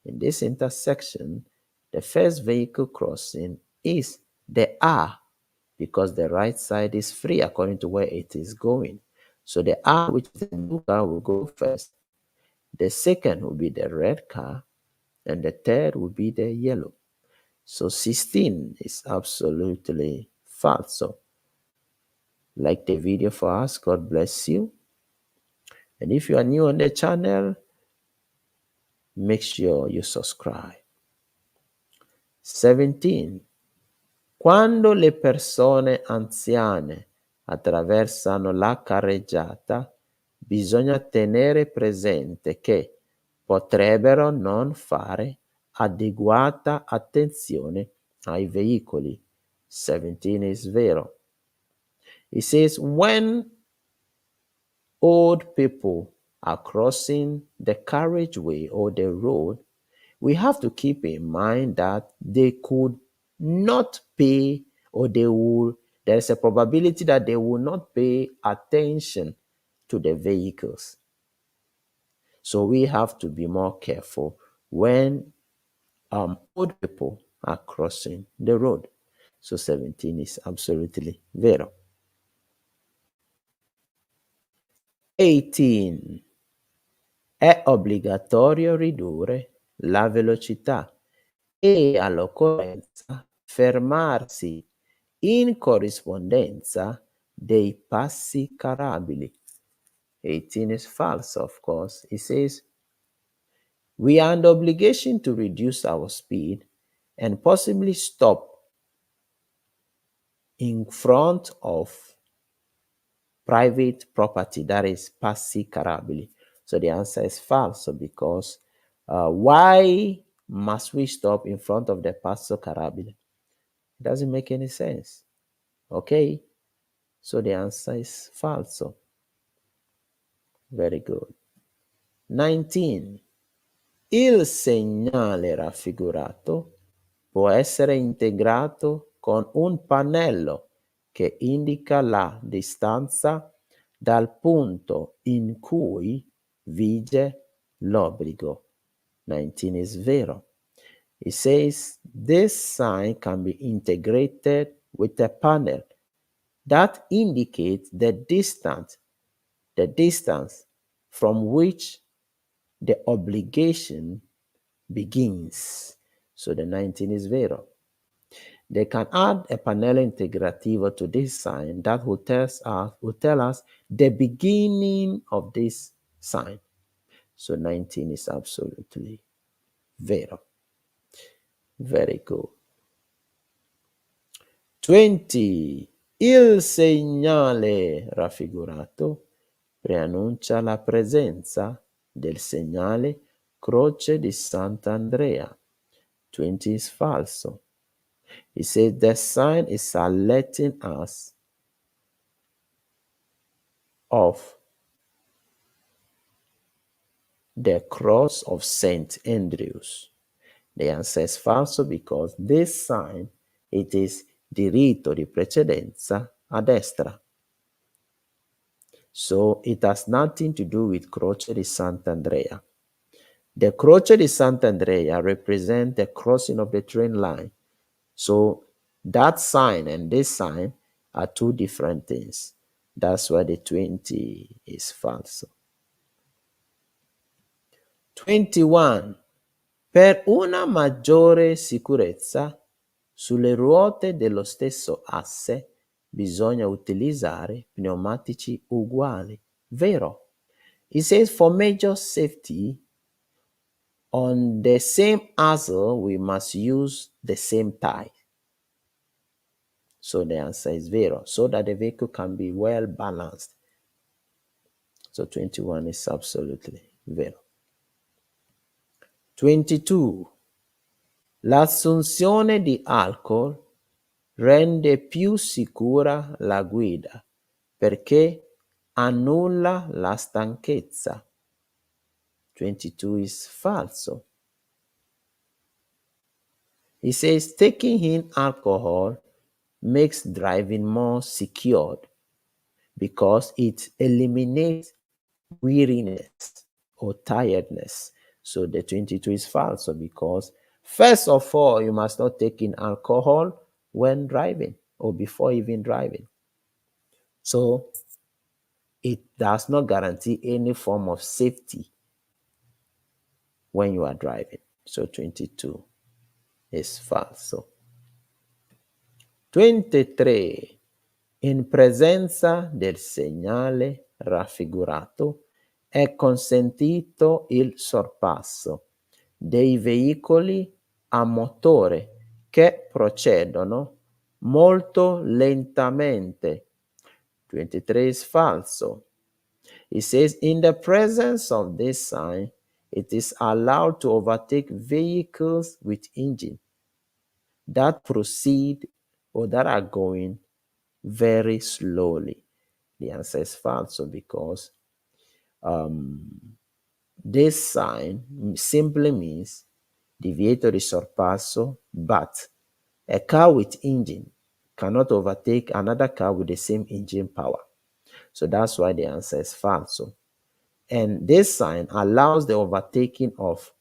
Speaker 1: in this intersection, the first vehicle crossing is the R because the right side is free according to where it is going. So the R, which is the blue car, will go first. The second will be the red car, and the third will be the yellow. So 16 is absolutely false. So like the video for us. God bless you. And if you are new on the channel, make sure you subscribe. 17. Quando le persone anziane attraversano la carreggiata, bisogna tenere presente che potrebbero non fare adeguata attenzione ai veicoli. 17 is vero. It says, when old people are crossing the carriageway or the road, we have to keep in mind that they could not pay, or there's a probability that they will not pay attention to the vehicles. So we have to be more careful when old people are crossing the road. So 17 is absolutely vero. 18. È obbligatorio ridurre la velocità e all'occorrenza fermarsi in corrispondenza dei passi carabili. 18 is false, of course. It says, we are under obligation to reduce our speed and possibly stop in front of private property, that is passi carabili. So the answer is false because why must we stop in front of the passo carabili? It doesn't make any sense. Okay? So the answer is false. Very good. 19. Il segnale raffigurato può essere integrato con un pannello che indica la distanza dal punto in cui vige l'obbligo. 19 is vero. It says this sign can be integrated with a panel that indicates the distance from which the obligation begins. So the 19 is vero. They can add a pannello integrativo to this sign that will tell us the beginning of this sign. So 19 is absolutely vero. Very good. 20. Il segnale raffigurato preannuncia la presenza del segnale Croce di Sant'Andrea. 20 is falso. It says the sign is alerting us of the cross of St. Andrews. The answer is falso because this sign, it is diritto di precedenza a destra. So it has nothing to do with Croce di Sant'Andrea. The Croce di Sant'Andrea represent the crossing of the train line. So that sign and this sign are two different things. That's why the 20 is falso. 21. Per una maggiore sicurezza sulle ruote dello stesso asse bisogna utilizzare pneumatici uguali. Vero? It says for major safety on the same axle we must use the same tire. So the answer is vero, so that the vehicle can be well balanced. So 21 is absolutely vero. 22. L'assunzione di alcol rende più sicura la guida perché annulla la stanchezza. 22 is falso. It says taking in alcohol makes driving more secured because it eliminates weariness or tiredness. So the 22 is false because first of all, you must not take in alcohol when driving or before even driving. So it does not guarantee any form of safety when you are driving. So 22 is false. 23. In presenza del segnale raffigurato è consentito il sorpasso dei veicoli a motore che procedono molto lentamente. 23 is falso. It says, in the presence of this sign, it is allowed to overtake vehicles with engine that proceed or that are going very slowly. The answer is false because this sign simply means divieto di sorpasso, but a car with engine cannot overtake another car with the same engine power. So that's why the answer is false. And this sign allows the overtaking of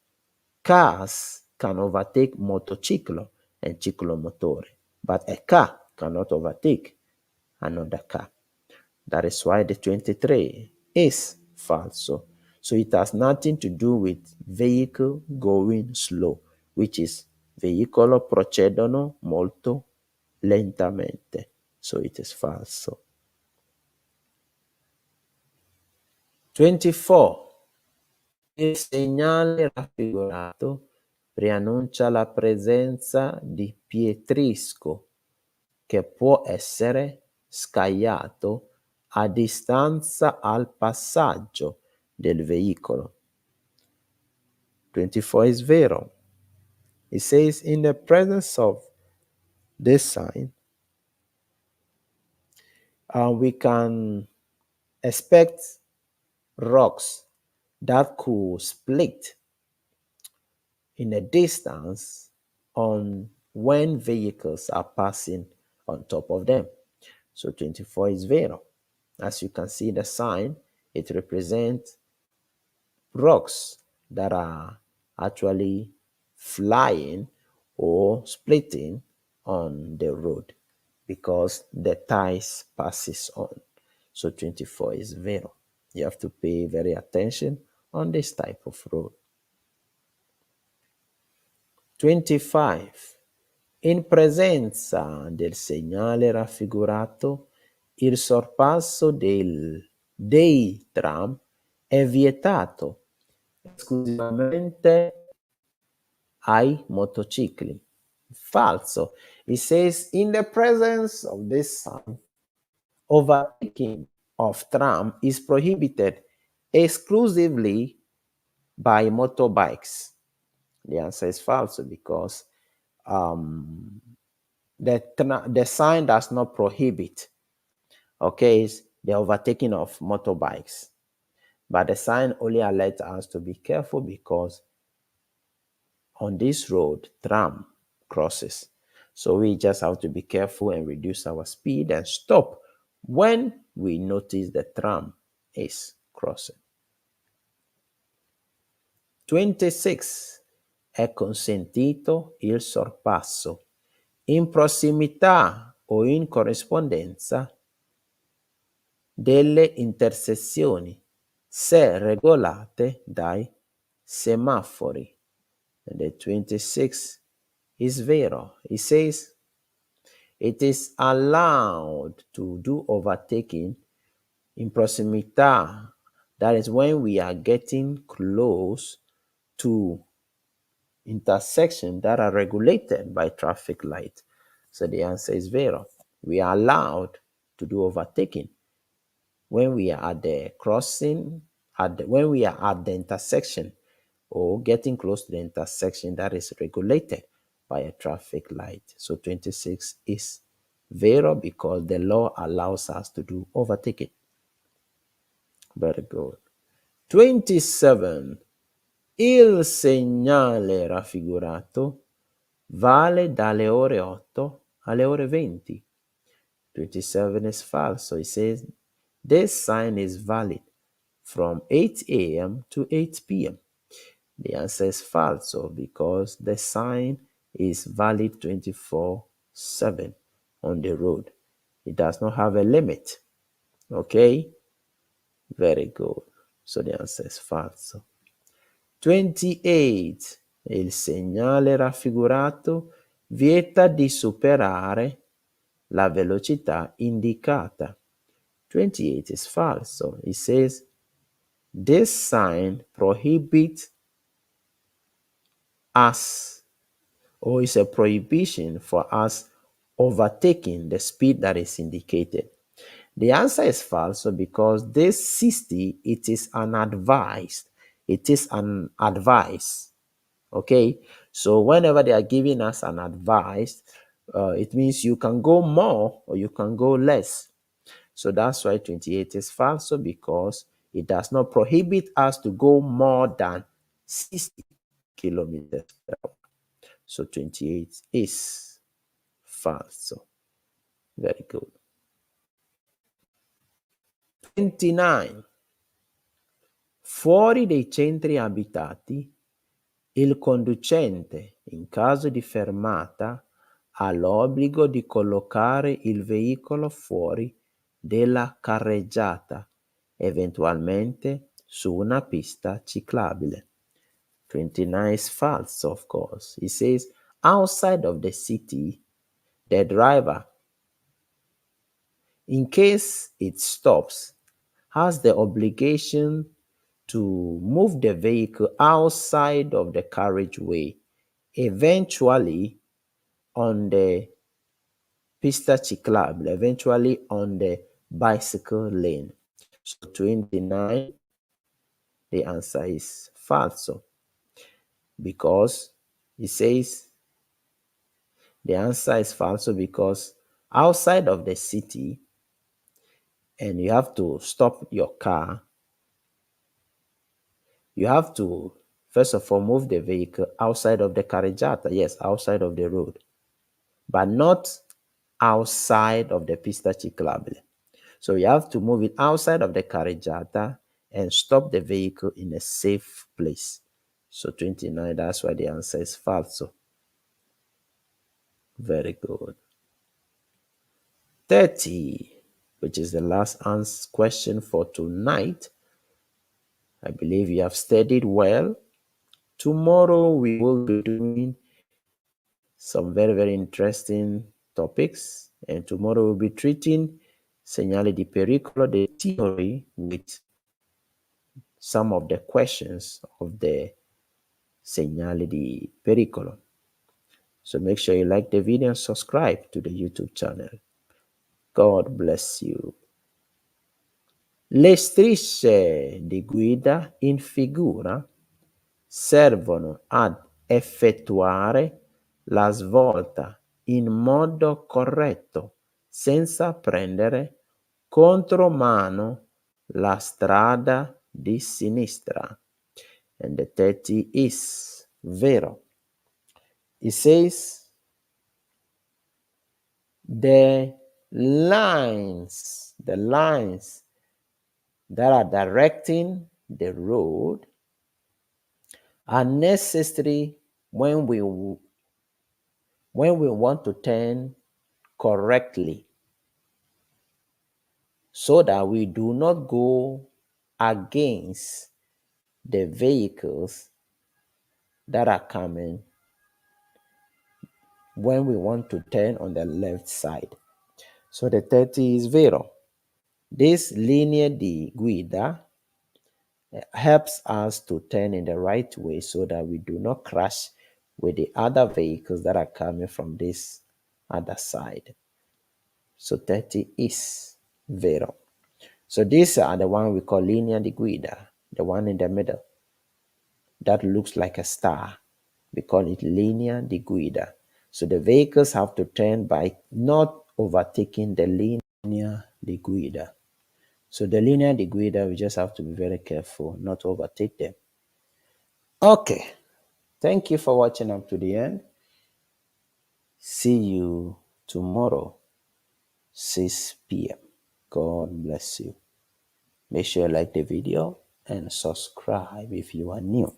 Speaker 1: cars can overtake motociclo and ciclomotore, but a car cannot overtake another car. That is why the 23 is falso. So it has nothing to do with vehicle going slow, which is veicolo procedono molto lentamente. So it is falso. 24. Il segnale raffigurato preannuncia la presenza di pietrisco che può essere scagliato a distanza al passaggio del veicolo. 24 is vero. It says, in the presence of this sign, we can expect rocks that could split in a distance on when vehicles are passing on top of them. So 24 is vero. As you can see the sign, it represents rocks that are actually flying or splitting on the road because the tires passes on. So 24 is vero. You have to pay very attention on this type of road. 25. In presenza del segnale raffigurato, il sorpasso dei tram è vietato esclusivamente ai motocicli. Falso. It says, in the presence of this sign, overtaking of tram is prohibited exclusively by motorbikes. The answer is false because the sign does not prohibit, okay, the overtaking of motorbikes. But the sign only alerts us to be careful because on this road, tram crosses. So we just have to be careful and reduce our speed and stop when we notice the tram is crossing. 26. È consentito il sorpasso in prossimità o in corrispondenza delle intersezioni se regolate dai semafori. And the 26 is vero. It says it is allowed to do overtaking in proximità. That is when we are getting close to intersections that are regulated by traffic light. So the answer is vero. We are allowed to do overtaking when we are at the crossing, when we are at the intersection or getting close to the intersection that is regulated by a traffic light. So 26 is vero because the law allows us to do overtaking. Very good. 27. Il segnale raffigurato vale dalle ore 8 alle ore 20. 27 is falso. It says this sign is valid from 8 a.m. to 8 p.m. The answer is falso because the sign is valid 24/7 on the road. It does not have a limit. Okay? Very good. So the answer is falso. 28. Il segnale raffigurato vieta di superare la velocità indicata. 28 is falso. It says this sign prohibits us, or is a prohibition for us overtaking the speed that is indicated. The answer is false because this 60, it is unadvised. It is an advice. Okay, so whenever they are giving us an advice, it means you can go more or you can go less. So that's why 28 is false because it does not prohibit us to go more than 60 kilometers per hour. So 28 is false. Very good. 29. Fuori dei centri abitati, il conducente, in caso di fermata, ha l'obbligo di collocare il veicolo fuori della carreggiata, eventualmente su una pista ciclabile. 29 is false, of course. It says outside of the city, the driver, in case it stops, has the obligation to move the vehicle outside of the carriageway, eventually on the pista ciclabile, eventually on the bicycle lane. So 29, the answer is falso because it says the answer is falso because outside of the city, and you have to stop your car, you have to, first of all, move the vehicle outside of the carreggiata, yes, outside of the road, but not outside of the pista ciclabile. So you have to move it outside of the carreggiata and stop the vehicle in a safe place. So 29, that's why the answer is falso. Very good. 30, which is the last question for tonight. I believe you have studied well. Tomorrow we will be doing some very, very interesting topics. And tomorrow we'll be treating segnali di pericolo, the theory, with some of the questions of the segnali di pericolo. So make sure you like the video and subscribe to the YouTube channel. God bless you. Le strisce di guida in figura servono ad effettuare la svolta in modo corretto, senza prendere contromano la strada di sinistra. And the 30 is vero. It says the lines that are directing the road are necessary when we want to turn correctly, so that we do not go against the vehicles that are coming when we want to turn on the left side. So the 30 is vero. This linea di guida helps us to turn in the right way so that we do not crash with the other vehicles that are coming from this other side. So 30 is vero. So these are the one we call linea di guida, the one in the middle that looks like a star. We call it linea di guida. So the vehicles have to turn by not overtaking the linea di guida. So the linea di guida, we just have to be very careful not to overtake them. Okay, thank you for watching up to the end. See you tomorrow, 6 p.m. God bless you. Make sure you like the video and subscribe if you are new.